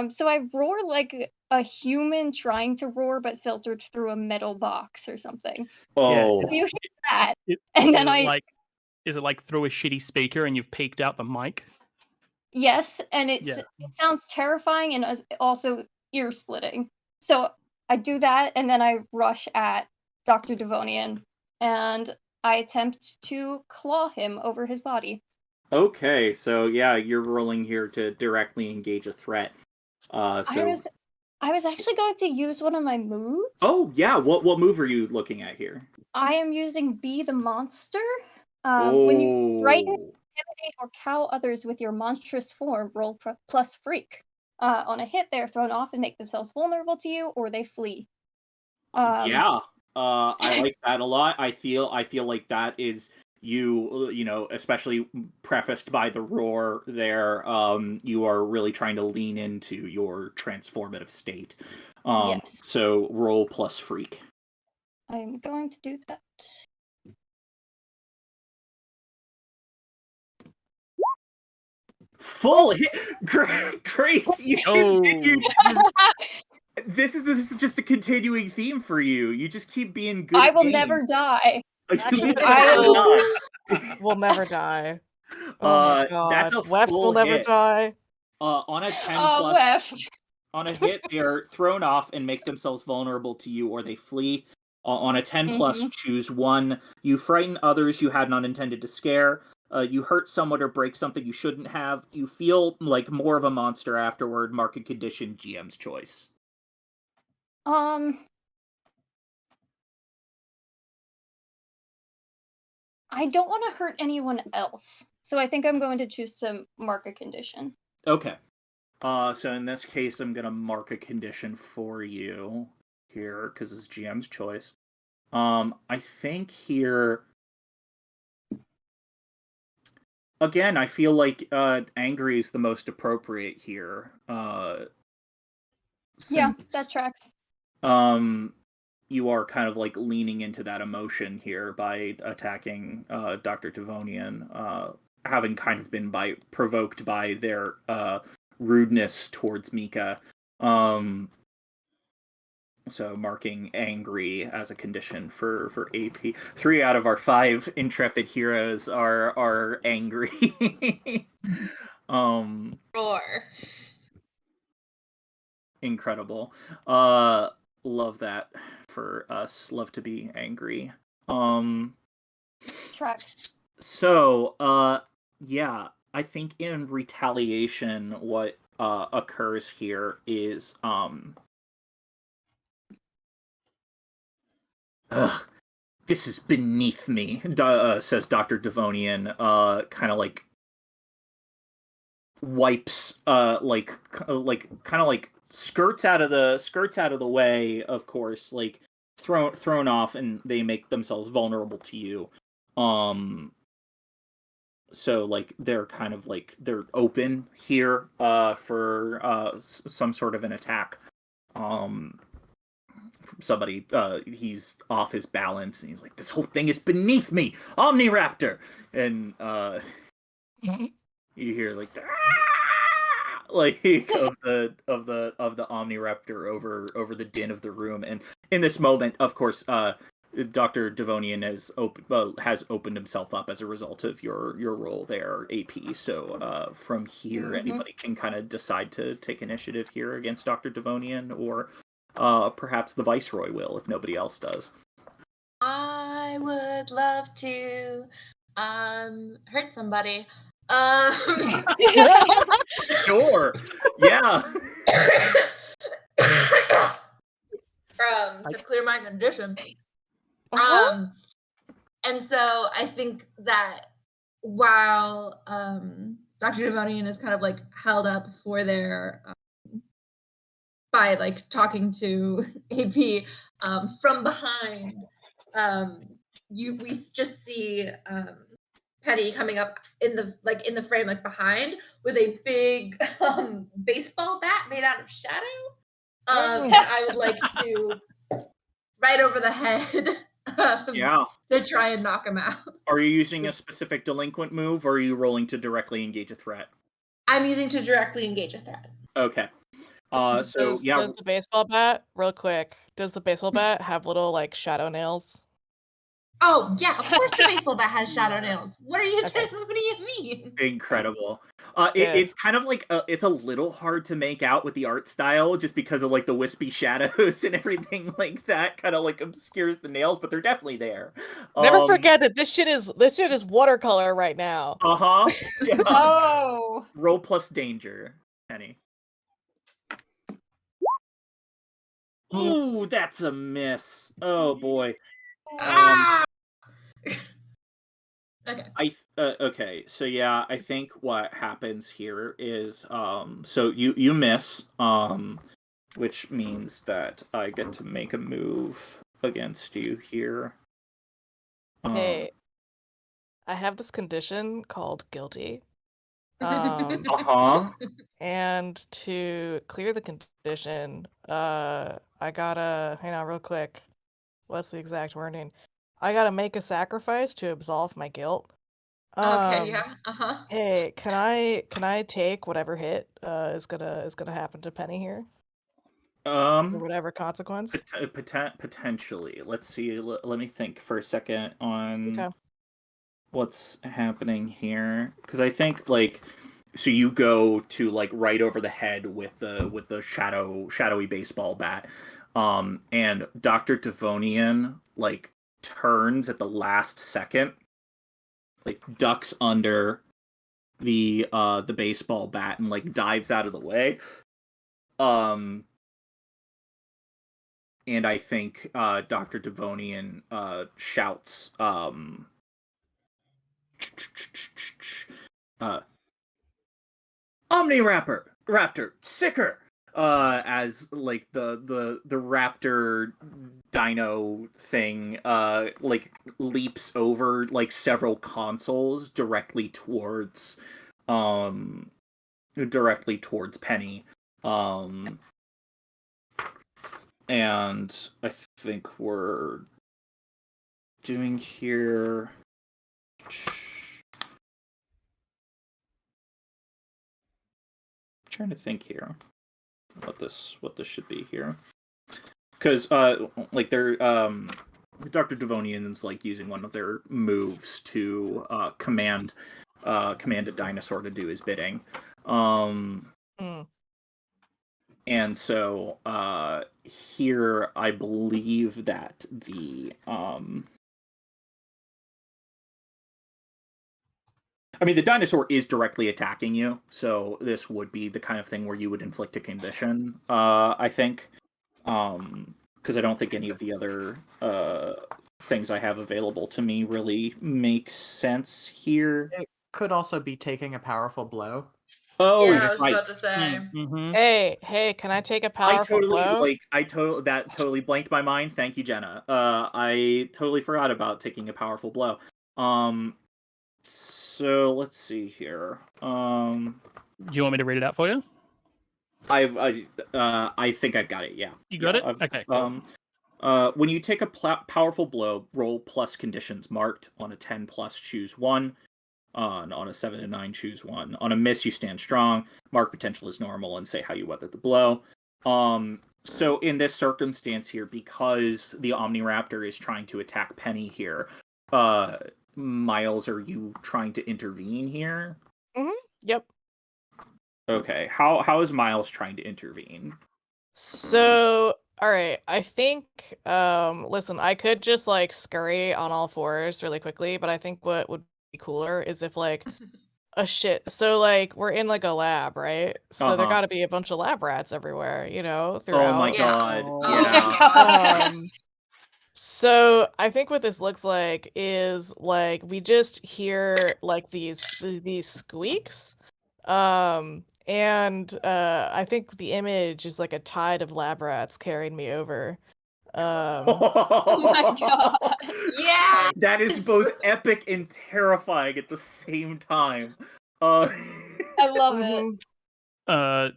Speaker 2: So I roar like a human trying to roar, but filtered through a metal box or something.
Speaker 1: Oh,
Speaker 2: You hear that,
Speaker 6: It-
Speaker 2: and then
Speaker 6: is it like through a shitty speaker and you've peaked out the mic?
Speaker 2: yes, and it sounds terrifying and also ear splitting. So I do that, and then I rush at Dr. Devonian, and I attempt to claw him over his body.
Speaker 1: Okay, so yeah, you're rolling here to directly engage a threat.
Speaker 2: I was actually going to use one of my moves.
Speaker 1: Oh yeah, what move are you looking at here?
Speaker 2: I am using Be the Monster. When you frighten, intimidate, or cow others with your monstrous form, roll plus freak. On a hit, they are thrown off and make themselves vulnerable to you, or they flee.
Speaker 1: Yeah, I like that a lot. I feel like that is especially prefaced by the roar there. You are really trying to lean into your transformative state.
Speaker 2: Yes.
Speaker 1: So roll plus freak.
Speaker 2: I'm going to do that.
Speaker 1: Full hit, Grace. You continued. This is just a continuing theme for you. You just keep being good.
Speaker 2: I
Speaker 1: at
Speaker 2: will
Speaker 1: games.
Speaker 2: never die.
Speaker 3: Will never die. Oh my
Speaker 1: That's
Speaker 3: god.
Speaker 1: a
Speaker 3: Weft
Speaker 1: full
Speaker 3: will never
Speaker 1: hit.
Speaker 3: die.
Speaker 1: On a 10
Speaker 2: Oh,
Speaker 1: plus,
Speaker 2: Weft.
Speaker 1: on a hit, they are thrown off and make themselves vulnerable to you, or they flee. On a 10 plus, choose one. You frighten others you had not intended to scare. You hurt someone or break something you shouldn't have. You feel like more of a monster afterward. Market condition, GM's choice.
Speaker 2: I don't want to hurt anyone else, so I think I'm going to choose to mark a condition.
Speaker 1: Okay. So in this case, I'm gonna mark a condition for you here because it's GM's choice. I think here. Again, I feel like angry is the most appropriate here.
Speaker 2: Yeah, that tracks.
Speaker 1: You are kind of like leaning into that emotion here by attacking Dr. Devonian, having kind of been provoked by their rudeness towards Mika. So marking angry as a condition for AP. 3 out of our 5 intrepid heroes are angry.
Speaker 8: Roar.
Speaker 1: Incredible. Love that for us. Love to be angry.
Speaker 2: Tracks.
Speaker 1: So yeah, I think in retaliation what occurs here is Ugh, this is beneath me, says Dr. Devonian, kind of like wipes, like kind of like skirts out of the way, of course, like thrown off, and they make themselves vulnerable to you. So like they're kind of like they're open here for some sort of an attack. Somebody he's off his balance and he's like, this whole thing is beneath me, Omniraptor, and you hear like like of the Omniraptor over the din of the room. And in this moment, of course, Dr. Devonian has opened himself up as a result of your role there, AP. So from here, anybody can kind of decide to take initiative here against Dr. Devonian, or perhaps the Viceroy will, if nobody else does.
Speaker 8: I would love to hurt somebody.
Speaker 1: Sure. Yeah.
Speaker 5: To clear my condition. And so I think that while Dr. Devonian is kind of like held up for their by like talking to AP from behind, we just see Petty coming up in the frame like behind with a big baseball bat made out of shadow. I would like to right over the head.
Speaker 1: Yeah.
Speaker 5: To try and knock him out.
Speaker 1: Are you using a specific delinquent move, or are you rolling to directly engage a threat?
Speaker 5: I'm using to directly engage a threat.
Speaker 1: Okay.
Speaker 3: Does the baseball bat, real quick, does the baseball bat have little like shadow nails?
Speaker 5: Oh yeah, of course the baseball bat has shadow nails. What do you mean?
Speaker 1: Incredible.
Speaker 3: Good.
Speaker 1: It's kind of like it's a little hard to make out with the art style just because of like the wispy shadows and everything like that kind of like obscures the nails, but they're definitely there.
Speaker 3: Never forget that this shit is watercolor right now.
Speaker 1: Uh-huh. Yeah.
Speaker 2: Oh.
Speaker 1: Roll plus danger, Penny. Ooh, that's a miss. Oh boy.
Speaker 5: Ah! Okay.
Speaker 1: Okay, so yeah, I think what happens here is so you miss, which means that I get to make a move against you here.
Speaker 3: Hey, I have this condition called guilty.
Speaker 1: Uh-huh.
Speaker 3: And to clear the condition, I gotta hang on real quick. What's the exact wording? I gotta make a sacrifice to absolve my guilt.
Speaker 5: Okay, yeah.
Speaker 3: Hey, can I take whatever hit is gonna happen to Penny here? Or whatever consequence?
Speaker 1: Potentially. Let's see. Let me think for a second on
Speaker 3: Okay.
Speaker 1: what's happening here, because I think like so you go to like right over the head with the shadowy baseball bat, and Dr. Devonian like turns at the last second, like ducks under the baseball bat and like dives out of the way, and I think Dr. Devonian shouts Raptor, sicker! As like the raptor dino thing like leaps over like several consoles directly towards Penny. And I think we're doing here. Trying to think here what this should be here, because like they're Dr. Devonian's like using one of their moves to command a dinosaur to do his bidding, and so here I believe that the I mean, the dinosaur is directly attacking you, so this would be the kind of thing where you would inflict a condition, I think. Because I don't think any of the other things I have available to me really make sense here.
Speaker 4: It could also be taking a powerful blow.
Speaker 1: Oh,
Speaker 8: Yeah, I was
Speaker 1: right.
Speaker 8: about to say.
Speaker 6: Mm-hmm.
Speaker 3: Hey, can I take a powerful blow?
Speaker 1: That totally blanked my mind. Thank you, Jenna. I totally forgot about taking a powerful blow. So let's see here.
Speaker 6: You want me to read it out for you?
Speaker 1: I think I've got it. Yeah.
Speaker 6: You got it? Okay. Cool.
Speaker 1: When you take a powerful blow, roll plus conditions marked. On a 10 plus, choose 1. On a 7 and 9, choose 1. On a miss, you stand strong. Mark potential as normal and say how you weathered the blow. So in this circumstance here, because the Omniraptor is trying to attack Penny here, Miles, are you trying to intervene here?
Speaker 3: Yep.
Speaker 1: Okay. How is Miles trying to intervene?
Speaker 3: So, all right, I think listen, I could just like scurry on all fours really quickly, but I think what would be cooler is if like so like we're in like a lab, right? So there got to be a bunch of lab rats everywhere, throughout.
Speaker 1: Oh my god.
Speaker 8: Oh
Speaker 2: my
Speaker 1: Yeah.
Speaker 2: God.
Speaker 3: So I think what this looks like is like we just hear like these squeaks. And I think the image is like a tide of lab rats carrying me over.
Speaker 2: Oh my god.
Speaker 8: Yeah.
Speaker 1: That is both epic and terrifying at the same time.
Speaker 2: I love it.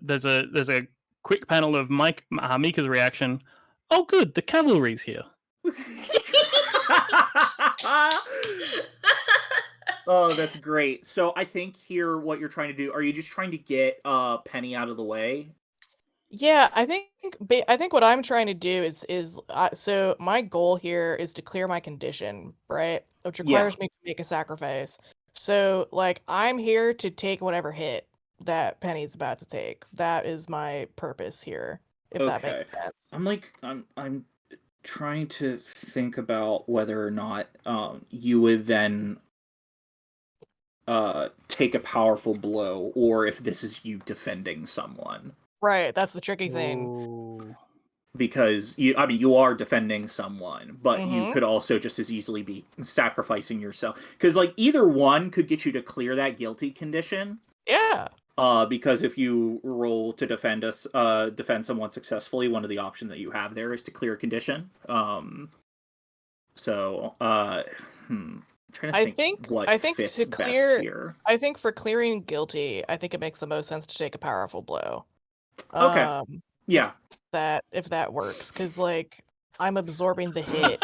Speaker 6: There's a quick panel of Mika's reaction. Oh, good, the cavalry's here.
Speaker 1: Oh, that's great. So I think here what you're trying to do, are you just trying to get Penny out of the way?
Speaker 3: Yeah, I think what I'm trying to do is so my goal here is to clear my condition, right? Which requires me to make a sacrifice. So, like, I'm here to take whatever hit that Penny's about to take. That is my purpose here, if that makes
Speaker 1: Okay.
Speaker 3: sense.
Speaker 1: I'm trying to think about whether or not you would then take a powerful blow, or if this is you defending someone.
Speaker 3: Right, that's the tricky thing.
Speaker 6: Ooh.
Speaker 1: Because you are defending someone, but you
Speaker 3: Mhm.
Speaker 1: could also just as easily be sacrificing yourself. Because like either one could get you to clear that guilty condition.
Speaker 3: Yeah.
Speaker 1: Because if you roll to defend someone successfully, one of the options that you have there is to clear a condition. Trying to think what fits
Speaker 3: to
Speaker 1: best
Speaker 3: clear,
Speaker 1: here.
Speaker 3: I think for clearing guilty, I think it makes the most sense to take a powerful blow.
Speaker 1: Okay. Yeah.
Speaker 3: If that works, because like I'm absorbing the hit.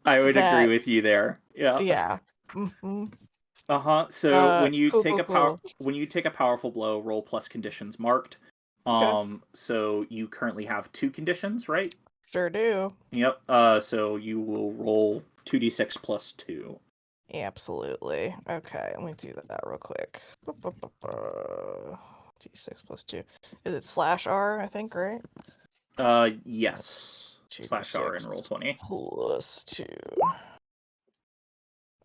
Speaker 1: I would agree with you there. Yeah.
Speaker 3: Yeah. Mm-hmm.
Speaker 1: So when you
Speaker 3: cool,
Speaker 1: take
Speaker 3: cool.
Speaker 1: when you take a powerful blow, roll plus conditions marked.
Speaker 3: Okay.
Speaker 1: So you currently have 2 conditions, right?
Speaker 3: Sure do.
Speaker 1: Yep. So you will roll 2d6 plus 2.
Speaker 3: Absolutely. Okay, let me do that real quick. D6 plus 2. Is it /R, I think, right?
Speaker 1: Yes. /R in roll 20.
Speaker 3: Plus 2.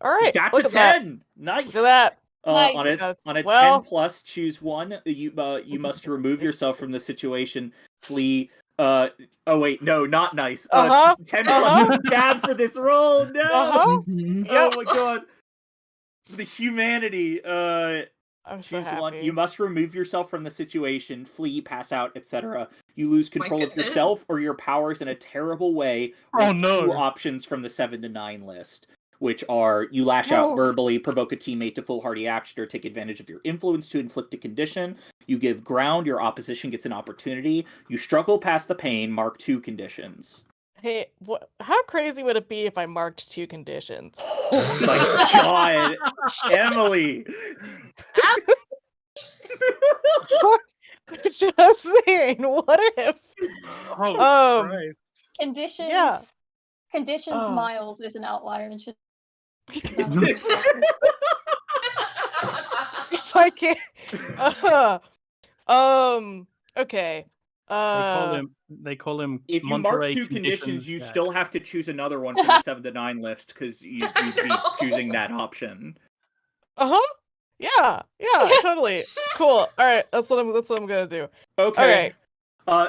Speaker 3: All right.
Speaker 1: That's
Speaker 3: look
Speaker 1: a
Speaker 3: at that.
Speaker 1: 10. Nice.
Speaker 3: Look at that.
Speaker 2: Nice.
Speaker 1: On a
Speaker 3: Well-
Speaker 1: 10 plus, choose one. You must remove yourself from the situation. Flee. Oh wait, no, not nice. 10 plus is bad for this roll. No.
Speaker 4: Mhm.
Speaker 1: Oh my god. The humanity.
Speaker 3: I'm so
Speaker 1: Choose
Speaker 3: happy.
Speaker 1: one. You must remove yourself from the situation, flee, pass out, etc. You lose control of
Speaker 7: goodness.
Speaker 1: yourself or your powers in a terrible way.
Speaker 6: Oh,
Speaker 1: with
Speaker 6: no.
Speaker 1: 2 options from the 7 to 9 list, which are you lash out
Speaker 2: Oh.
Speaker 1: verbally, provoke a teammate to foolhardy action, or take advantage of your influence to inflict a condition. You give ground, your opposition gets an opportunity. You struggle past the pain, mark 2 conditions.
Speaker 3: Hey, how crazy would it be if I marked 2 conditions?
Speaker 1: Oh my god, Emily!
Speaker 3: Just saying, what if?
Speaker 6: Oh, Christ.
Speaker 2: Conditions.
Speaker 3: Yeah.
Speaker 2: Conditions.
Speaker 3: Oh.
Speaker 2: Miles is an outlier and should.
Speaker 3: If I can't. Okay.
Speaker 6: They call him.
Speaker 1: If you
Speaker 6: Monterey
Speaker 1: mark 2 conditions, you
Speaker 6: Jack.
Speaker 1: still have to choose another one from the 7 to 9 list, because you'd be choosing that option.
Speaker 3: Yeah, totally. Cool. All right, that's what I'm gonna do.
Speaker 1: Okay.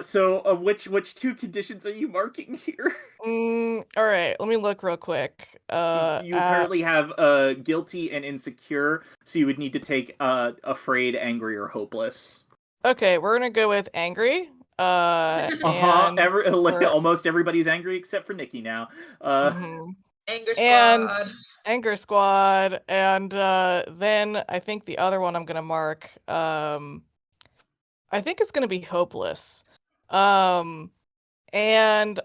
Speaker 1: So which 2 conditions are you marking here?
Speaker 3: All right, let me look real quick.
Speaker 1: You currently have guilty and insecure, so you would need to take afraid, angry, or hopeless.
Speaker 3: Okay, we're gonna go with angry. And
Speaker 1: Almost everybody's angry except for Nikki now.
Speaker 3: mhm.
Speaker 5: Anger
Speaker 3: And-
Speaker 5: squad.
Speaker 3: Anger Squad, and then I think the other one I'm gonna mark. I think it's gonna be hopeless. And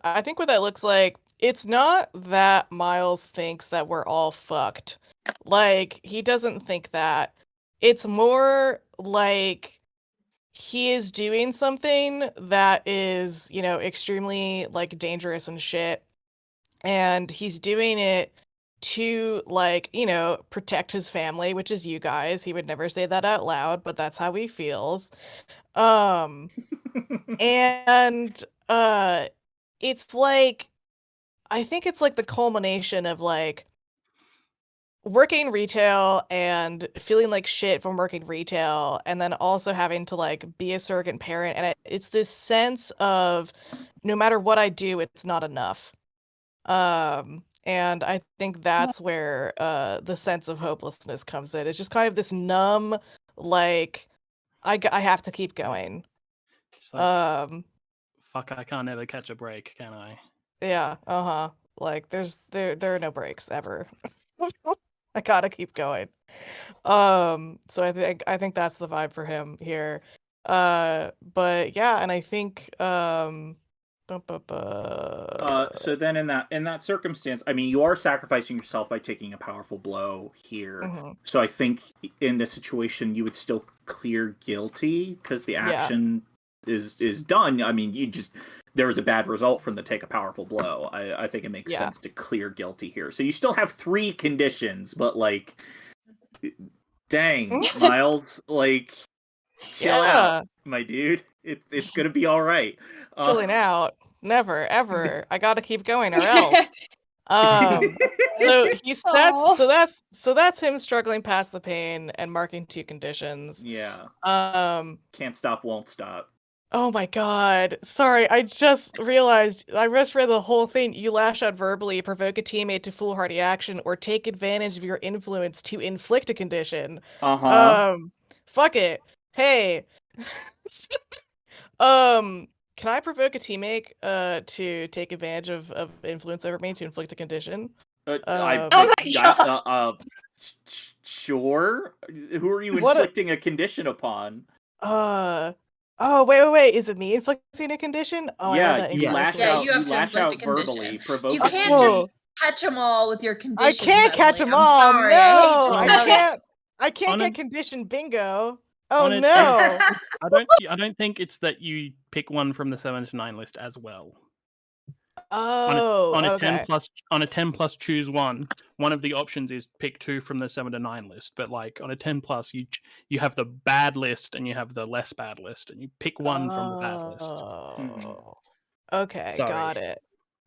Speaker 3: I think what that looks like, it's not that Miles thinks that we're all fucked. Like, he doesn't think that. It's more like he is doing something that is, extremely like dangerous and shit. And he's doing it to protect his family, which is you guys. He would never say that out loud, but that's how he feels. And it's like, I think it's like the culmination of like working retail and feeling like shit from working retail, and then also having to like be a surrogate parent, and it's this sense of no matter what I do, it's not enough. And I think that's where the sense of hopelessness comes in. It's just kind of this numb, like I have to keep going.
Speaker 6: It's like, fuck, I can't ever catch a break, can I?
Speaker 3: Yeah, like there are no breaks ever. I gotta keep going. So I think that's the vibe for him here. But yeah, and I think
Speaker 1: So then in that circumstance, I mean, you are sacrificing yourself by taking a powerful blow here.
Speaker 3: Mhm.
Speaker 1: So I think in this situation you would still clear guilty because the action is done. I mean, there was a bad result from the take a powerful blow. I think it makes sense to clear guilty here. So you still have 3 conditions, but like Dang, Miles, like, chill out, my dude. It's gonna be all right.
Speaker 3: Chilling out. Never, ever. I gotta keep going or else. So that's him struggling past the pain and marking 2 conditions.
Speaker 1: Yeah.
Speaker 3: Um
Speaker 1: Can't stop, won't stop.
Speaker 3: Oh my god. Sorry, I just realized I just read the whole thing. You lash out verbally, provoke a teammate to foolhardy action, or take advantage of your influence to inflict a condition.
Speaker 1: Uh-huh.
Speaker 3: Fuck it. Hey. Can I provoke a teammate to take advantage of influence over me to inflict a condition?
Speaker 2: Oh my god.
Speaker 1: Sure. Who are you
Speaker 3: What
Speaker 1: inflicting a condition upon?
Speaker 3: Oh, wait. Is it me inflicting a condition? Oh, I read
Speaker 1: Yeah,
Speaker 3: that
Speaker 1: you lash
Speaker 3: incorrectly.
Speaker 5: Yeah,
Speaker 1: out.
Speaker 5: you have
Speaker 1: You
Speaker 5: to
Speaker 1: lash
Speaker 5: inflict
Speaker 1: out
Speaker 5: a condition.
Speaker 1: verbally. Provoke.
Speaker 5: You
Speaker 1: a
Speaker 5: can't
Speaker 1: condition.
Speaker 5: just catch them all with your conditions.
Speaker 3: I can't catch
Speaker 5: Emily.
Speaker 3: them
Speaker 5: I'm
Speaker 3: all.
Speaker 5: sorry.
Speaker 3: No,
Speaker 5: I
Speaker 3: I
Speaker 5: hate to
Speaker 3: can't. I can't
Speaker 6: On a-
Speaker 3: get condition bingo. Oh
Speaker 6: on a-
Speaker 3: no.
Speaker 6: I don't think it's that you pick one from the 7 to 9 list as well.
Speaker 3: Oh,
Speaker 6: On a
Speaker 3: okay.
Speaker 6: 10 plus choose one. One of the options is pick 2 from the 7 to 9 list, but like on a 10 plus you have the bad list and you have the less bad list, and you pick one from the bad list.
Speaker 3: Oh. Okay,
Speaker 6: Sorry.
Speaker 3: got it.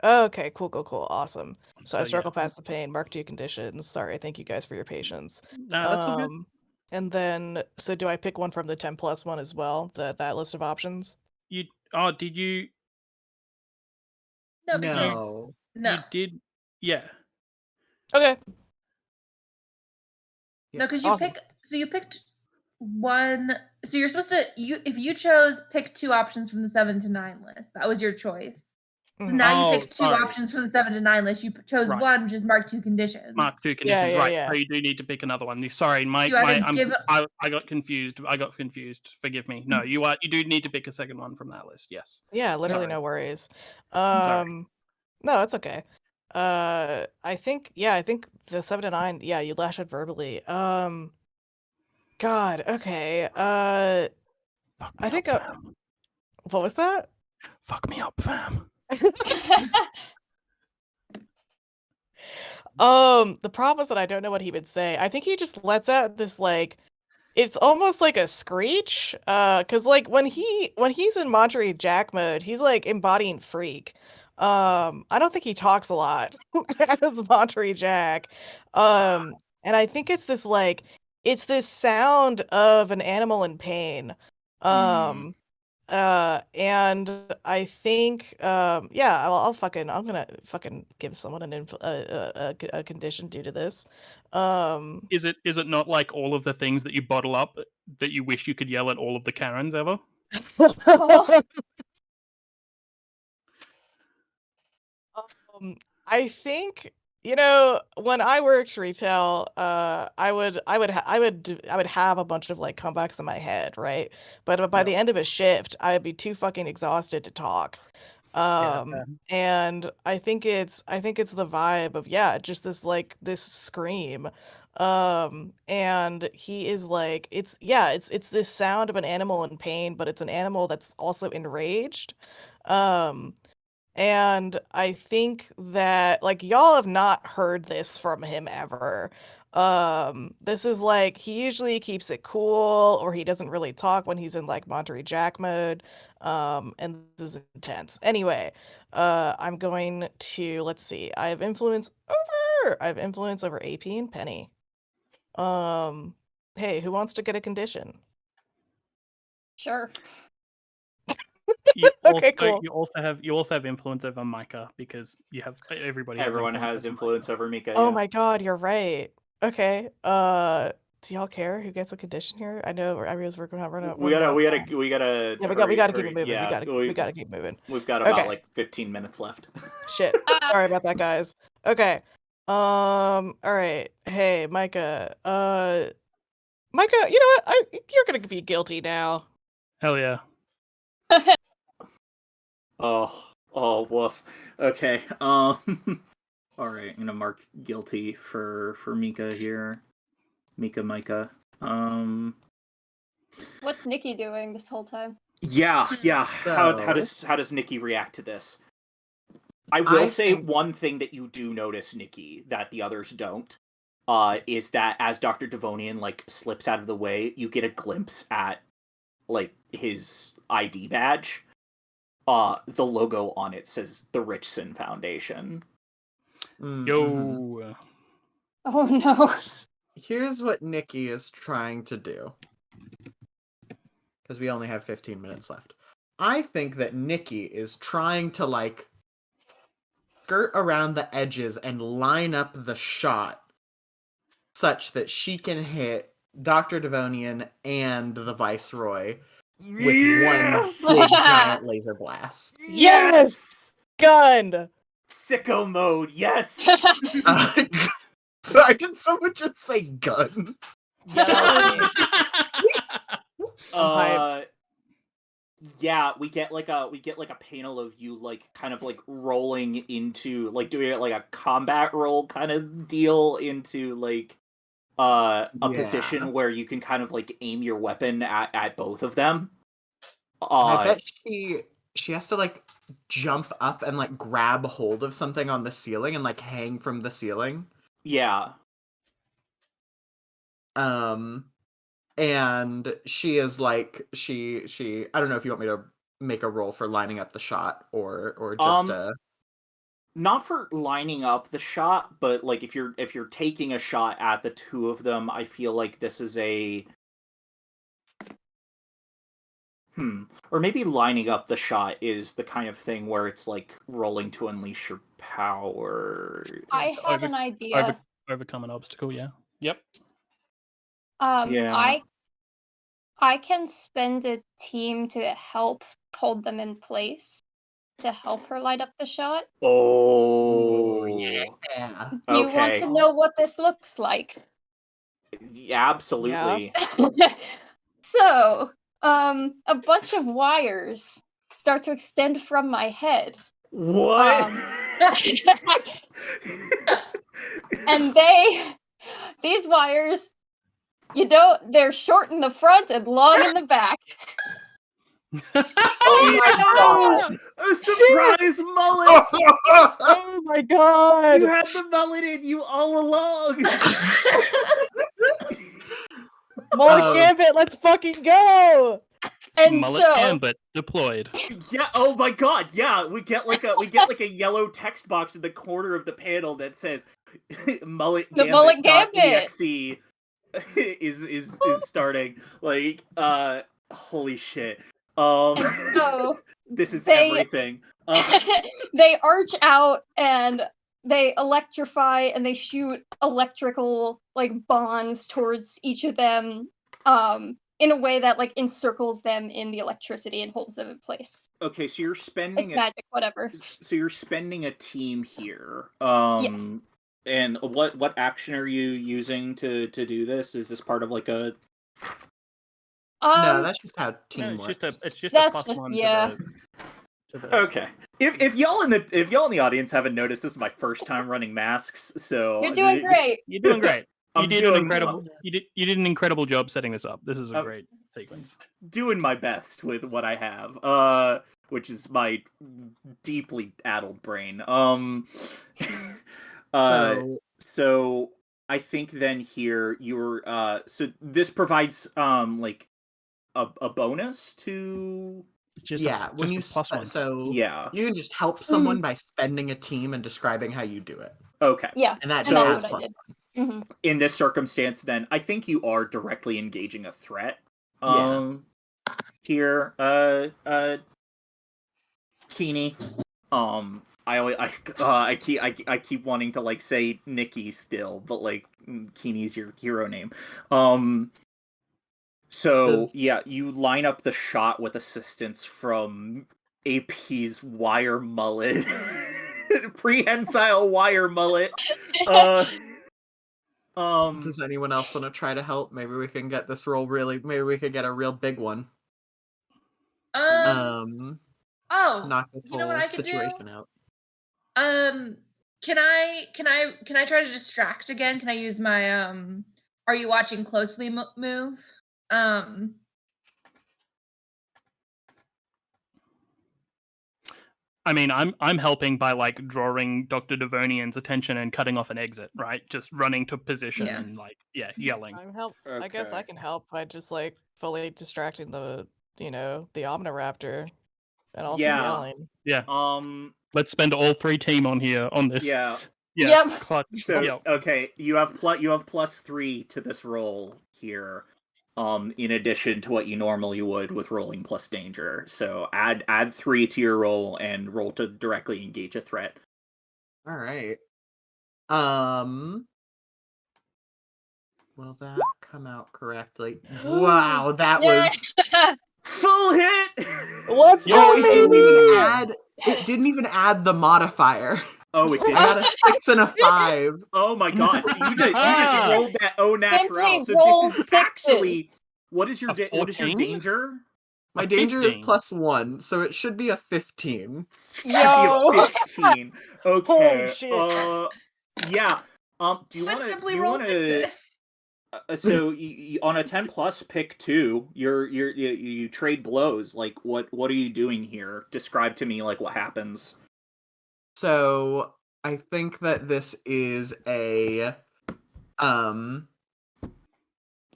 Speaker 3: Okay, cool. Awesome. So I
Speaker 6: So,
Speaker 3: struggle
Speaker 6: yeah.
Speaker 3: past the pain, mark 2 conditions. Sorry, thank you guys for your patience.
Speaker 6: No, that's all good.
Speaker 3: And then so do I pick one from the 10 plus one as well? That list of options?
Speaker 6: Did you?
Speaker 5: No, because
Speaker 4: No.
Speaker 6: You did. Yeah.
Speaker 3: Okay.
Speaker 5: No, because you
Speaker 3: Awesome.
Speaker 5: you picked one. So you're supposed to if you chose pick 2 options from the 7 to 9 list. That was your choice. So
Speaker 3: Mhm.
Speaker 5: now you picked 2
Speaker 6: sorry.
Speaker 5: options from the 7 to 9 list. You chose
Speaker 6: Right.
Speaker 5: one, which is mark 2 conditions.
Speaker 6: Mark 2 conditions,
Speaker 3: yeah,
Speaker 6: right?
Speaker 3: yeah.
Speaker 6: So you do need to pick another one. Sorry, I got confused. Forgive me. No, you do need to pick a second one from that list. Yes.
Speaker 3: Yeah, literally
Speaker 6: Sorry.
Speaker 3: no worries.
Speaker 6: Sorry.
Speaker 3: No, it's okay. I think the 7 to 9, yeah, you lash out verbally. God, okay.
Speaker 6: Fuck
Speaker 3: I
Speaker 6: me
Speaker 3: think
Speaker 6: up, fam.
Speaker 3: what was that?
Speaker 6: Fuck me up, fam.
Speaker 3: The problem is that I don't know what he would say. I think he just lets out this like it's almost like a screech. Cause like when he's in Monterey Jack mode, he's like embodying freak. I don't think he talks a lot as Monterey Jack. And I think it's this sound of an animal in pain. And I think, yeah, I'm gonna fucking give someone a condition due to this.
Speaker 6: Is it not like all of the things that you bottle up that you wish you could yell at all of the Karens ever?
Speaker 3: I think when I worked retail, I would have a bunch of like comebacks in my head, right? But by the end of a shift, I'd be too fucking exhausted to talk. And I think it's the vibe of just this scream. And he is like it's this sound of an animal in pain, but it's an animal that's also enraged. And I think that like y'all have not heard this from him ever. This is like he usually keeps it cool or he doesn't really talk when he's in like Monterey Jack mode. And this is intense. Anyway, I'm going to let's see. I have influence over AP and Penny. Hey, who wants to get a condition?
Speaker 2: Sure.
Speaker 3: Okay, cool.
Speaker 6: You also have influence over Micah because you have
Speaker 1: Everyone has influence over Mika.
Speaker 3: Oh
Speaker 1: yeah.
Speaker 3: my god, you're right. Okay. Do y'all care who gets a condition here? I know everyone's working on running.
Speaker 1: We gotta.
Speaker 3: Yeah, we gotta keep it moving.
Speaker 1: Yeah,
Speaker 3: we gotta keep moving.
Speaker 1: We've got about
Speaker 3: Okay.
Speaker 1: like 15 minutes left.
Speaker 3: Shit. Sorry about that, guys. Okay. All right. Hey, Micah. Micah, you know what? You're gonna be guilty now.
Speaker 6: Hell yeah.
Speaker 1: Oh, woof. Okay. All right. I'm gonna mark guilty for Mika here. Micah.
Speaker 2: What's Nikki doing this whole time?
Speaker 1: Yeah. How does Nikki react to this? I will say one thing that you do notice, Nikki, that the others don't, is that as Dr. Devonian like slips out of the way, you get a glimpse at like his ID badge. The logo on it says the Richson Foundation.
Speaker 6: Yo.
Speaker 2: Oh no.
Speaker 4: Here's what Nikki is trying to do. Because we only have 15 minutes left. I think that Nikki is trying to like skirt around the edges and line up the shot such that she can hit Dr. Devonian and the Viceroy with one big giant laser blast.
Speaker 1: Yes!
Speaker 3: Gun.
Speaker 1: Sicko mode, yes!
Speaker 4: Sorry, did someone just say gun?
Speaker 1: Yeah, we get like a panel of you like kind of like rolling into like doing like a combat roll kind of deal into like a position where you can kind of like aim your weapon at both of them.
Speaker 4: I bet she has to like jump up and like grab hold of something on the ceiling and like hang from the ceiling.
Speaker 1: Yeah.
Speaker 4: And she is like she I don't know if you want me to make a roll for lining up the shot or just
Speaker 1: not for lining up the shot, but like if you're taking a shot at the two of them, I feel like this is a or maybe lining up the shot is the kind of thing where it's like rolling to unleash your power.
Speaker 2: I have an idea.
Speaker 6: Overcome an obstacle, yeah. Yep.
Speaker 1: Yeah.
Speaker 2: I can spend a team to help hold them in place to help her light up the shot.
Speaker 1: Oh,
Speaker 4: yeah.
Speaker 2: Do you want to know what this looks like?
Speaker 1: Yeah, absolutely.
Speaker 2: So, a bunch of wires start to extend from my head.
Speaker 1: What?
Speaker 2: And these wires, they're short in the front and long in the back.
Speaker 4: Oh my god!
Speaker 1: A surprise mullet!
Speaker 3: Oh my god!
Speaker 1: You had the mullet in you all along!
Speaker 3: Mullet Gambit, let's fucking go!
Speaker 2: And
Speaker 6: Mullet Gambit deployed.
Speaker 1: Yeah, oh my god, yeah, we get like a yellow text box in the corner of the panel that says Mullet
Speaker 2: The Mullet Gambit
Speaker 1: .exe is starting. Like, holy shit.
Speaker 2: And so
Speaker 1: this is everything.
Speaker 2: They arch out and they electrify and they shoot electrical like bonds towards each of them in a way that like encircles them in the electricity and holds them in place.
Speaker 1: Okay, so you're spending
Speaker 2: it's magic, whatever.
Speaker 1: So you're spending a team here.
Speaker 2: Yes.
Speaker 1: And what action are you using to do this? Is this part of like a
Speaker 4: no, that's just how team works.
Speaker 6: It's just
Speaker 2: that's
Speaker 6: a plus
Speaker 2: just,
Speaker 6: one
Speaker 2: yeah.
Speaker 6: to the...
Speaker 1: Okay. If y'all in the audience haven't noticed, this is my first time running masks, so
Speaker 2: You're doing great.
Speaker 6: You're doing great. You did an incredible job setting this up. This is a great sequence.
Speaker 1: Doing my best with what I have, which is my deeply addled brain. So I think then here you're so this provides like a bonus to
Speaker 4: when you
Speaker 6: plus one.
Speaker 4: so
Speaker 1: yeah,
Speaker 4: you can just help someone by spending a team and describing how you do it.
Speaker 1: Okay.
Speaker 2: Yeah,
Speaker 4: and that's
Speaker 2: what I did. Mm-hmm.
Speaker 1: In this circumstance, then I think you are directly engaging a threat. Here, Keeney. I keep wanting to like say Nikki still, but like Keeney's your hero name. So yeah, you line up the shot with assistance from AP's wire mullet, prehensile wire mullet.
Speaker 4: Does anyone else want to try to help? Maybe we can get this roll maybe we could get a real big one. Knock this whole situation out.
Speaker 5: Can I try to distract again? Can I use my are you watching closely move?
Speaker 6: I mean, I'm helping by like drawing Dr. Devonian's attention and cutting off an exit, right? Just running to position
Speaker 5: Yeah.
Speaker 6: and like yelling.
Speaker 3: I guess I
Speaker 1: Okay.
Speaker 3: can help by just like fully distracting the the Omniraptor and also
Speaker 1: Yeah.
Speaker 3: yelling.
Speaker 6: Yeah. Let's spend all 3 team on here on this.
Speaker 1: Yeah.
Speaker 6: Yeah.
Speaker 2: Yep.
Speaker 6: Clutch.
Speaker 1: So
Speaker 6: Yep.
Speaker 1: okay, you have +3 to this roll here. In addition to what you normally would with rolling plus danger. So add 3 to your roll and roll to directly engage a threat.
Speaker 4: All right. Will that come out correctly? Wow, that was.
Speaker 1: Full hit.
Speaker 3: Let's
Speaker 4: Oh,
Speaker 3: go,
Speaker 4: it didn't
Speaker 3: baby!
Speaker 4: even add. It didn't even add the modifier.
Speaker 1: Oh, it
Speaker 4: I
Speaker 1: did.
Speaker 4: got a 6 and a 5.
Speaker 1: Oh my god! So you just rolled that natural. So
Speaker 2: roll
Speaker 1: this is
Speaker 2: sixes.
Speaker 1: actually what is your
Speaker 6: A
Speaker 1: what is your
Speaker 6: 14?
Speaker 1: danger?
Speaker 4: My
Speaker 6: A
Speaker 4: danger is
Speaker 6: 15.
Speaker 4: +1, so it should be a 15.
Speaker 1: Should be
Speaker 2: Yo.
Speaker 1: a 15. Okay.
Speaker 3: Holy shit.
Speaker 1: Yeah. Do you
Speaker 5: Quite
Speaker 1: want to?
Speaker 5: simply
Speaker 1: Do you
Speaker 5: roll
Speaker 1: want to?
Speaker 5: sixes.
Speaker 1: So on a 10+ pick 2, you trade blows. Like what are you doing here? Describe to me like what happens.
Speaker 4: So I think that this is a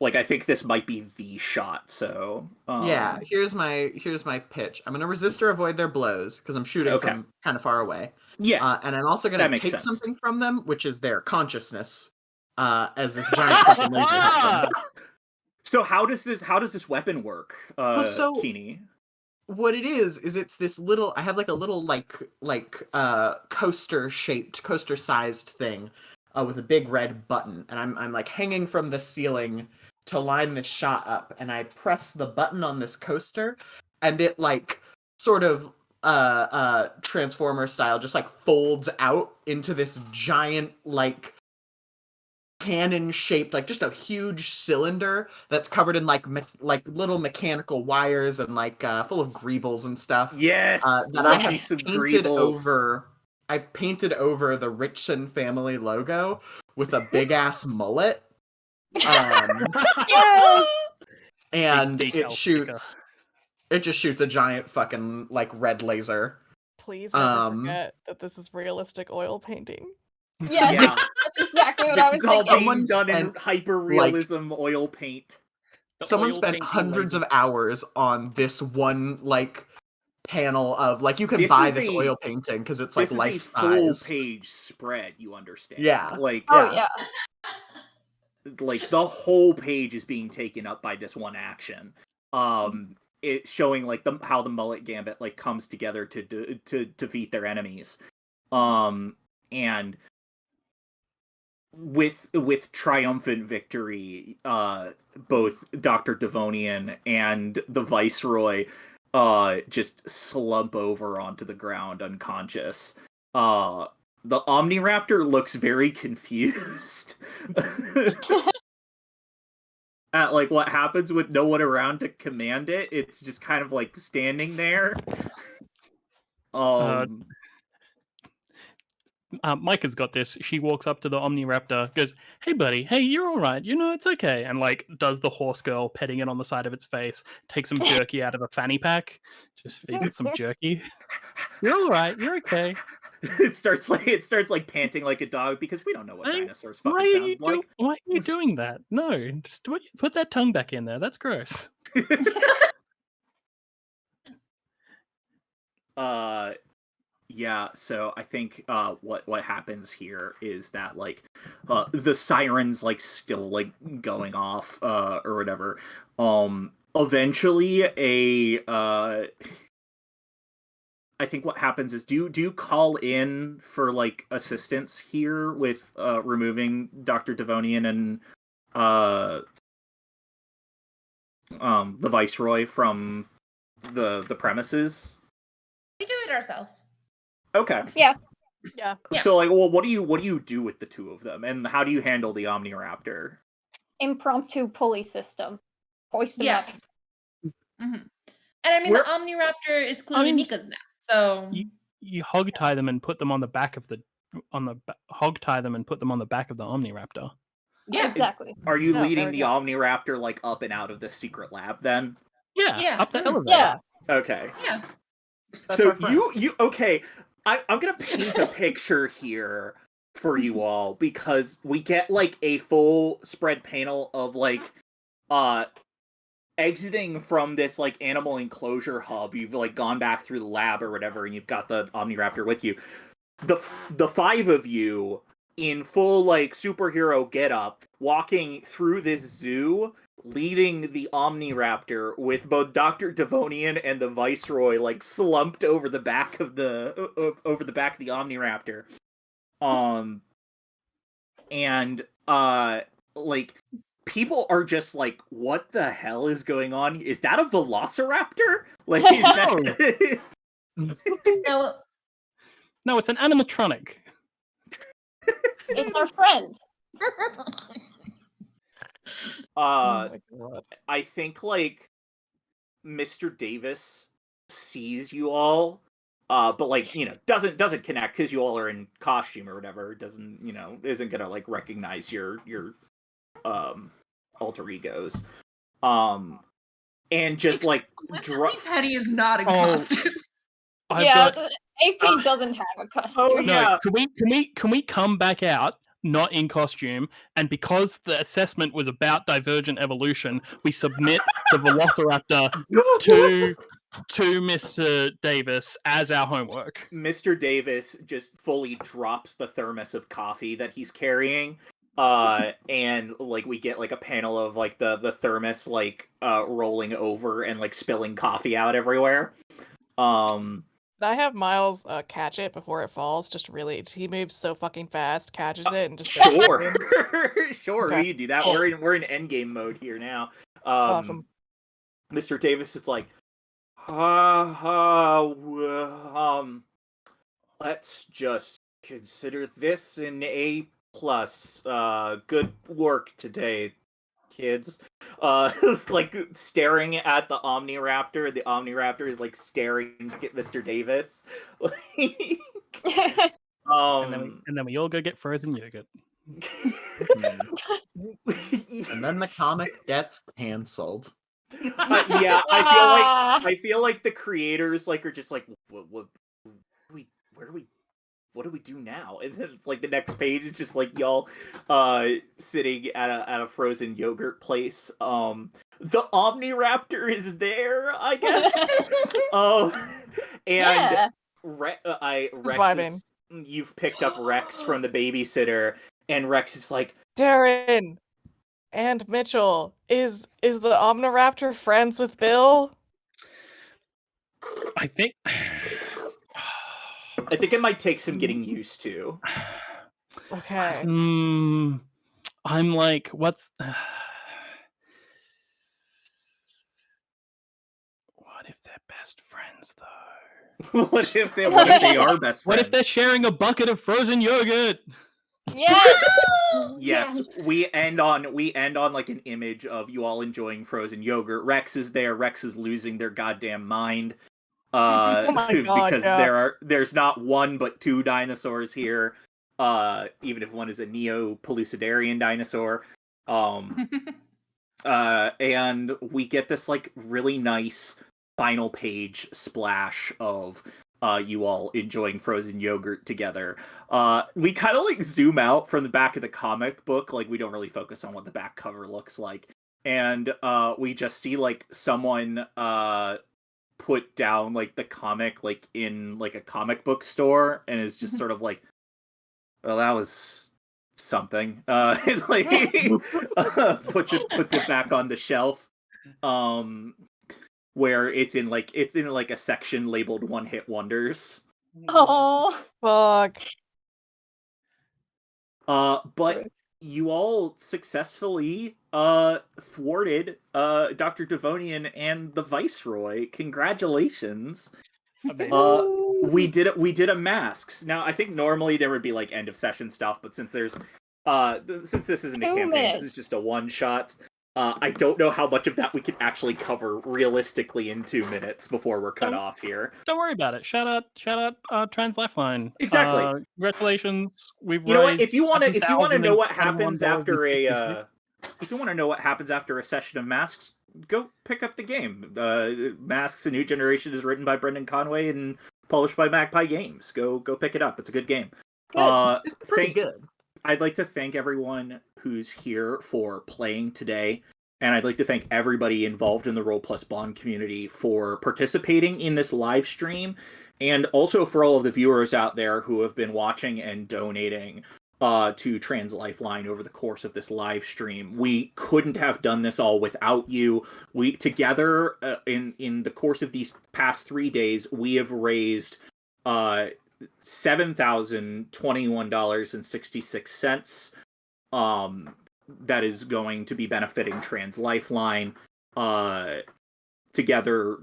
Speaker 1: Like I think this might be the shot. So
Speaker 4: yeah, here's my pitch. I'm gonna resist or avoid their blows because I'm shooting
Speaker 1: Okay.
Speaker 4: from kind of far away.
Speaker 1: yeah.
Speaker 4: And I'm also
Speaker 1: That
Speaker 4: gonna
Speaker 1: makes
Speaker 4: take
Speaker 1: sense.
Speaker 4: something from them, which is their consciousness. As this giant fucking laser hits them.
Speaker 1: So how does this weapon work,
Speaker 4: so-
Speaker 1: Keeney?
Speaker 4: What it is it's this little. I have like a little coaster sized thing, with a big red button, and I'm like hanging from the ceiling to line this shot up, and I press the button on this coaster, and it like sort of Transformer style just like folds out into this giant like cannon shaped, like just a huge cylinder that's covered in like little mechanical wires and like full of greebles and stuff.
Speaker 1: Yes.
Speaker 4: That
Speaker 1: love
Speaker 4: I have
Speaker 1: me some
Speaker 4: painted
Speaker 1: greebles.
Speaker 4: over. I've painted over the Richson family logo with a big ass mullet.
Speaker 3: Yes!
Speaker 4: And
Speaker 6: Big
Speaker 4: it
Speaker 6: decal
Speaker 4: shoots. It just shoots a giant fucking like red laser.
Speaker 3: Please never
Speaker 4: Um,
Speaker 3: forget that this is realistic oil painting.
Speaker 2: Yes,
Speaker 1: Yeah.
Speaker 2: that's exactly what I
Speaker 1: This
Speaker 2: was
Speaker 1: is all
Speaker 2: thinking.
Speaker 1: being
Speaker 4: Someone
Speaker 1: done in
Speaker 4: spent,
Speaker 1: hyper-realism oil paint.
Speaker 6: The
Speaker 4: Someone
Speaker 6: oil
Speaker 4: spent
Speaker 6: painting
Speaker 4: hundreds
Speaker 6: laser.
Speaker 4: of hours on this one like panel of like you can
Speaker 1: This
Speaker 4: buy
Speaker 1: is
Speaker 4: this
Speaker 1: a-
Speaker 4: oil painting because it's like
Speaker 1: This
Speaker 4: life
Speaker 1: is a full
Speaker 4: size.
Speaker 1: page spread, you understand?
Speaker 4: Yeah.
Speaker 1: Like
Speaker 2: Oh yeah.
Speaker 1: like the whole page is being taken up by this one action. It's showing like how the mullet gambit like comes together to defeat their enemies. And with triumphant victory, both Dr. Devonian and the Viceroy just slump over onto the ground unconscious. The Omniraptor looks very confused at like what happens with no one around to command it. It's just kind of like standing there.
Speaker 6: Micah's got this. She walks up to the Omniraptor, goes, "Hey, buddy. Hey, you're all right. You know, it's okay." And like does the horse girl, petting it on the side of its face, takes some jerky out of a fanny pack, just feeds it some jerky. You're all right. You're okay.
Speaker 1: It starts like panting like a dog because we don't know what
Speaker 6: Hey,
Speaker 1: dinosaurs fucking sound like.
Speaker 6: Why are you doing that? No, just put that tongue back in there. That's gross.
Speaker 1: Yeah, so I think what happens here is that like the sirens like still like going off or whatever. Eventually I think what happens is do you call in for like assistance here with removing Dr. Devonian and the Viceroy from the premises?
Speaker 5: We do it ourselves.
Speaker 1: Okay.
Speaker 2: Yeah.
Speaker 3: Yeah.
Speaker 5: Yeah.
Speaker 1: So like, well, what do you do with the two of them, and how do you handle the Omniraptor?
Speaker 2: Impromptu pulley system. Hoist them
Speaker 5: Yeah.
Speaker 2: up.
Speaker 5: Mm-hmm. And I mean,
Speaker 1: Where-
Speaker 5: the Omniraptor is clearly
Speaker 6: I mean,
Speaker 5: Mika's now, so
Speaker 6: You hog tie them and put them on the back of the hog tie them and put them on the back of the Omniraptor.
Speaker 5: yeah,
Speaker 2: Exactly.
Speaker 1: Are you
Speaker 3: Yeah,
Speaker 1: leading
Speaker 3: there we
Speaker 1: the
Speaker 3: go.
Speaker 1: Omniraptor like up and out of the secret lab then?
Speaker 6: Yeah,
Speaker 5: Yeah.
Speaker 6: up the
Speaker 5: Mhm.
Speaker 6: elevator.
Speaker 3: Yeah.
Speaker 1: Okay.
Speaker 5: yeah.
Speaker 4: That's
Speaker 1: So
Speaker 4: our friend.
Speaker 1: you okay? I'm gonna paint a picture here for you all because we get like a full spread panel of like exiting from this like animal enclosure hub. You've like gone back through the lab or whatever, and you've got the Omniraptor with you. The five of you in full like superhero getup walking through this zoo, leading the Omniraptor with both Dr. Devonian and the Viceroy like slumped over the back of the Omniraptor. And like people are just like, what the hell is going on? Is that a Velociraptor? Like is that
Speaker 5: So
Speaker 6: No, it's an animatronic.
Speaker 2: It's our friend.
Speaker 3: Oh my God.
Speaker 1: I think like Mr. Davis sees you all, but like doesn't connect because you all are in costume or whatever. Doesn't isn't gonna like recognize your alter egos, and just like
Speaker 5: Teddy is not in
Speaker 6: Oh.
Speaker 5: costume.
Speaker 6: I've
Speaker 2: Yeah,
Speaker 6: got-
Speaker 2: the AP doesn't have a costume.
Speaker 1: Oh,
Speaker 6: No,
Speaker 1: yeah.
Speaker 6: can we come back out not in costume? And because the assessment was about divergent evolution, we submit the Velociraptor to Mr. Davis as our homework.
Speaker 1: Mr. Davis just fully drops the thermos of coffee that he's carrying. And like we get like a panel of like the thermos like rolling over and like spilling coffee out everywhere.
Speaker 3: Could I have Miles catch it before it falls? Just really, he moves so fucking fast, catches it, and just goes
Speaker 1: Sure.
Speaker 3: boom.
Speaker 1: Sure,
Speaker 3: Okay.
Speaker 1: we can do that. We're in endgame mode here now.
Speaker 3: Awesome.
Speaker 1: Mr. Davis is like, let's just consider this an A+. Good work today, kids. Like staring at the Omniraptor. The Omniraptor is like staring at Mr. Davis.
Speaker 6: And then we all go get frozen yogurt.
Speaker 4: And then the comic gets canceled.
Speaker 1: Yeah, I feel like the creators like are just like, what do we do now? And then it's like the next page is just like y'all sitting at a frozen yogurt place. The Omniraptor is there, I guess. And
Speaker 2: Yeah.
Speaker 3: vibing.
Speaker 1: You've picked up Rex from the babysitter, and Rex is like,
Speaker 3: Darren and Mitchell, is the Omniraptor friends with Bill?
Speaker 6: I think.
Speaker 1: I think it might take some getting used to.
Speaker 3: Okay.
Speaker 6: I'm like, what's. What if they're best friends, though?
Speaker 1: What if they are best friends?
Speaker 6: What if they're sharing a bucket of frozen yogurt?
Speaker 2: Yes.
Speaker 1: Yes, we end on like an image of you all enjoying frozen yogurt. Rex is there. Rex is losing their goddamn mind.
Speaker 3: Oh my God,
Speaker 1: because
Speaker 3: yeah.
Speaker 1: there's not one but two dinosaurs here. Even if one is a Neo-Pellucidarian dinosaur. And we get this like really nice final page splash of you all enjoying frozen yogurt together. We kind of like zoom out from the back of the comic book, like we don't really focus on what the back cover looks like, and we just see like someone put down like the comic like in like a comic book store, and is just sort of like, well, that was something. And, like puts it back on the shelf. Where it's in like a section labeled one-hit wonders.
Speaker 2: Oh.
Speaker 3: Fuck.
Speaker 1: But you all successfully thwarted Dr. Devonian and the Viceroy. Congratulations. We did a masks. Now I think normally there would be like end of session stuff, but since this isn't a
Speaker 2: 2
Speaker 1: campaign,
Speaker 2: minutes.
Speaker 1: this is just a one shot. I don't know how much of that we can actually cover realistically in 2 minutes before we're cut off here.
Speaker 6: Don't worry about it. Shout out Trans Lifeline.
Speaker 1: Exactly.
Speaker 6: Congratulations. We've
Speaker 1: You know what?
Speaker 6: raised
Speaker 1: If you want to know what happens
Speaker 6: $7,021
Speaker 1: after
Speaker 6: and 56 cents.
Speaker 1: if you want to know what happens after a session of masks, go pick up the game. Masks: A New Generation is written by Brendan Conway and published by Magpie Games. Go pick it up. It's a good game.
Speaker 2: Good.
Speaker 4: It's pretty good.
Speaker 1: I'd like to thank everyone who's here for playing today, and I'd like to thank everybody involved in the Roll Plus Bond community for participating in this live stream, and also for all of the viewers out there who have been watching and donating to Trans Lifeline over the course of this live stream. We couldn't have done this all without you. We together in the course of these past 3 days, we have raised $7,021.66. That is going to be benefiting Trans Lifeline. Together,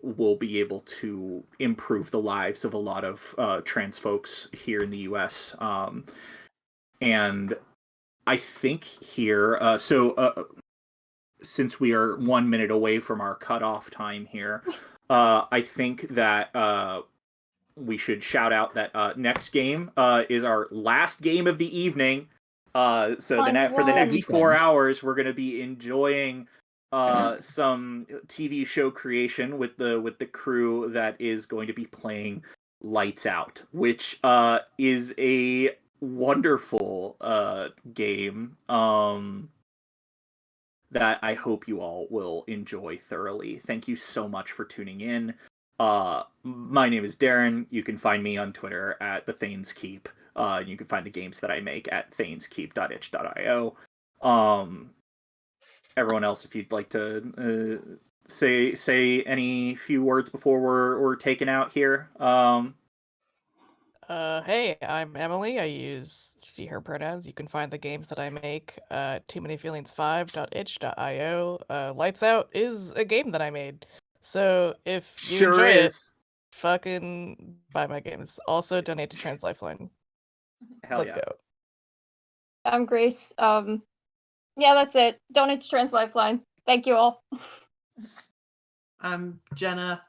Speaker 1: we'll be able to improve the lives of a lot of trans folks here in the U.S. And I think here, since we are 1 minute away from our cutoff time here, I think that we should shout out that next game is our last game of the evening. For the next 4 hours, we're going to be enjoying some TV show creation with the crew that is going to be playing Lights Out, which is a wonderful game that I hope you all will enjoy thoroughly. Thank you so much for tuning in. My name is Darren. You can find me on Twitter at the Thanes Keep. You can find the games that I make at thaneskeep.itch.io. Everyone else, if you'd like to say any few words before we're taken out here.
Speaker 3: Hey, I'm Emily. I use she, her pronouns. You can find the games that I make at toomanyfeelings5.itch.io. Lights Out is a game that I made. So if you
Speaker 1: Sure
Speaker 3: enjoy
Speaker 1: is.
Speaker 3: it, fucking buy my games. Also donate to Trans Lifeline.
Speaker 1: Hell
Speaker 3: Let's
Speaker 1: yeah.
Speaker 3: go.
Speaker 2: I'm Grace. Yeah, that's it. Donate to Trans Lifeline. Thank you all.
Speaker 4: I'm Jenna.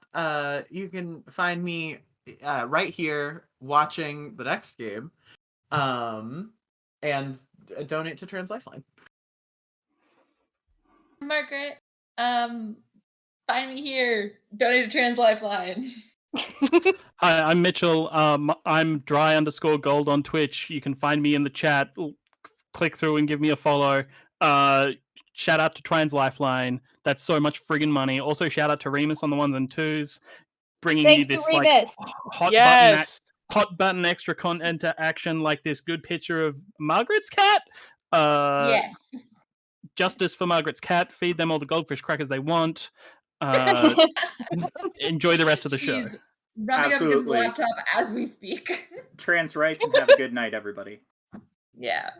Speaker 4: You can find me right here watching the next game, and donate to Trans Lifeline.
Speaker 7: Margaret, find me here. Donate to Trans Lifeline.
Speaker 6: Hi, I'm Mitchell. I'm dry_gold on Twitch. You can find me in the chat. Click through and give me a follow. Shout out to Trans Lifeline. That's so much friggin' money. Also, shout out to Remus on the 1s and 2s, bringing you
Speaker 2: Thanks
Speaker 6: this
Speaker 2: to Remus.
Speaker 6: hot button extra content to action, like this good picture of Margaret's cat.
Speaker 7: Yes.
Speaker 6: Justice for Margaret's cat. Feed them all the goldfish crackers they want. Enjoy the rest of the show.
Speaker 7: She's rubbing up
Speaker 1: Absolutely.
Speaker 7: his laptop as we speak.
Speaker 1: Trans rights, and have a good night, everybody.
Speaker 7: Yeah.